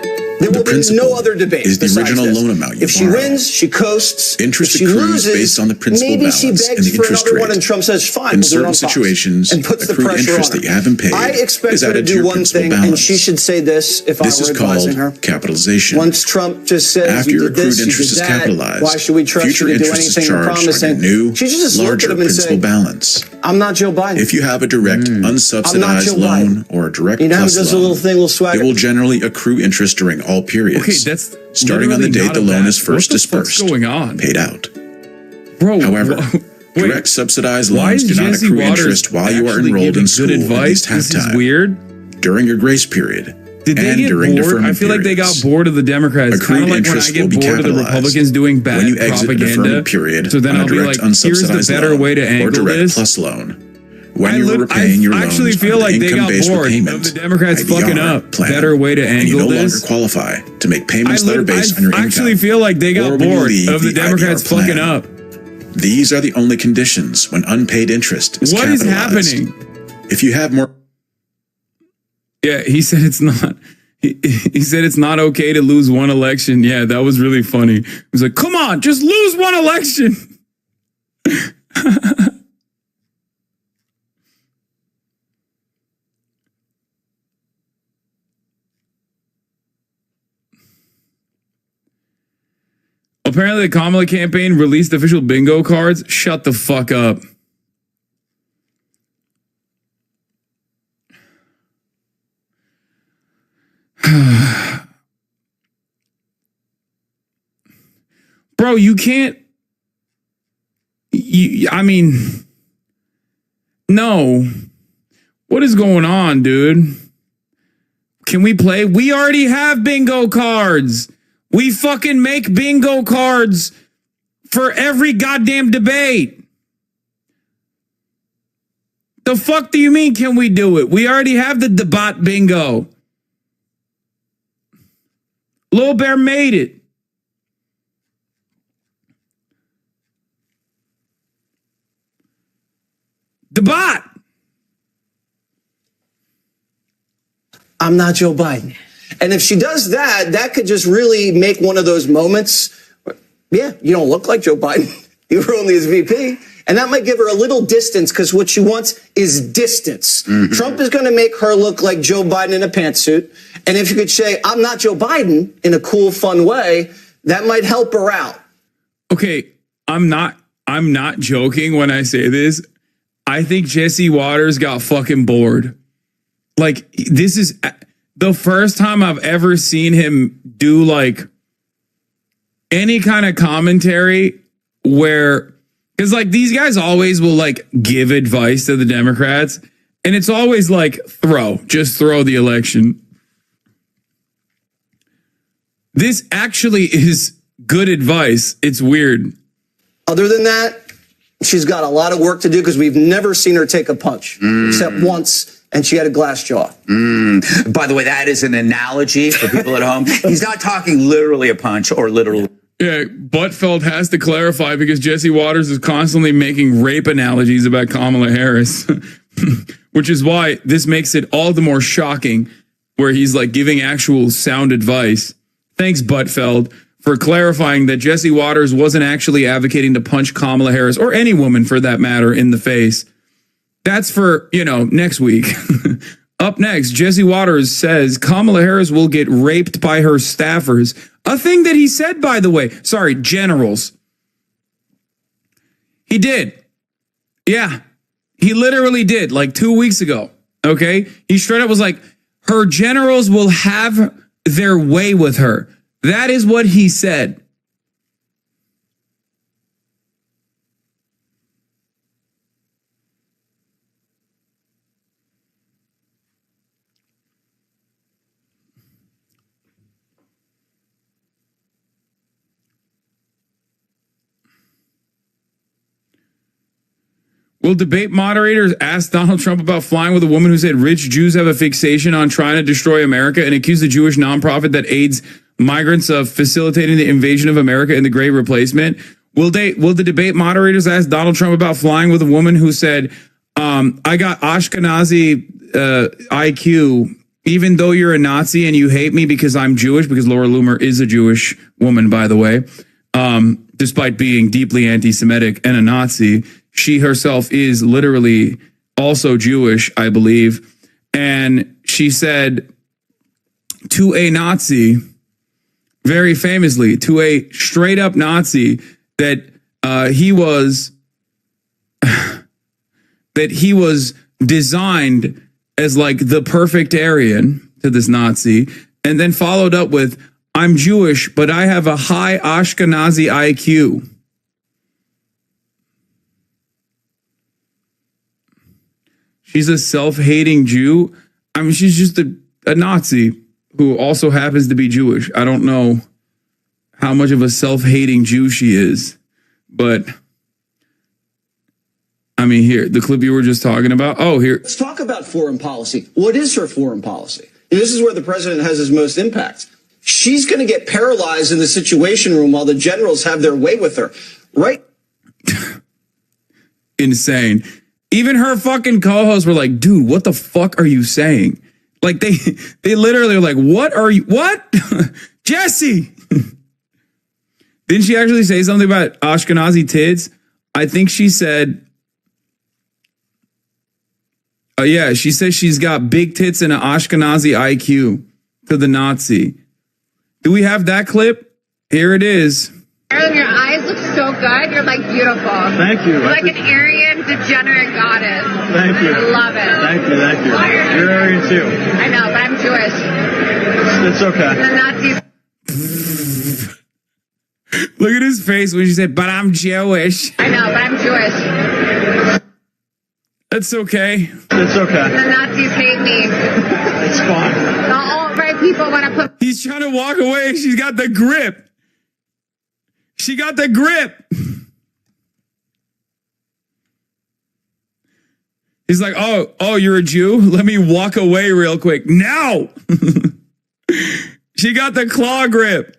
Speaker 11: There will be no other debate.
Speaker 8: Is the original loan amount you
Speaker 11: If she
Speaker 8: borrow.
Speaker 11: wins, she coasts.
Speaker 8: Interest
Speaker 11: if she
Speaker 8: accrues
Speaker 11: loses,
Speaker 8: based on the principal
Speaker 11: maybe
Speaker 8: balance
Speaker 11: she
Speaker 8: and
Speaker 11: begs
Speaker 8: the
Speaker 11: for
Speaker 8: interest
Speaker 11: another
Speaker 8: rate.
Speaker 11: one, and Trump says, "Fine,
Speaker 8: In
Speaker 11: we'll do it on
Speaker 8: certain
Speaker 11: Fox,"
Speaker 8: situations,
Speaker 11: and puts the
Speaker 8: accrued
Speaker 11: pressure
Speaker 8: interest
Speaker 11: on
Speaker 8: that you haven't paid
Speaker 11: I expect
Speaker 8: is
Speaker 11: her to
Speaker 8: added to
Speaker 11: do
Speaker 8: your
Speaker 11: one
Speaker 8: principal
Speaker 11: thing,
Speaker 8: balance.
Speaker 11: and she should say this if
Speaker 8: This
Speaker 11: I
Speaker 8: is
Speaker 11: were
Speaker 8: called
Speaker 11: advising her.
Speaker 8: capitalization.
Speaker 11: Once Trump just says,
Speaker 8: After
Speaker 11: "You
Speaker 8: your
Speaker 11: did this,
Speaker 8: accrued
Speaker 11: you
Speaker 8: interest
Speaker 11: did
Speaker 8: is
Speaker 11: that.
Speaker 8: capitalized,
Speaker 11: Why should we trust
Speaker 8: future
Speaker 11: you to do
Speaker 8: interest is
Speaker 11: anything you're
Speaker 8: charged on
Speaker 11: promising?"
Speaker 8: your new,
Speaker 11: She should just look
Speaker 8: larger
Speaker 11: at him and
Speaker 8: principal
Speaker 11: say,
Speaker 8: balance.
Speaker 11: "I'm not Joe Biden."
Speaker 8: If you have a direct,
Speaker 11: I'm not
Speaker 8: unsubsidized
Speaker 11: Joe
Speaker 8: loan
Speaker 11: Biden.
Speaker 8: or a direct
Speaker 11: You know how he
Speaker 8: plus
Speaker 11: does a
Speaker 8: loan,
Speaker 11: little thing, little swagger?
Speaker 8: it will generally accrue interest during all periods.
Speaker 1: Okay, that's
Speaker 8: starting on the
Speaker 1: literally
Speaker 8: date
Speaker 1: not
Speaker 8: the
Speaker 1: a
Speaker 8: loan
Speaker 1: bad-
Speaker 8: is first
Speaker 1: what the fuck's
Speaker 8: dispersed,
Speaker 1: going on?
Speaker 8: paid out.
Speaker 1: Bro,
Speaker 8: However,
Speaker 1: wait,
Speaker 8: direct subsidized
Speaker 1: why
Speaker 8: loans
Speaker 1: is
Speaker 8: do not
Speaker 1: Jesse
Speaker 8: accrue
Speaker 1: Waters
Speaker 8: interest while you are
Speaker 1: actually
Speaker 8: enrolled
Speaker 1: giving
Speaker 8: in school
Speaker 1: good
Speaker 8: at
Speaker 1: advice?
Speaker 8: least
Speaker 1: This is
Speaker 8: half-time.
Speaker 1: weird.
Speaker 8: During your grace period.
Speaker 1: Did they
Speaker 8: and
Speaker 1: get
Speaker 8: during
Speaker 1: bored?
Speaker 8: deferment
Speaker 1: I feel like they got
Speaker 8: periods.
Speaker 1: bored of the Democrats. Kind
Speaker 8: Accrued
Speaker 1: of like when I
Speaker 8: interest
Speaker 1: get
Speaker 8: will be
Speaker 1: bored of the
Speaker 8: capitalized
Speaker 1: Republicans doing bad
Speaker 8: when you exit a
Speaker 1: propaganda.
Speaker 8: deferment period
Speaker 1: So then
Speaker 8: on a
Speaker 1: I'll be
Speaker 8: direct
Speaker 1: like, here's the
Speaker 8: unsubsidized
Speaker 1: better
Speaker 8: loan
Speaker 1: way to
Speaker 8: or
Speaker 1: angle
Speaker 8: direct
Speaker 1: this.
Speaker 8: plus loan. When you are repaying your
Speaker 1: I
Speaker 8: loans
Speaker 1: actually feel
Speaker 8: under
Speaker 1: like
Speaker 8: the
Speaker 1: they got
Speaker 8: income-based
Speaker 1: bored
Speaker 8: repayment
Speaker 1: of the Democrats
Speaker 8: IDR
Speaker 1: fucking up.
Speaker 8: plan,
Speaker 1: Better way to
Speaker 8: and you
Speaker 1: angle
Speaker 8: no
Speaker 1: this.
Speaker 8: longer qualify to make payments that are based on your
Speaker 1: I
Speaker 8: income.
Speaker 1: actually feel like they got
Speaker 8: or when you
Speaker 1: bored
Speaker 8: leave
Speaker 1: of the Democrats
Speaker 8: IDR plan.
Speaker 1: fucking up.
Speaker 8: These are the only conditions when unpaid interest is
Speaker 1: What is
Speaker 8: capitalized.
Speaker 1: happening?
Speaker 8: If you have more...
Speaker 1: Yeah, he said it's not. He said it's not okay to lose one election. Yeah, that was really funny. He was like, come on, just lose one election. Apparently, the Kamala campaign released official bingo cards. Shut the fuck up. Bro, you can't. I mean, no. What is going on, dude? Can we play? We already have bingo cards. We fucking make bingo cards for every goddamn debate. The fuck do you mean, can we do it? We already have the debate bingo. Lil Bear made it. Debate.
Speaker 11: I'm not Joe Biden. And if she does that, that could just really make one of those moments. Yeah, you don't look like Joe Biden. You were only his VP. And that might give her a little distance because what she wants is distance. Mm-hmm. Trump is going to make her look like Joe Biden in a pantsuit. And if you could say, I'm not Joe Biden in a cool, fun way, that might help her out.
Speaker 1: Okay, I'm not joking when I say this. I think Jesse Waters got fucking bored. Like, this is the first time I've ever seen him do like any kind of commentary where, because like these guys always will like give advice to the Democrats and it's always like just throw the election. This actually is good advice. It's weird.
Speaker 11: Other than that, she's got a lot of work to do because we've never seen her take a punch except once. And she had a glass jaw.
Speaker 7: By the way, that is an analogy for people at home. He's not talking literally a punch or literal.
Speaker 1: Yeah, Buttfeld has to clarify because Jesse Waters is constantly making rape analogies about Kamala Harris, which is why this makes it all the more shocking where he's like giving actual sound advice. Thanks, Buttfeld, for clarifying that Jesse Waters wasn't actually advocating to punch Kamala Harris or any woman for that matter in the face. That's for, next week. Up next, Jesse Waters says Kamala Harris will get raped by her staffers. A thing that he said, by the way. Sorry, generals. He did. Yeah, he literally did like 2 weeks ago. Okay. He straight up was like, her generals will have their way with her. That is what he said. Will debate moderators ask Donald Trump about flying with a woman who said rich Jews have a fixation on trying to destroy America and accuse the Jewish nonprofit that aids migrants of facilitating the invasion of America and the Great Replacement? Will the debate moderators ask Donald Trump about flying with a woman who said, I got Ashkenazi IQ, even though you're a Nazi and you hate me because I'm Jewish, because Laura Loomer is a Jewish woman, by the way, despite being deeply anti-Semitic and a Nazi. She herself is literally also Jewish, I believe. And she said to a Nazi, very famously, to a straight up Nazi, that he was designed as like the perfect Aryan to this Nazi, and then followed up with, I'm Jewish, but I have a high Ashkenazi IQ. She's a self-hating Jew. I mean, she's just a Nazi who also happens to be Jewish. I don't know how much of a self-hating Jew she is, but I mean, here, the clip you were just talking about. Oh, here.
Speaker 11: Let's talk about foreign policy. What is her foreign policy? And this is where the president has his most impact. She's going to get paralyzed in the Situation Room while the generals have their way with her, right?
Speaker 1: Insane. Even her fucking co-hosts were like, dude, what the fuck are you saying? Like, they literally were like, what? Jesse! Didn't she actually say something about Ashkenazi tits? I think she said, yeah, she says she's got big tits and an Ashkenazi IQ to the Nazi. Do we have that clip? Here it is.
Speaker 14: Aaron, your eyes look so good. You're like beautiful.
Speaker 22: Thank you.
Speaker 14: You're like an Aryan degenerate goddess.
Speaker 22: Thank you.
Speaker 14: I love it.
Speaker 22: Thank you. You're Aryan too.
Speaker 14: I know, but I'm Jewish.
Speaker 22: It's okay.
Speaker 14: The Nazis.
Speaker 1: Look at his face when she said, but I'm Jewish.
Speaker 14: I know, but I'm Jewish.
Speaker 1: That's okay.
Speaker 22: It's okay.
Speaker 14: The Nazis hate me.
Speaker 22: It's fine.
Speaker 14: Not all
Speaker 1: to walk away. She's got the grip. She got the grip. He's like, oh, you're a Jew? Let me walk away real quick. No. She got the claw grip.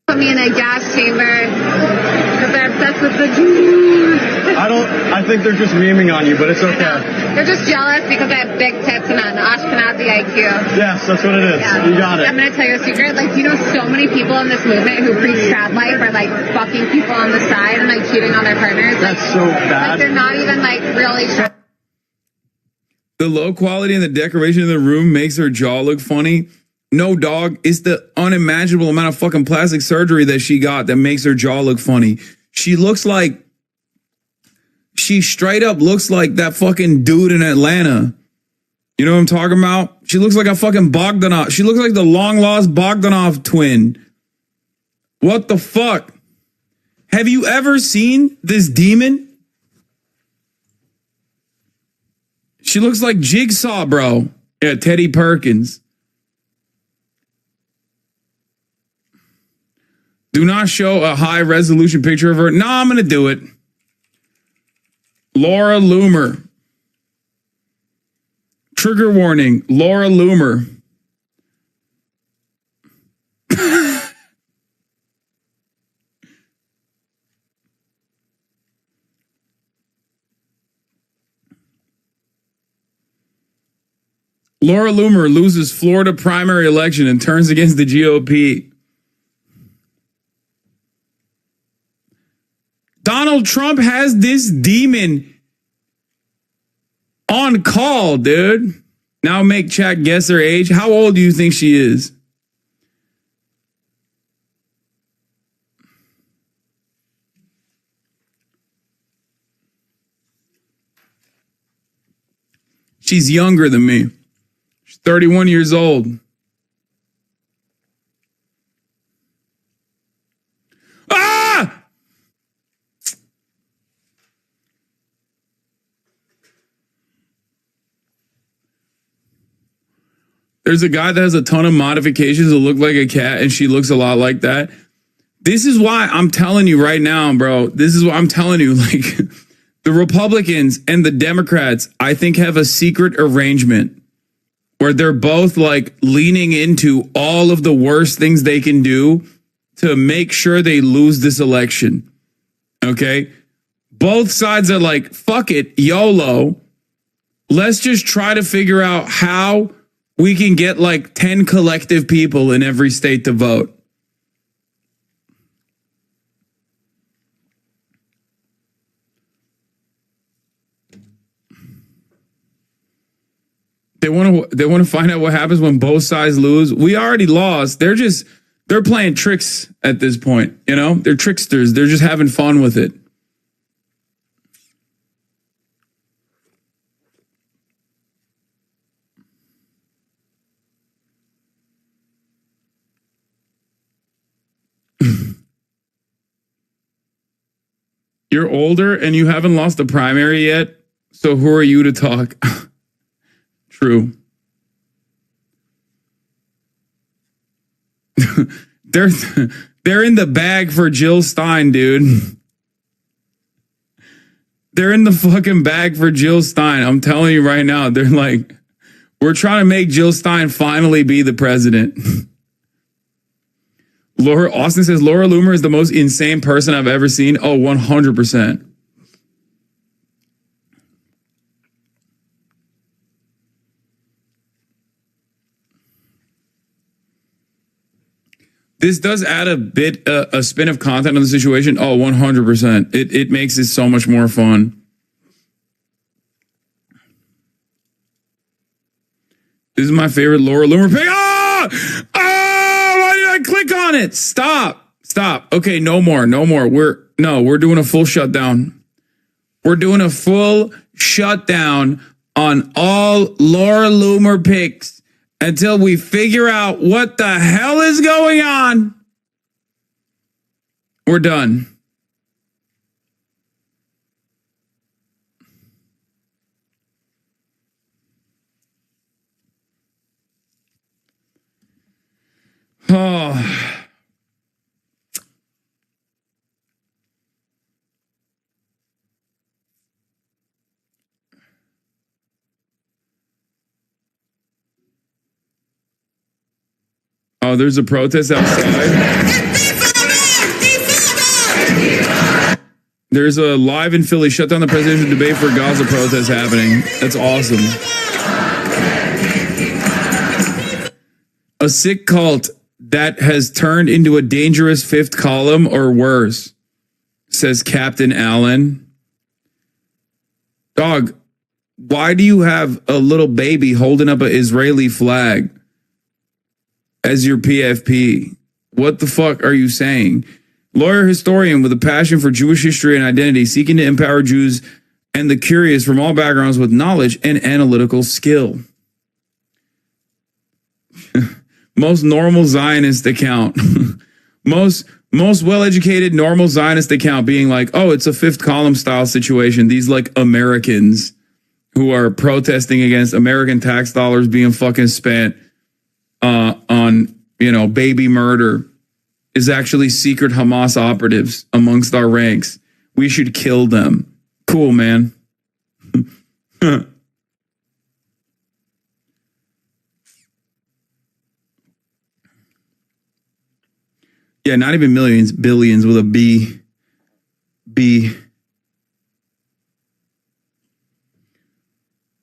Speaker 14: Put me in a gas chamber because they're obsessed with the Jews.
Speaker 22: I think they're just memeing on you, but it's okay.
Speaker 14: They're just jealous because I have big tits and an Ashkenazi IQ.
Speaker 22: Yes, that's what it is.
Speaker 14: Yeah.
Speaker 22: You got it.
Speaker 14: I'm going to tell you a secret. Like, you know, so many people in this movement who preach trad life are like fucking people on the side and like cheating on their partners.
Speaker 22: That's so bad.
Speaker 14: Like, they're not even like really trad.
Speaker 1: The low quality and the decoration of the room makes her jaw look funny. No, dog, it's the unimaginable amount of fucking plastic surgery that she got that makes her jaw look funny. She straight up looks like that fucking dude in Atlanta. You know what I'm talking about? She looks like a fucking Bogdanov. She looks like the long lost Bogdanov twin. What the fuck? Have you ever seen this demon? She looks like Jigsaw, bro. Yeah, Teddy Perkins. Do not show a high resolution picture of her. No, I'm going to do it. Laura Loomer. Trigger warning, Laura Loomer. Laura Loomer loses Florida primary election and turns against the GOP. Donald Trump has this demon on call, dude. Now make chat guess her age. How old do you think she is? She's younger than me. She's 31 years old. Ah! There's a guy that has a ton of modifications that look like a cat, and she looks a lot like that. This is why I'm telling you right now, bro. This is what I'm telling you. Like, the Republicans and the Democrats, I think, have a secret arrangement where they're both like leaning into all of the worst things they can do to make sure they lose this election. Okay? Both sides are like, fuck it, YOLO. Let's just try to figure out how we can get like 10 collective people in every state to vote. They want to find out what happens when both sides lose. We already lost. They're playing tricks at this point, you know? They're tricksters. They're just having fun with it. You're older and you haven't lost the primary yet, so who are you to talk? True. They're in the bag for Jill Stein, dude. They're in the fucking bag for Jill Stein. I'm telling you right now, they're like, we're trying to make Jill Stein finally be the president. Austin says, Laura Loomer is the most insane person I've ever seen. Oh, 100%. This does add a spin of content on the situation. Oh, 100%. It makes it so much more fun. This is my favorite Laura Loomer pick. Why did I click on it? Stop. Okay, no more. We're doing a full shutdown. We're doing a full shutdown on all Laura Loomer picks until we figure out what the hell is going on. We're done. Oh. Oh, there's a protest outside. There's a live in Philly, shut down the presidential debate for Gaza protest happening. That's awesome. A sick cult that has turned into a dangerous fifth column or worse, says Captain Allen. Dog, why do you have a little baby holding up an Israeli flag as your PFP? What the fuck are you saying? Lawyer historian with a passion for Jewish history and identity, seeking to empower Jews and the curious from all backgrounds with knowledge and analytical skill. Most normal Zionist account. most well-educated normal Zionist account being like, oh, it's a fifth column style situation. These like Americans who are protesting against American tax dollars being fucking spent on, baby murder is actually secret Hamas operatives amongst our ranks. We should kill them. Cool, man. Yeah, not even millions, billions with a B.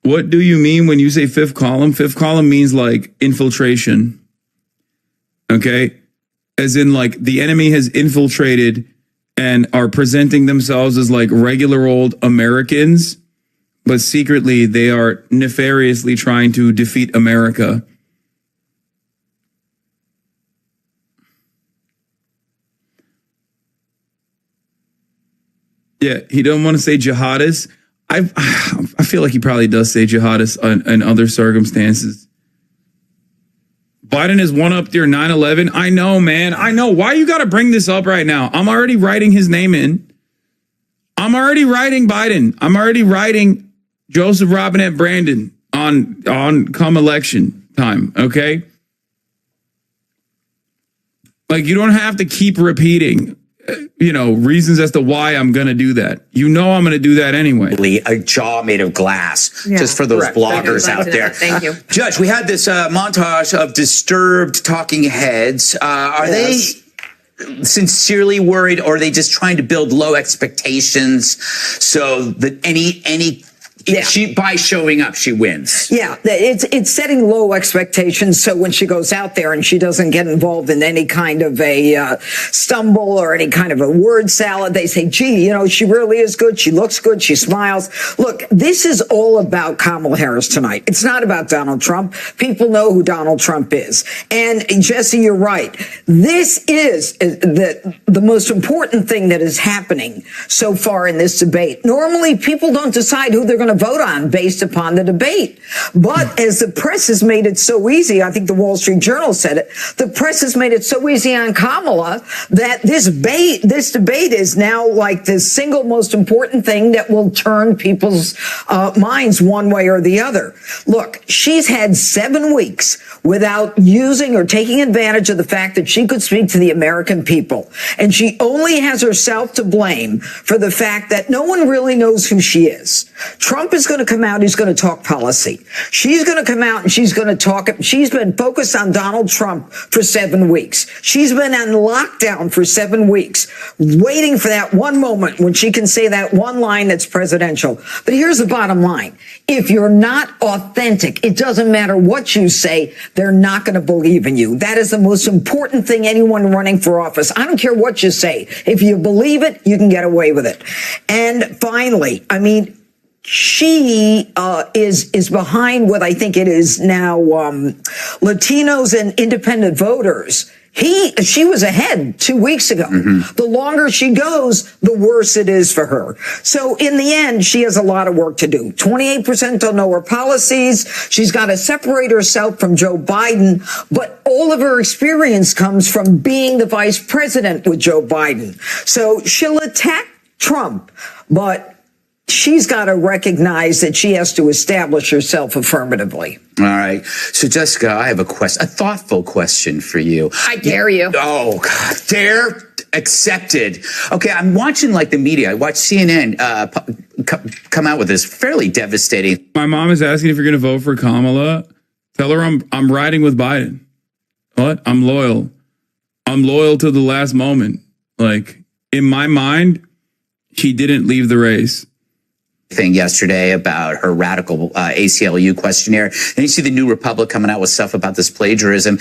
Speaker 1: What do you mean when you say fifth column? Fifth column means like infiltration. Okay? As in like the enemy has infiltrated and are presenting themselves as like regular old Americans, but secretly they are nefariously trying to defeat America. Yeah, he don't want to say jihadists. I feel like he probably does say jihadists in other circumstances. Biden has one-upped your 9/11. I know, man. I know. Why you got to bring this up right now? I'm already writing his name in. I'm already writing Biden. I'm already writing Joseph Robinette Brandon on come election time, okay? Like, you don't have to keep repeating, reasons as to why I'm going to do that. I'm going to do that anyway.
Speaker 7: A jaw made of glass, just for those bloggers out there.
Speaker 15: Thank you.
Speaker 7: Judge, we had this montage of disturbed talking heads. Are they sincerely worried, or are they just trying to build low expectations so that by showing up, she wins?
Speaker 15: Yeah, it's setting low expectations. So when she goes out there and she doesn't get involved in any kind of a stumble or any kind of a word salad, they say, gee, she really is good. She looks good. She smiles. Look, this is all about Kamala Harris tonight. It's not about Donald Trump. People know who Donald Trump is. And Jesse, you're right. This is the most important thing that is happening so far in this debate. Normally, people don't decide who they're going to vote on based upon the debate. But as the press has made it so easy, I think the Wall Street Journal said it, the press has made it so easy on Kamala that this debate is now like the single most important thing that will turn people's minds one way or the other. Look, she's had 7 weeks without using or taking advantage of the fact that she could speak to the American people. And she only has herself to blame for the fact that no one really knows who she is. Trump is going to come out. He's going to talk policy. She's going to come out and she's going to talk. She's been focused on Donald Trump for 7 weeks. She's been on lockdown for 7 weeks, waiting for that one moment when she can say that one line that's presidential. But here's the bottom line. If you're not authentic, it doesn't matter what you say. They're not going to believe in you. That is the most important thing anyone running for office. I don't care what you say. If you believe it, you can get away with it. And finally, she is behind what I think it is now Latinos and independent voters. She was ahead 2 weeks ago. Mm-hmm. The longer she goes, the worse it is for her. So in the end, she has a lot of work to do. 28% don't know her policies. She's got to separate herself from Joe Biden. But all of her experience comes from being the vice president with Joe Biden. So she'll attack Trump, but She's got to recognize that she has to establish herself affirmatively.
Speaker 7: All right. So, Jessica, I have a thoughtful question for you.
Speaker 14: I dare you.
Speaker 7: Oh, God. Dare accepted. Okay, I'm watching like the media. I watched CNN come out with this fairly devastating.
Speaker 1: My mom is asking if you're going to vote for Kamala. Tell her I'm riding with Biden. What? I'm loyal. I'm loyal to the last moment. Like, in my mind, she didn't leave the race.
Speaker 7: Thing yesterday about her radical ACLU questionnaire. And you see the New Republic coming out with stuff about this plagiarism.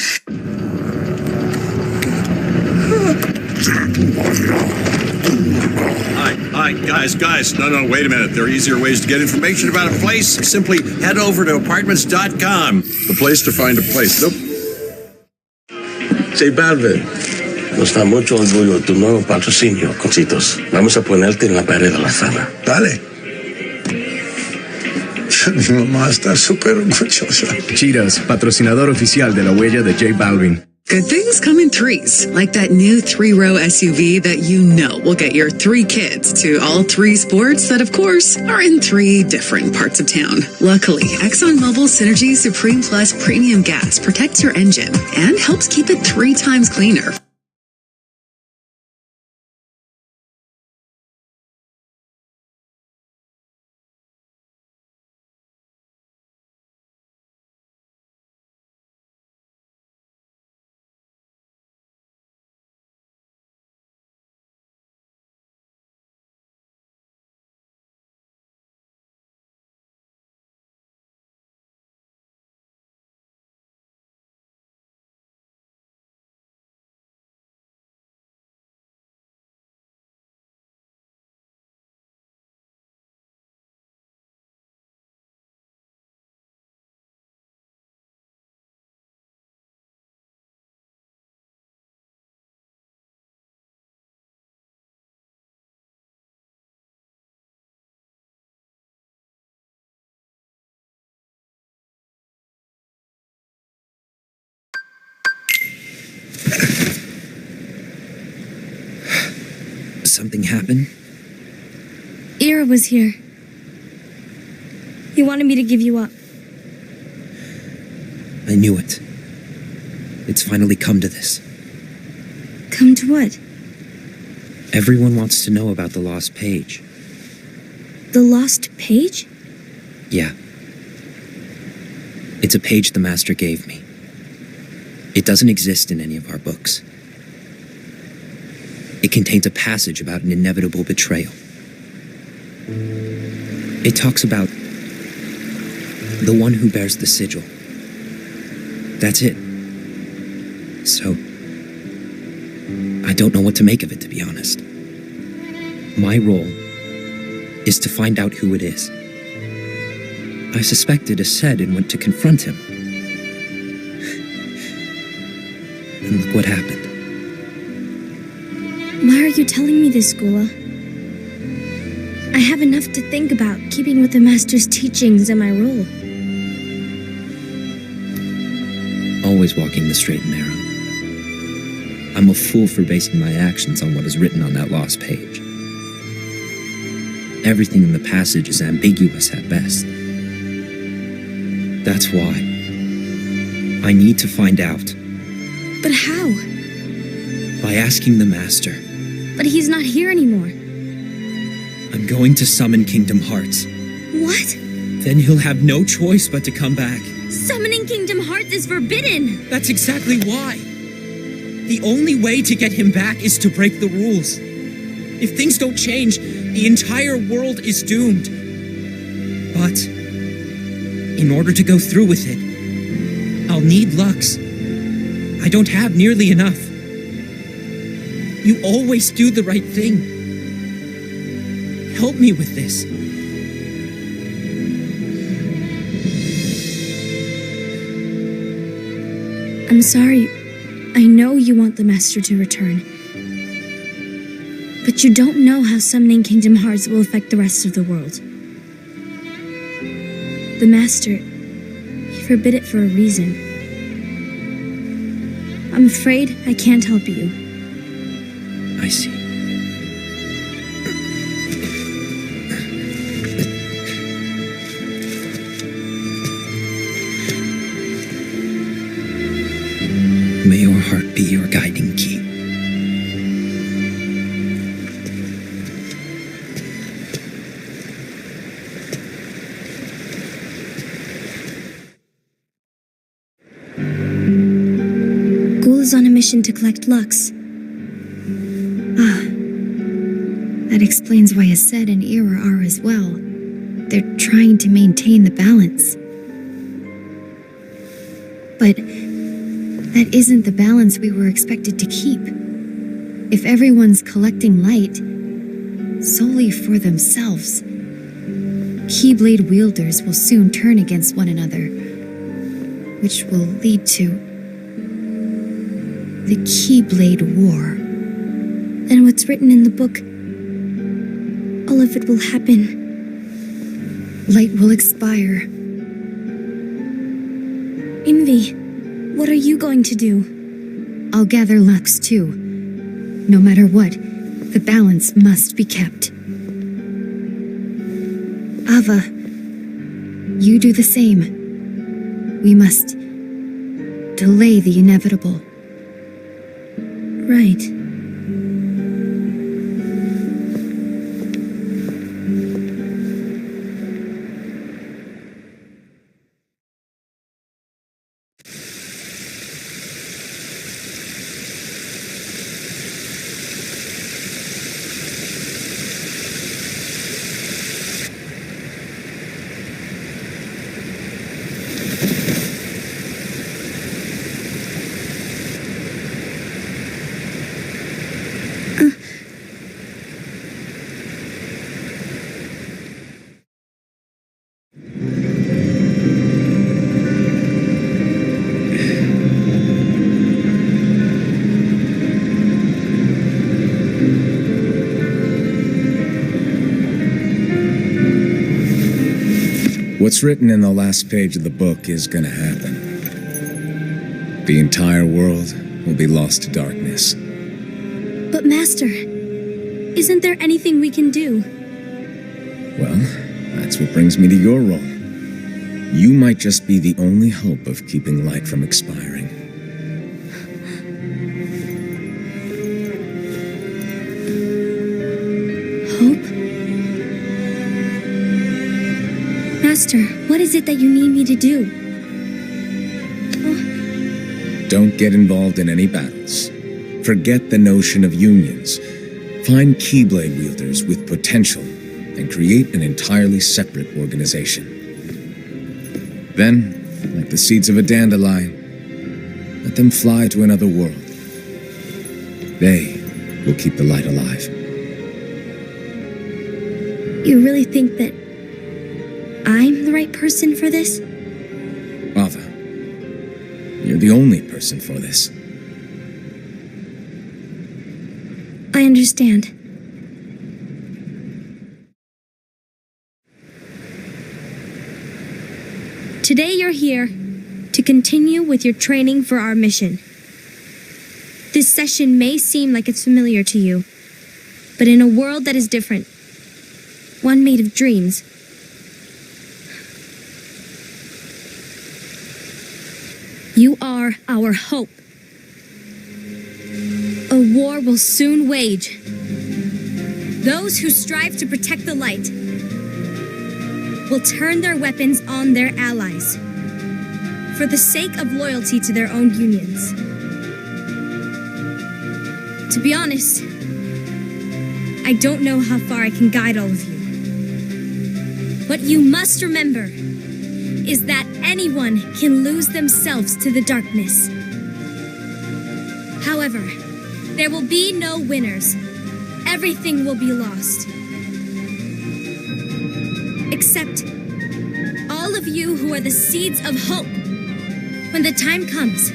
Speaker 2: Hi, guys. No, wait a minute. There are easier ways to get information about a place. Simply head over to apartments.com. The place to find a place. Nope.
Speaker 3: J Balvin, nos da mucho orgullo tu nuevo patrocinio, cositos. Vamos a ponerte en la pared de la fama.
Speaker 18: Dale. Mi mamá está súper orgullosa.
Speaker 24: Cheetos, patrocinador oficial de la huella de J Balvin.
Speaker 25: Good things come in threes, like that new 3-row SUV that you know will get your 3 kids to all 3 sports that, of course, are in 3 different parts of town. Luckily, ExxonMobil Synergy Supreme Plus Premium Gas protects your engine and helps keep it 3 times cleaner.
Speaker 26: Something happen?
Speaker 27: Ira was here. He wanted me to give you up.
Speaker 26: I knew it. It's finally come to this.
Speaker 27: Come to what?
Speaker 26: Everyone wants to know about the lost page.
Speaker 27: The lost page?
Speaker 26: Yeah. It's a page the Master gave me. It doesn't exist in any of our books. It contains a passage about an inevitable betrayal. It talks about the one who bears the sigil. That's it. So, I don't know what to make of it, to be honest. My role is to find out who it is. I suspected a Sed and went to confront him. And look what happened.
Speaker 27: Why are you telling me this, Gula? I have enough to think about, keeping with the Master's teachings and my role.
Speaker 26: Always walking the straight and narrow. I'm a fool for basing my actions on what is written on that lost page. Everything in the passage is ambiguous at best. That's why I need to find out.
Speaker 27: But how?
Speaker 26: By asking the Master.
Speaker 27: But he's not here anymore.
Speaker 26: I'm going to summon Kingdom Hearts.
Speaker 27: What?
Speaker 26: Then he'll have no choice but to come back.
Speaker 27: Summoning Kingdom Hearts is forbidden!
Speaker 26: That's exactly why. The only way to get him back is to break the rules. If things don't change, the entire world is doomed. But in order to go through with it, I'll need Lux. I don't have nearly enough. You always do the right thing. Help me with this.
Speaker 27: I'm sorry. I know you want the Master to return. But you don't know how summoning Kingdom Hearts will affect the rest of the world. The Master, he forbid it for a reason. I'm afraid I can't help you.
Speaker 26: I see.
Speaker 4: May your heart be your guiding key.
Speaker 27: Ghoul is on a mission to collect Lux. That explains why Ased and Ira are as well. They're trying to maintain the balance. But that isn't the balance we were expected to keep. If everyone's collecting light solely for themselves, Keyblade wielders will soon turn against one another, which will lead to the Keyblade War. Then what's written in the book, all of it will happen. Light will expire. Envy, what are you going to do? I'll gather Lux too. No matter what, the balance must be kept. Ava, you do the same. We must delay the inevitable. Right.
Speaker 5: What's written in the last page of the book is gonna happen. The entire world will be lost to darkness.
Speaker 27: But Master, isn't there anything we can do?
Speaker 5: Well, that's what brings me to your role. You might just be the only hope of keeping light from expiring.
Speaker 27: Hope? Master, what is it that you need me to do?
Speaker 5: Don't get involved in any battles. Forget the notion of unions. Find Keyblade wielders with potential and create an entirely separate organization. Then, like the seeds of a dandelion, let them fly to another world. They will keep the light alive.
Speaker 27: You really think that I'm the right person for this?
Speaker 5: Ava, you're the only person for this.
Speaker 27: I understand. Today you're here to continue with your training for our mission. This session may seem like it's familiar to you, but in a world that is different, one made of dreams, you are our hope. A war will soon wage. Those who strive to protect the light will turn their weapons on their allies for the sake of loyalty to their own unions. To be honest, I don't know how far I can guide all of you. What you must remember is that anyone can lose themselves to the darkness. However, there will be no winners. Everything will be lost. Except all of you who are the seeds of hope. When the time comes,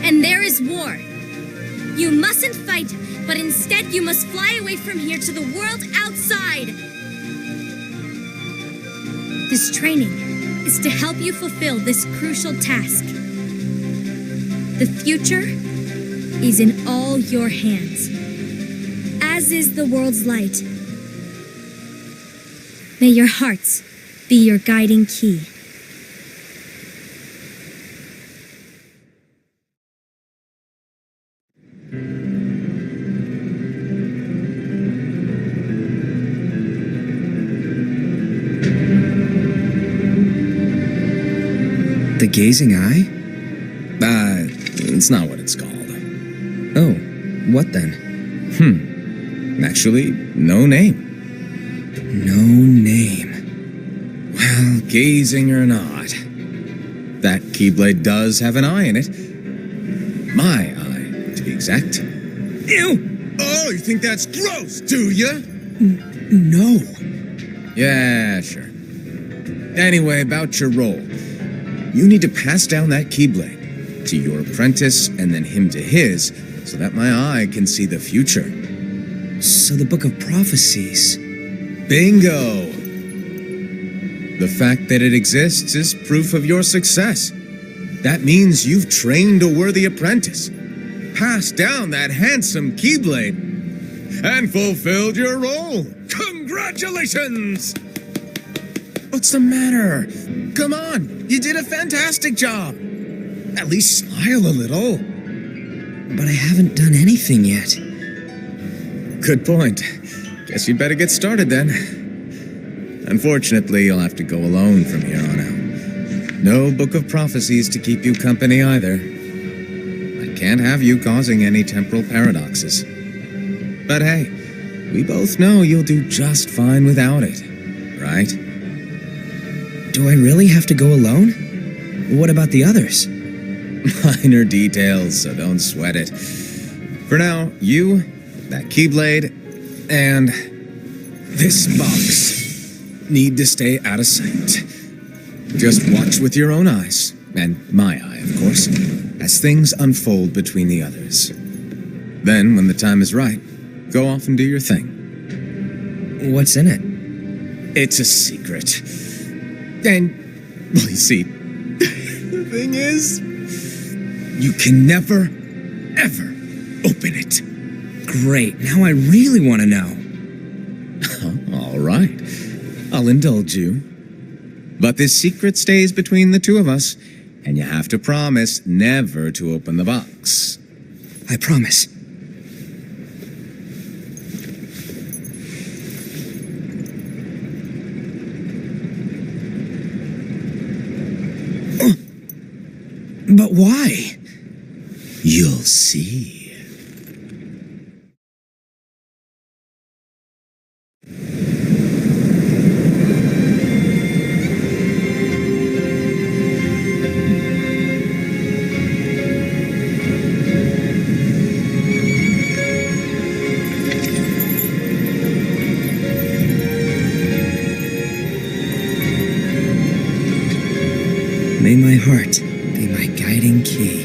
Speaker 27: and there is war, you mustn't fight, but instead you must fly away from here to the world outside. This training is to help you fulfill this crucial task. The future is in all your hands, as is the world's light. May your hearts be your guiding key.
Speaker 5: The gazing eye? It's not what it's called.
Speaker 4: Oh, what then?
Speaker 5: Actually, no name.
Speaker 4: No name.
Speaker 5: Well, gazing or not, that Keyblade does have an eye in it. My eye, to be exact.
Speaker 4: Ew!
Speaker 5: Oh, you think that's gross, do you?
Speaker 4: No.
Speaker 5: Yeah, sure. Anyway, about your role. You need to pass down that Keyblade to your apprentice and then him to his, so that my eye can see the future.
Speaker 4: So the Book of Prophecies.
Speaker 5: Bingo! The fact that it exists is proof of your success. That means you've trained a worthy apprentice, passed down that handsome Keyblade, and fulfilled your role. Congratulations! What's the matter? Come on, you did a fantastic job. At least smile a little.
Speaker 4: But I haven't done anything yet.
Speaker 5: Good point. Guess you'd better get started then. Unfortunately, you'll have to go alone from here on out. No Book of Prophecies to keep you company either. I can't have you causing any temporal paradoxes. But hey, we both know you'll do just fine without it, right?
Speaker 4: Do I really have to go alone? What about the others?
Speaker 5: Minor details, so don't sweat it. For now, you, that Keyblade, and this box need to stay out of sight. Just watch with your own eyes, and my eye, of course, as things unfold between the others. Then, when the time is right, go off and do your thing.
Speaker 4: What's in it?
Speaker 5: It's a secret. And, well, you see, the thing is, you can never, ever open it.
Speaker 4: Great, now I really want to know.
Speaker 5: All right, I'll indulge you. But this secret stays between the two of us, and you have to promise never to open the box.
Speaker 4: I promise. But why?
Speaker 5: You'll see.
Speaker 4: May my heart be my guiding key.